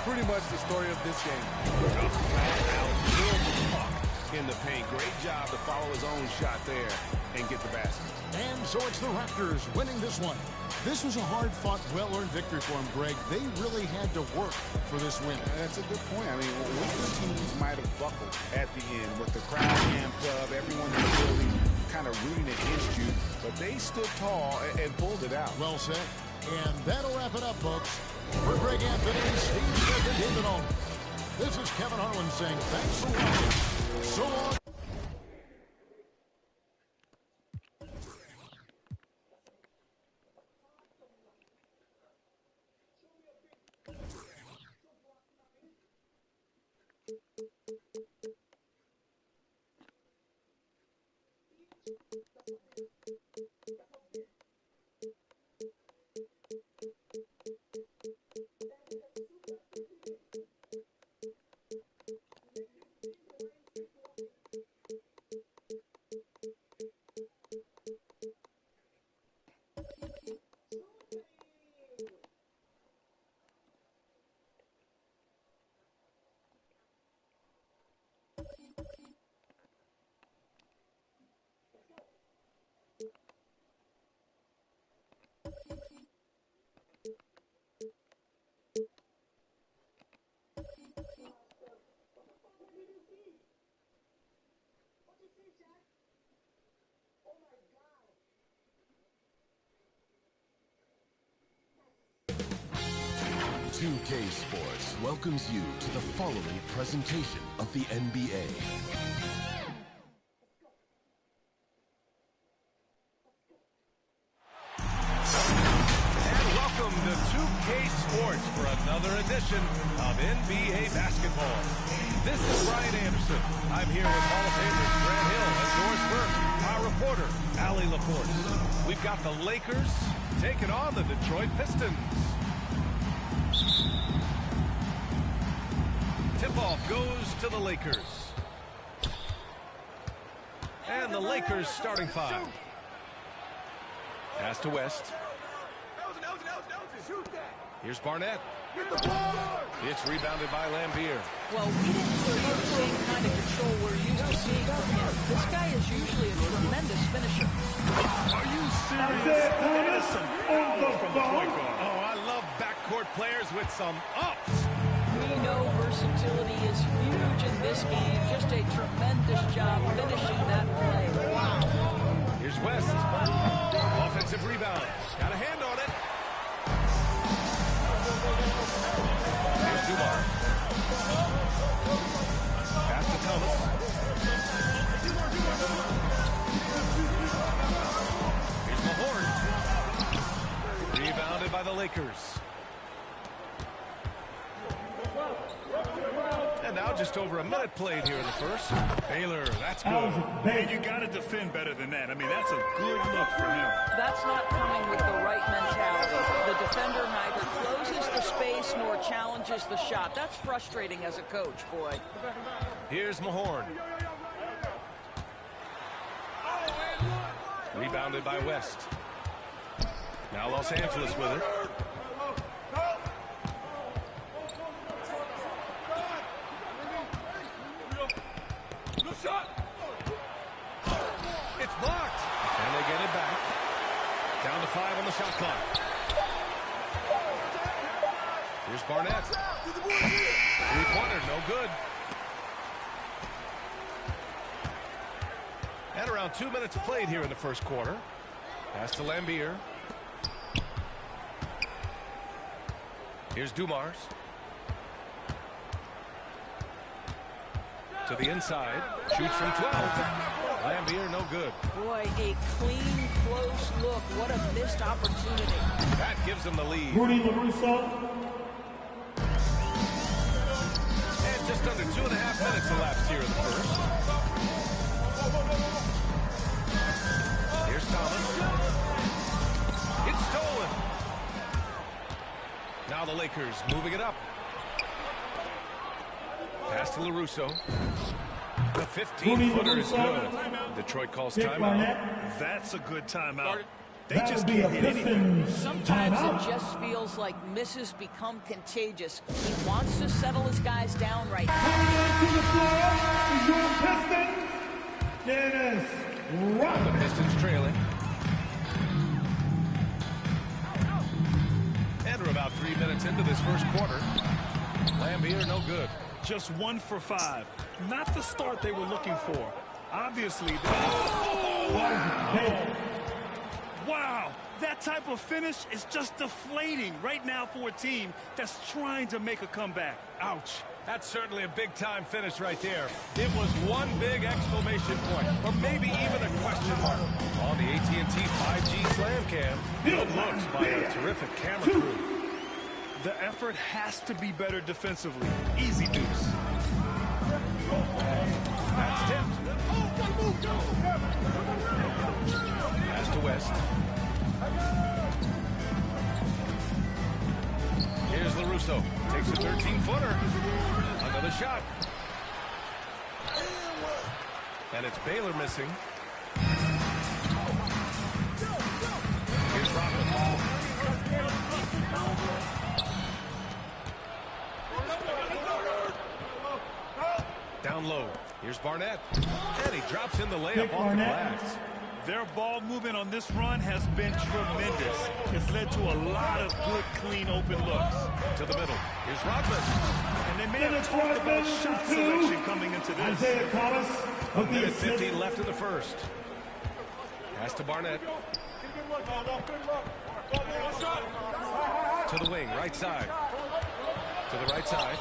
Pretty much the story of this game. In the paint. Great job to follow his own shot there and get the basket. And so it's the Raptors winning this one. This was a hard-fought, well-earned victory for them, Greg. They really had to work for this win. That's a good point. I mean, weaker teams might have buckled at the end with the crowd amped up, everyone in the building kind of rooting against you, but they stood tall and pulled it out. Well said. And that'll wrap it up, folks. For Greg Anthony, Steve Smith, and David Owen, this is Kevin Harlan saying thanks for watching. So long. 2K Sports welcomes you to the following presentation of the NBA. And welcome to 2K Sports for another edition of NBA basketball. This is Brian Anderson. I'm here with Hall of Famers Grant Hill and Doris Burke, our reporter, Allie LaForce. We've got the Lakers taking on the Detroit Pistons. Tip-off goes to the Lakers. And the Lakers starting five. Pass to West. Here's Barnett. It's rebounded by Lambier. Well, we didn't see the same kind of control we're used to seeing from him. This guy is usually a tremendous finisher. Are you serious? That is some power from the point guard. Oh, I love backcourt players with some ups. We know versatility is huge in this game. Just a tremendous job finishing that play. Wow. Here's West. Offensive rebound. Got a hand on it. Here's Dumar. Pass to Thomas. Here's Mahorn. Rebounded by the Lakers. And now just over a minute played here in the first. Baylor, that's good. And you got to defend better than that. I mean, that's a good look for him. That's not coming with the right mentality. The defender neither closes the space nor challenges the shot. That's frustrating as a coach, boy. Here's Mahorn. Rebounded by West. Now Los Angeles with it. It's blocked. And they get it back. Down to 5 on the shot clock. Here's Barnett. Three-pointer, no good. And around 2 minutes played here in the first quarter. Pass to Lambier. Here's Dumars. To the inside. Shoots from 12. Lambier, no good. Boy, a clean, close look. What a missed opportunity. That gives them the lead. Rudy LaRusso. And just under 2.5 minutes elapsed here in the first. Here's Thomas. It's stolen. Now the Lakers moving it up. Pass to LaRusso. The 15-footer is good. Detroit calls timeout. That's a good timeout. They That just would be can't a hit anything. Pistons Sometimes timeout. it just feels like misses become contagious. He wants to settle his guys down right now. Coming onto the floor is your Pistons, Dennis The Rodman. Pistons trailing. And we're about 3 minutes into this first quarter. Lambier, no good. Just 1 for 5. Not the start they were looking for. Obviously. Wow. That type of finish is just deflating right now for a team that's trying to make a comeback. Ouch. That's certainly a big-time finish right there. It was one big exclamation point, or maybe even a question mark, on the AT&T 5G Slam Cam. Good looks by a terrific camera crew. The effort has to be better defensively. Easy deuce. That's tipped. Pass to West. Here's LaRusso. Takes a 13-footer. Another shot. And it's Baylor missing. Here's Rodman. Down low. Here's Barnett. And he drops in the layup off the glass. Their ball movement on this run has been tremendous. It's led to a lot of good, clean, open looks. To the middle. Here's Rodman. And they may have talked about shot selection coming into this. Isaiah Thomas of the Minute 15 left in the first. Pass to Barnett. To the wing, right side. To the right side.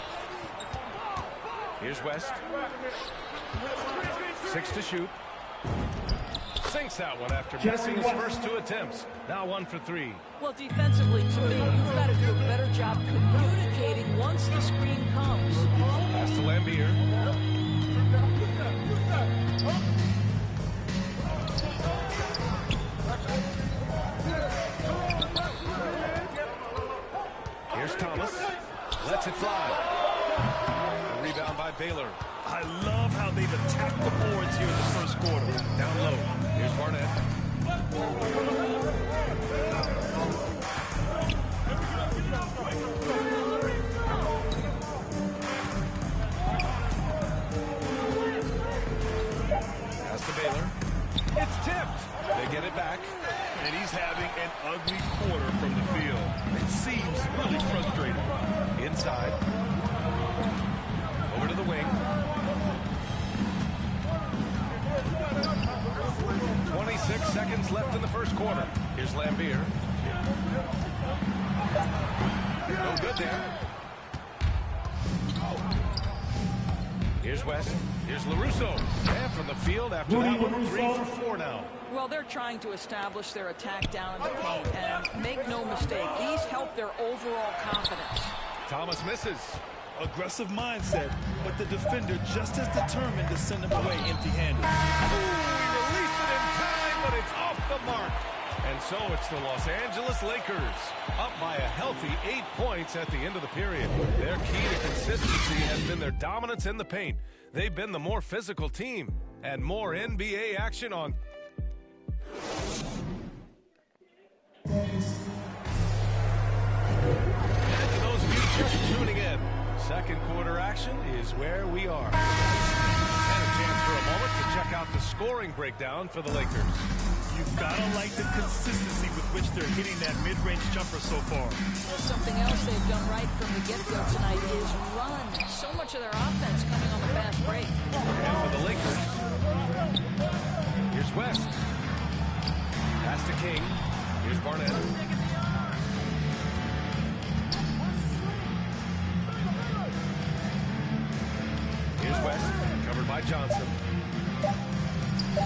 Here's West. 6 to shoot. Sinks that one after missing his first 2 attempts. Now 1 for 3. Well, defensively, to me, you've got to do a better job communicating once the screen comes. Pass to Lambier. Here's Thomas. Lets it fly. A rebound by Baylor. I love how they've attacked the boards here in the first quarter. Down low. Here's Barnett. Pass to Baylor. It's tipped. They get it back. And he's having an ugly quarter from the field. It seems really frustrating. Inside. Over to the wing. 26 seconds left in the first quarter. Here's Lambier. No good there. Here's West. Here's LaRusso. And from the field after that one, 3 for 4 now. Well, they're trying to establish their attack down in the paint, and make no mistake, these help their overall confidence. Thomas misses. Aggressive mindset, but the defender just as determined to send him away empty-handed. He released it in time, but it's off the mark. And so it's the Los Angeles Lakers, up by a healthy 8 points at the end of the period. Their key to consistency has been their dominance in the paint. They've been the more physical team, and more NBA action on. And for those of you just tuning in, second quarter action is where we are. And a chance for a moment to check out the scoring breakdown for the Lakers. You've got to like the consistency with which they're hitting that mid-range jumper so far. Well, something else they've done right from the get-go tonight is run. So much of their offense coming on the fast break. And for the Lakers, here's West. Pass to King. Here's Barnett. Here's West, covered by Johnson.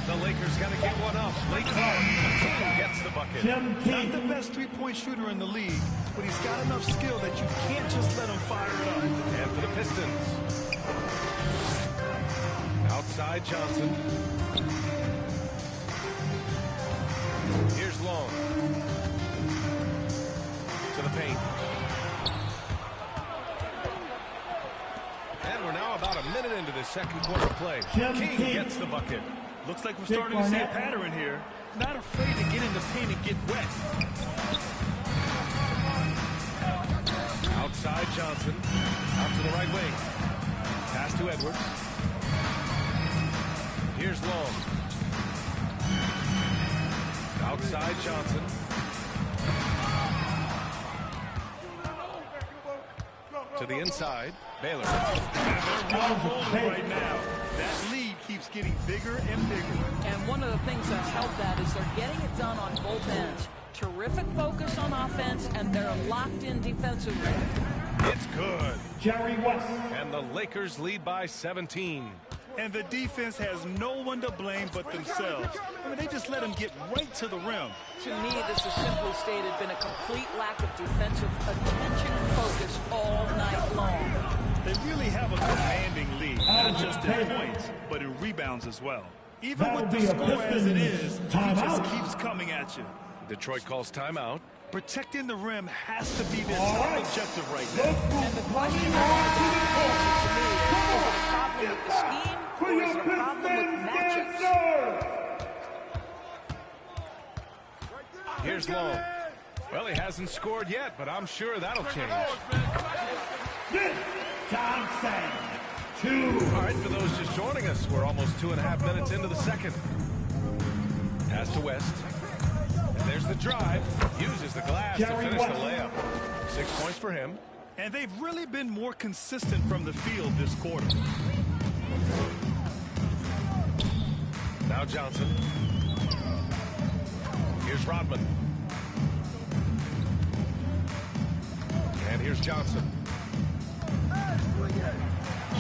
The Lakers got to get one up. Late King gets the bucket. Not the best three-point shooter in the league, but he's got enough skill that you can't just let him fire it up. And for the Pistons. Outside Johnson. Here's Long. To the paint. And we're now about a minute into this second quarter play. King gets the bucket. Looks like we're starting to see a pattern here. Not afraid to get in the paint and get wet. Outside Johnson. Out to the right wing. Pass to Edwards. Here's Long. Outside Johnson. To the inside. Baylor. Right now, that lead keeps getting bigger and bigger. And one of the things that's helped that is they're getting it done on both ends. Terrific focus on offense, and they're locked in defensively. It's good. Jerry West. And the Lakers lead by 17. And the defense has no one to blame but themselves. I mean, they just let them get right to the rim. To me, this has simply stated been a complete lack of defensive attention and focus all night long. They really have a commanding lead, not just in points, but in rebounds as well. Even with the score as it is, he just keeps coming at you. Detroit calls timeout. Protecting the rim has to be their top objective right now. And the question to me is it a problem with the scheme or is it a problem with matchups? Here's Long. Well, he hasn't scored yet, but I'm sure that'll change. Johnson. 2. All right, for those just joining us, we're almost 2.5 minutes into the second. Pass to West. And there's the drive. Uses the glass to finish the layup. 6 points for him. And they've really been more consistent from the field this quarter. Now Johnson. Here's Rodman. And here's Johnson.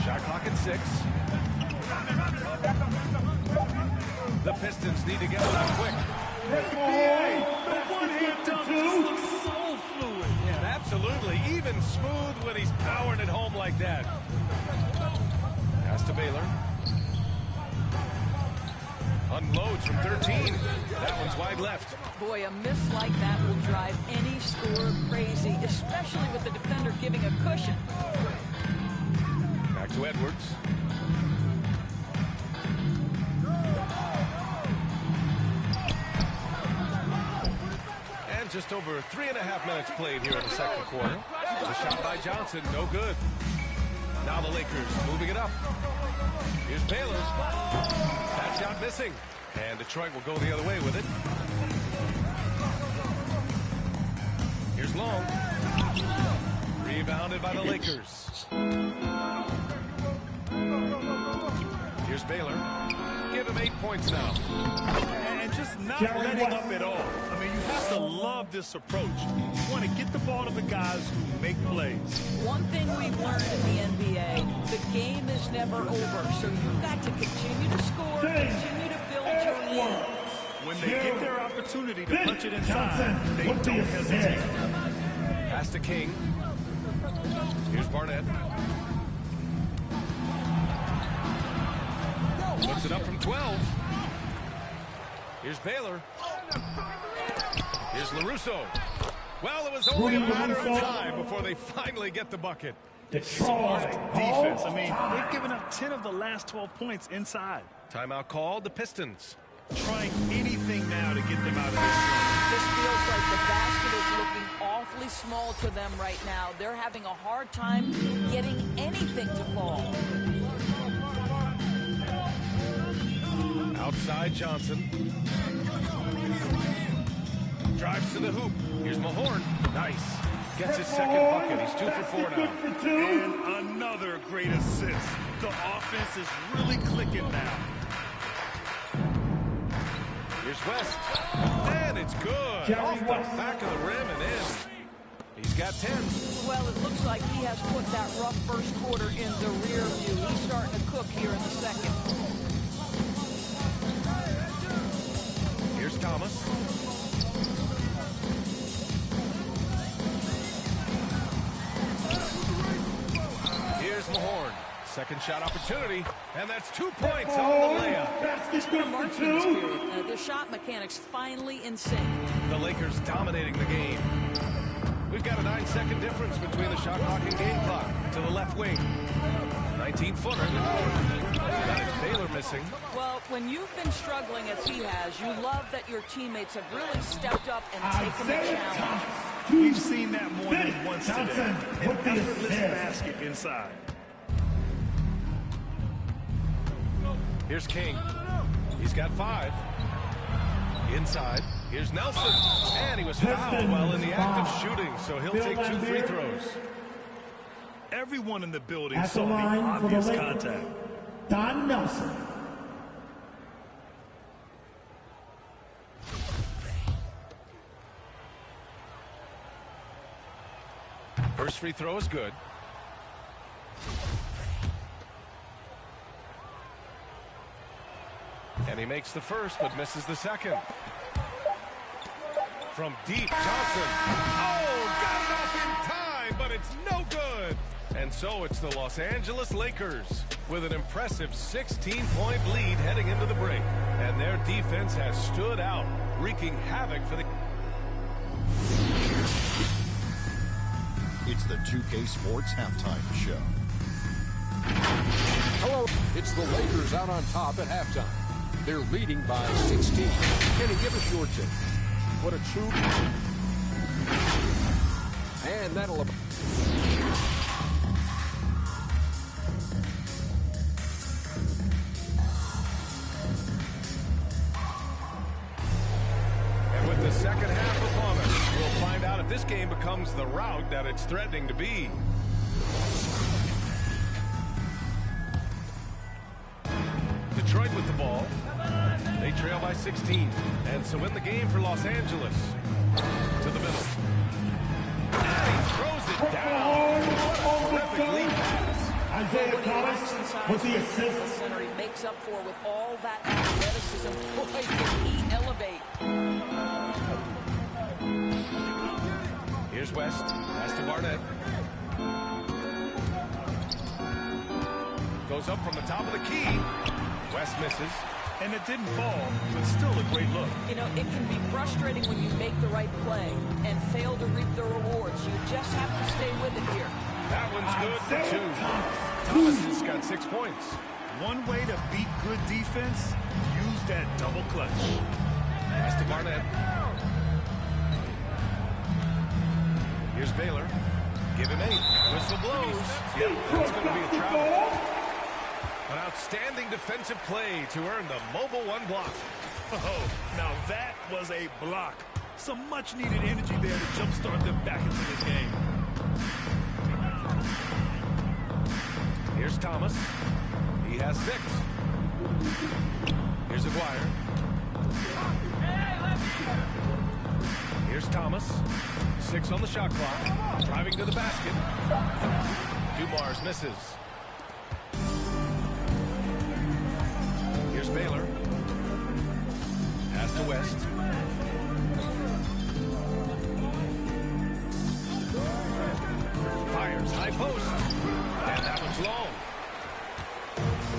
Shot clock at 6. The Pistons need to get it out quick. The one-hand dunk just looks so fluid. Yeah, absolutely. Even smooth when he's powering it home like that. Pass to Baylor. Unloads from 13. That one's wide left. Boy, a miss like that will drive any scorer crazy, especially with the defender giving a cushion. Back to Edwards. And just over 3.5 minutes played here in the second quarter. The shot by Johnson, no good. Now the Lakers moving it up. Here's Baylor. That shot missing. And Detroit will go the other way with it. Here's Long. Rebounded by the Lakers. Here's Baylor. Give him 8 points now. And just not letting up at all. I mean, you have to love this approach. You want to get the ball to the guys who make plays. One thing we've learned in the NBA, the game is never over. So you've got to continue to score, continue to build your lead. When they get their opportunity to punch it inside, they don't hesitate. Pass to King. Here's Barnett. Puts it up from 12. Here's Baylor. Here's LaRusso. Well, it was only a matter of time before they finally get the bucket. Smart defense. I mean, they've given up 10 of the last 12 points inside. Timeout called. The Pistons trying anything now to get them out of this zone. This feels like the basket is looking awfully small to them right now. They're having a hard time getting anything to fall. Outside Johnson. Drives to the hoop. Here's Mahorn. Nice. Gets his second bucket. He's 2 for 4 now. And another great assist. The offense is really clicking now. Here's West. And it's good. Off the back of the rim and in. He's got 10. Well, it looks like he has put that rough first quarter in the rear view. He's starting to cook here in the second. Here's Thomas. Here's Mahorn. Second shot opportunity, and that's 2 points on the layup. It's been a marksman's period. Their shot mechanics finally in sync. The Lakers dominating the game. We've got a 9-second difference between the shot clock and game clock. To the left wing. 19-footer. That is Baylor missing. Well, when you've been struggling as he has, you love that your teammates have really stepped up and taken the challenge. We've seen that more than once today. An effortless basket inside. Here's King. He's got 5. Inside. Here's Nelson. And he was fouled while in the act of shooting, so he'll take 2 free throws. Everyone in the building saw the obvious contact. Don Nelson. First free throw is good. And he makes the first, but misses the second. From deep, Johnson. Oh, got it off in time, but it's no good. And so it's the Los Angeles Lakers with an impressive 16-point lead heading into the break. And their defense has stood out, wreaking havoc for the... It's the 2K Sports Halftime Show. Hello, it's the Lakers out on top at halftime. They're leading by 16. Kenny, give us your take. What a true... And that'll... And with the second half upon us, we'll find out if this game becomes the rout that it's threatening to be. Detroit with the ball. They trail by 16. And so in the game for Los Angeles. To the middle. And he throws it down. What a terrific lead pass. Isaiah Thomas with the assist. The center he makes up for with all that athleticism. Boy, can he elevate. Here's West. Pass to Barnett. Goes up from the top of the key. West misses. And it didn't fall, but still a great look. You know, it can be frustrating when you make the right play and fail to reap the rewards. You just have to stay with it here. That one's good for 2. Thomas has got 6 points. One way to beat good defense, use that double clutch. Pass to Barnett. Here's Baylor. Give him 8. Whistle blows. Yep, that's going to be a travel. An outstanding defensive play to earn the mobile 1 block. Oh, now that was a block. Some much-needed energy there to jumpstart them back into this game. Here's Thomas. He has 6. Here's Aguirre. Here's Thomas. 6 on the shot clock. Driving to the basket. Dumars misses. Here's Baylor. Pass to West. Fires high post. And that one's long.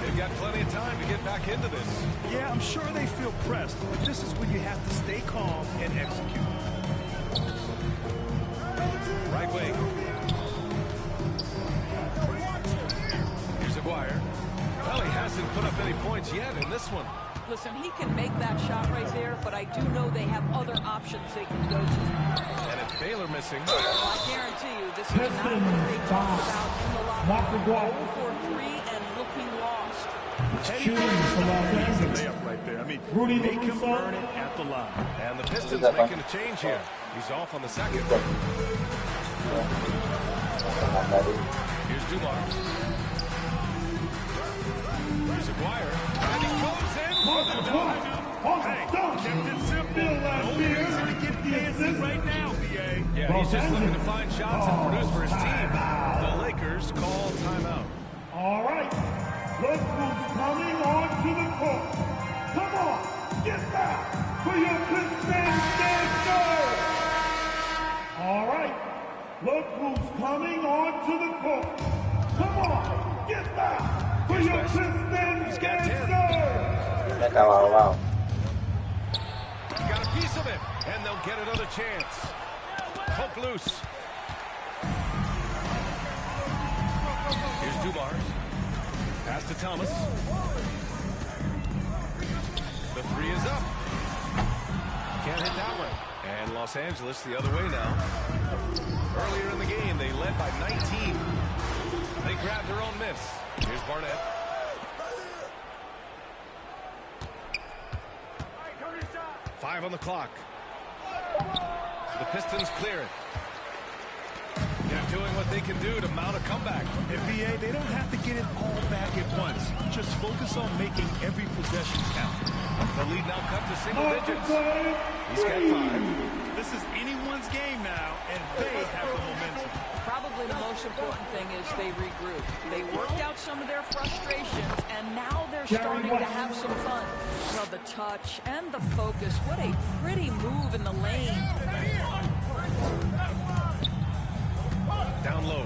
They've got plenty of time to get back into this. Yeah, I'm sure they feel pressed, but this is when you have to stay calm and execute. Right wing. Here's Aguirre. Well, he hasn't put up any points yet in this one. Listen, he can make that shot right there, but I do know they have other options they can go to. And it's Baylor missing. Well, I guarantee you, this is not what they talked about in the locker room. 0 for 3 and looking lost. Layup right there. I mean, make him earn it at the line. And the Pistons making a change here. He's off on the second. Here's Dumars. Here's Aguirre. And he goes in for the dunk. Hey, kept it simple. No reason to get fancy right now, BA. Yeah, he's just looking to find shots and produce for his team. The Lakers call timeout. All right. Look who's coming onto the court. Come on, get back for your Pistons dancer. All right. Look who's coming onto the court. Come on, get back for your Pistons dancer. Wow. Got a piece of it, and they'll get another chance. Poke loose. Here's Dumars. Pass to Thomas. The 3 is up. Can't hit that one. And Los Angeles the other way now. Earlier in the game, they led by 19. They grabbed their own miss. Here's Barnett. Five on the clock. The Pistons clear it. They're doing what they can do to mount a comeback. NBA, they don't have to get it all back at once. Just focus on making every possession count. The lead now cut to single digits. He's got 5. This is anyone's game now, and they have the momentum. Probably the most important thing is they regroup. They worked out some of their frustrations, and now they're starting to have some fun. Well, the touch and the focus. What a pretty move in the lane. Down low.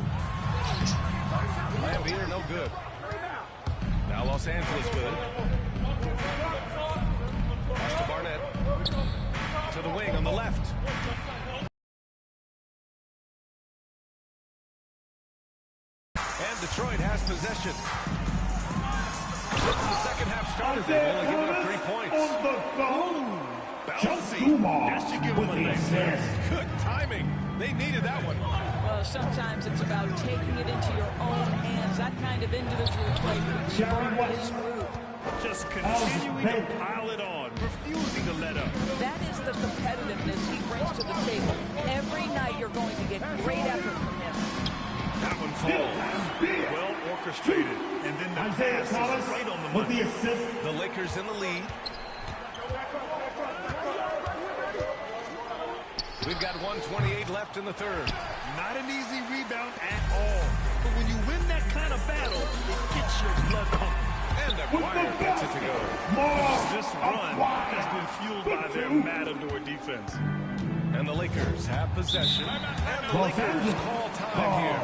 Lambeer, no good. Now Los Angeles with it. Pass to Barnett. To the wing on the left. And Detroit has possession. Since the second half started, they've only given up 3 points. Bouncy. That should give them a nice assist. Good timing. They needed that one. Well, sometimes it's about taking it into your own hands. That kind of individual play brings this group. Just continuing to pile it on, refusing to let up. That is the competitiveness he brings to the table. Every night you're going to get great effort from him. That one falls. Well orchestrated. And then the pass is right on the money. The assist. The Lakers in the lead. We've got 1:28 left in the third. Not an easy rebound at all. But when you win that kind of battle, it gets your blood pumping. And Aguirre gets it to go. This run has been fueled by their Matador defense. And the Lakers have possession. And the Lakers call time here.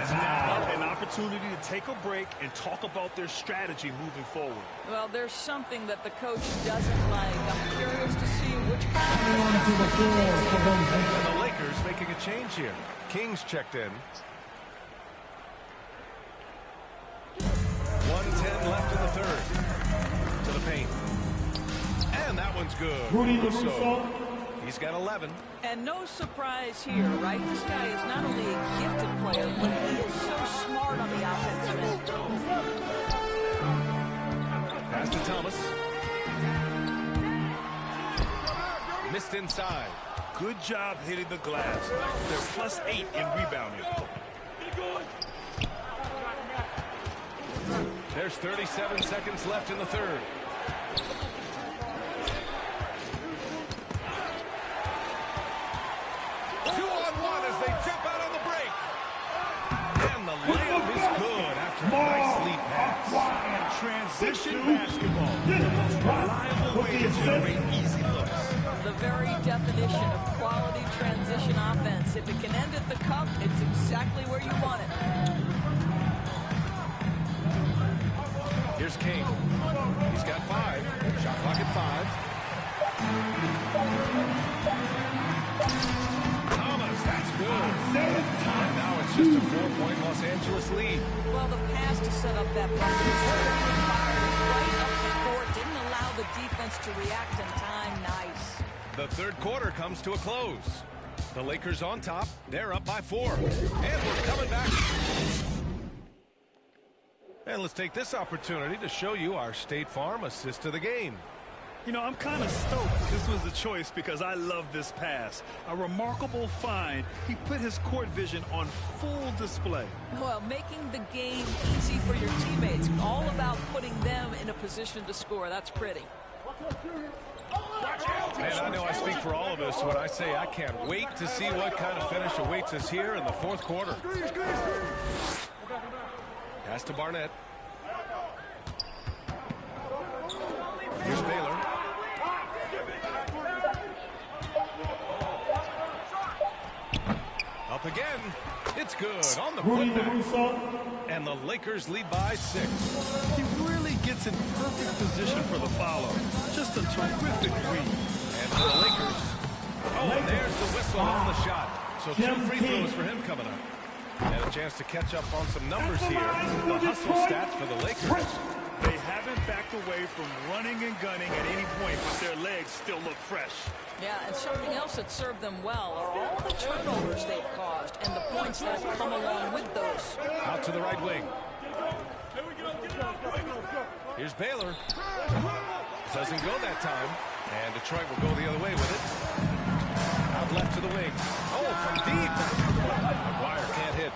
It's now an opportunity to take a break and talk about their strategy moving forward. Well, there's something that the coach doesn't like. I'm curious to see which And the Lakers making a change here. Kings checked in. 1:10 left in the third. To the paint. And that one's good. Russo. He's got 11. And no surprise here, right? This guy is not only a gifted player, but he is so smart on the offensive end. Pass to Thomas. Missed inside. Good job hitting the glass. They're +8 in rebounding. There's 37 seconds left in the third. As they jump out on the break. And the layup is good after a nice lead pass. Transition basketball. The most reliable way to generate easy looks. The very definition of quality transition offense. If it can end at the cup, it's exactly where you want it. Here's King. He's got 5. Shot clock at 5. That's good. And now it's just a 4-point Los Angeles lead. Well, the pass to set up that bucket was fired right up the court. Didn't allow the defense to react in time. Nice. The third quarter comes to a close. The Lakers on top. They're up by 4. And we're coming back. And let's take this opportunity to show you our State Farm assist to the game. You know, I'm kind of stoked this was the choice because I love this pass. A remarkable find. He put his court vision on full display. Well, making the game easy for your teammates. All about putting them in a position to score. That's pretty. Man, I know I speak for all of us when I say I can't wait to see what kind of finish awaits us here in the fourth quarter. Pass to Barnett. Here's Baylor. Up again. It's good on the putback. And the Lakers lead by 6. He really gets in perfect position for the follow. Just a terrific read. And for the Lakers. Oh, and there's the whistle on the shot. So 2 free throws for him coming up. And a chance to catch up on some numbers here. The hustle stats for the Lakers. They haven't backed away from running and gunning at any point, but their legs still look fresh. Yeah, and something else that served them well are all the turnovers they've caused and the points that have come along with those. Out to the right wing. Here's Baylor. Doesn't go that time. And Detroit will go the other way with it. Out left to the wing. Oh, from deep. Aguirre can't hit.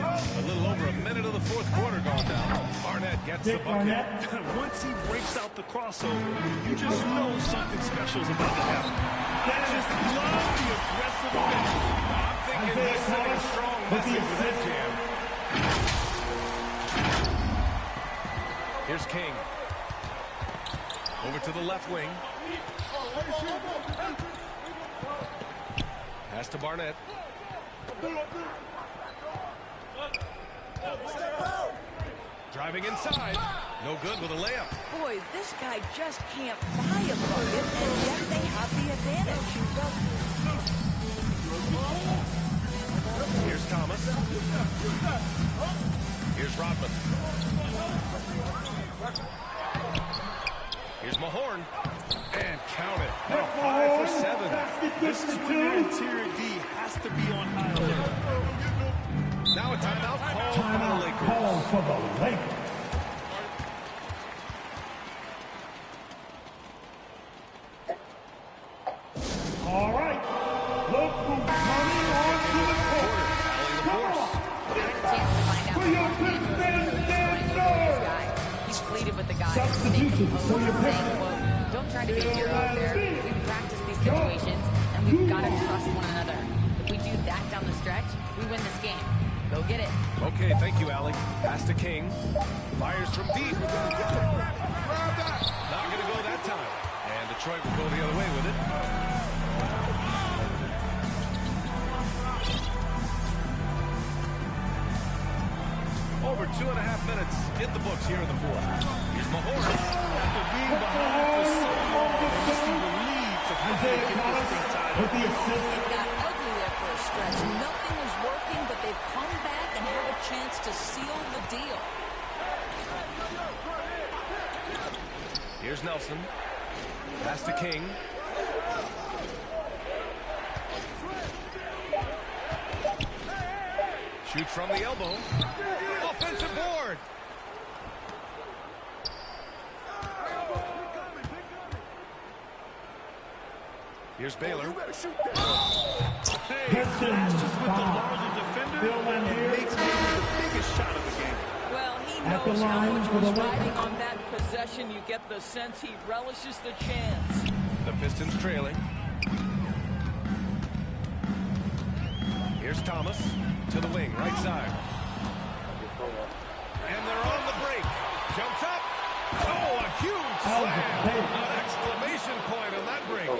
A little over a minute of the fourth quarter gone down. Barnett gets the bucket. Once he breaks out the crossover, you just know something special is about to happen. They just love the aggressive finish. I'm thinking he's sending a strong message with that jam. Here's King. Over to the left wing. Pass to Barnett. Driving inside. No good with a layup. Boy, this guy just can't buy a bucket, and yet they have the advantage. Here's Thomas. Here's Rodman. Here's Mahorn. And count it. Now 5 for 7. This is when your interior D has to be on high alert. Now a timeout call for the Lakers. Call for the Lakers. All right. Look who's coming on to the court. Come on. For your He's pleaded with the guys to stay composed, saying, quote, don't try to be a hero out there. We've practiced these situations, and we've got to trust one another. If we do that down the stretch, we win this game. Go get it. Okay, thank you, Allie. Pass to King. Fires from deep. Not going to go that time. And Detroit will go the other way with it. Over 2.5 minutes in the books here in the fourth. Here's Mahorn. After being behind for so long, they're just relieved to finally get this thing tied up. It got ugly there for a stretch. Nothing was working, but they've come back and have a chance to seal the deal. Here's Nelson. Pass to King. Shoot from the elbow. Offensive board. Here's Baylor. Hey, clashes with the larger defender and makes maybe the biggest shot of the game. Well, he knows how much was riding on that possession. You get the sense he relishes the chance. The Pistons trailing. Here's Thomas to the wing, right side. And they're on the break. Jumps up. Oh, a huge slam. An exclamation point on that break.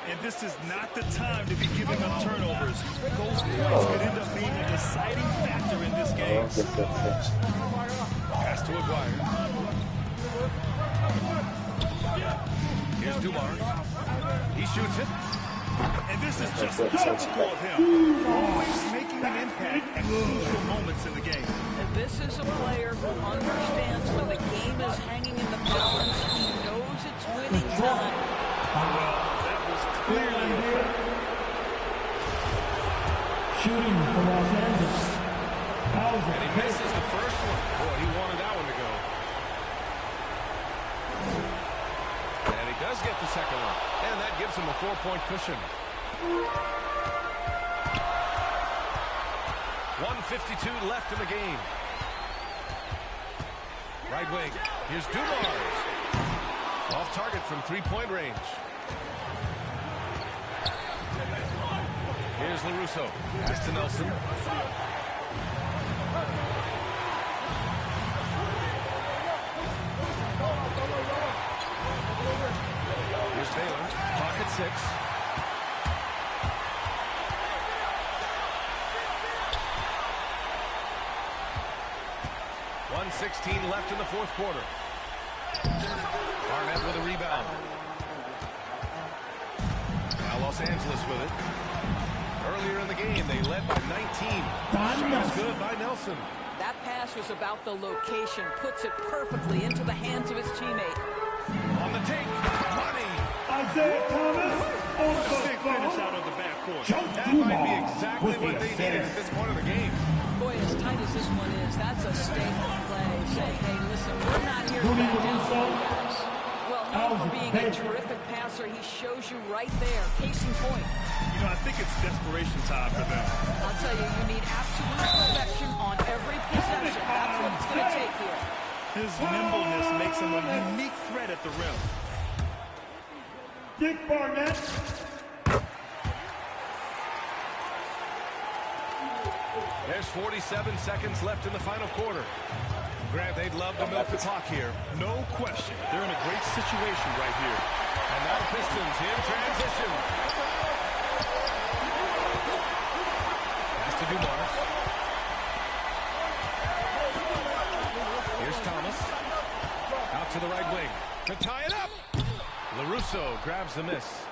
And this is not the time to be giving up turnovers. Those points could end up being a deciding factor in this game. Pass to Aguirre. Here's Dumars. He shoots it. And this is just typical of him. Always making an impact at crucial moments in the game. And this is a player who understands when the game is hanging in the balance. He knows it's winning time. Well, that was clearly a fact. Shooting for Los Angeles. And he misses the first one. Boy, he wanted that one to go. And he does get the second one. And that gives him a 4-point cushion. 1:52 left in the game. Right wing. Here's Dumars. Off target from 3-point range. Here's LaRusso. Pass to Nelson. Here's Baylor. Pocket 6. .116 left in the fourth quarter. Barnett with a rebound. Now Los Angeles with it. Earlier in the game, they led by 19. Shot is good by Nelson. That pass was about the location. Puts it perfectly into the hands of his teammate. On the take. Money. Isaiah Thomas on the Big finish out of the backcourt. That might be exactly what they needed at this point of the game. Boy, as tight as this one is, that's a statement play. Saying, hey, listen, we're not here to back down for you guys. Well, known for being a terrific passer, he shows you right there. Case in point. You know, I think it's desperation time for them. I'll tell you, you need absolute perfection on every possession. That's what it's going to take here. His nimbleness makes him a unique threat at the rim. Dick Barnett. There's 47 seconds left in the final quarter. Grant, they'd love to milk the clock here. No question. They're in a great situation right here. And now the Pistons in transition. Pass to Dumars. Here's Thomas. Out to the right wing. To tie it up. LaRusso grabs the miss.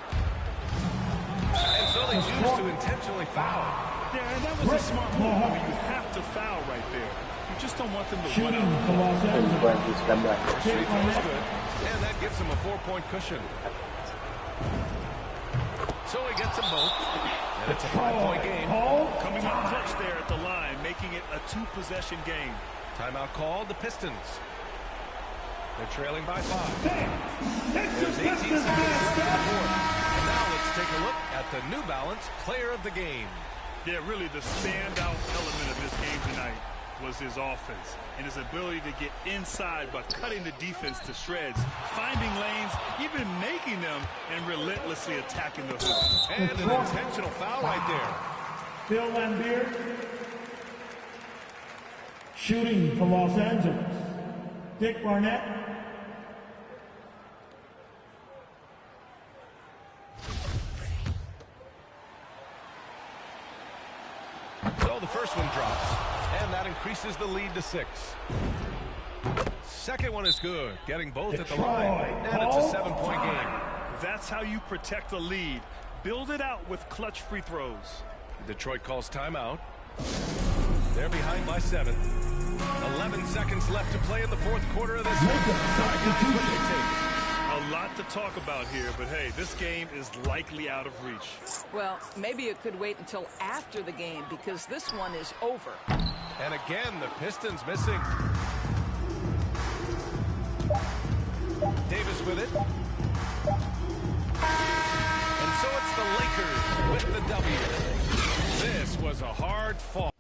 And so they choose to intentionally foul. Yeah, and that was a smart move. I mean, you have to foul right there. You just don't want them to run out. Free throw is good. And that gives him a 4-point cushion. So he gets them both. And it's a 5-point game. Coming up clutch there at the line, making it a 2-possession game. Timeout called, the Pistons. They're trailing by 5. There's 18 seconds left in the fourth. And now let's take a look at the New Balance Player of the Game. Yeah, really the standout element of this game tonight was his offense and his ability to get inside by cutting the defense to shreds, finding lanes, even making them, and relentlessly attacking the hoop. And an intentional foul right there. Bill Lambier. Shooting for Los Angeles, Dick Barnett. So the first one drops, and that increases the lead to 6. Second one is good, getting both at the line, and it's a 7-point game. That's how you protect a lead. Build it out with clutch free throws. Detroit calls timeout. They're behind by 7. 11 seconds left to play in the fourth quarter of this one. A lot to talk about here, but hey, this game is likely out of reach. Well, maybe it could wait until after the game because this one is over. And again, the Pistons missing. Davis with it. And so it's the Lakers with the W. This was a hard fought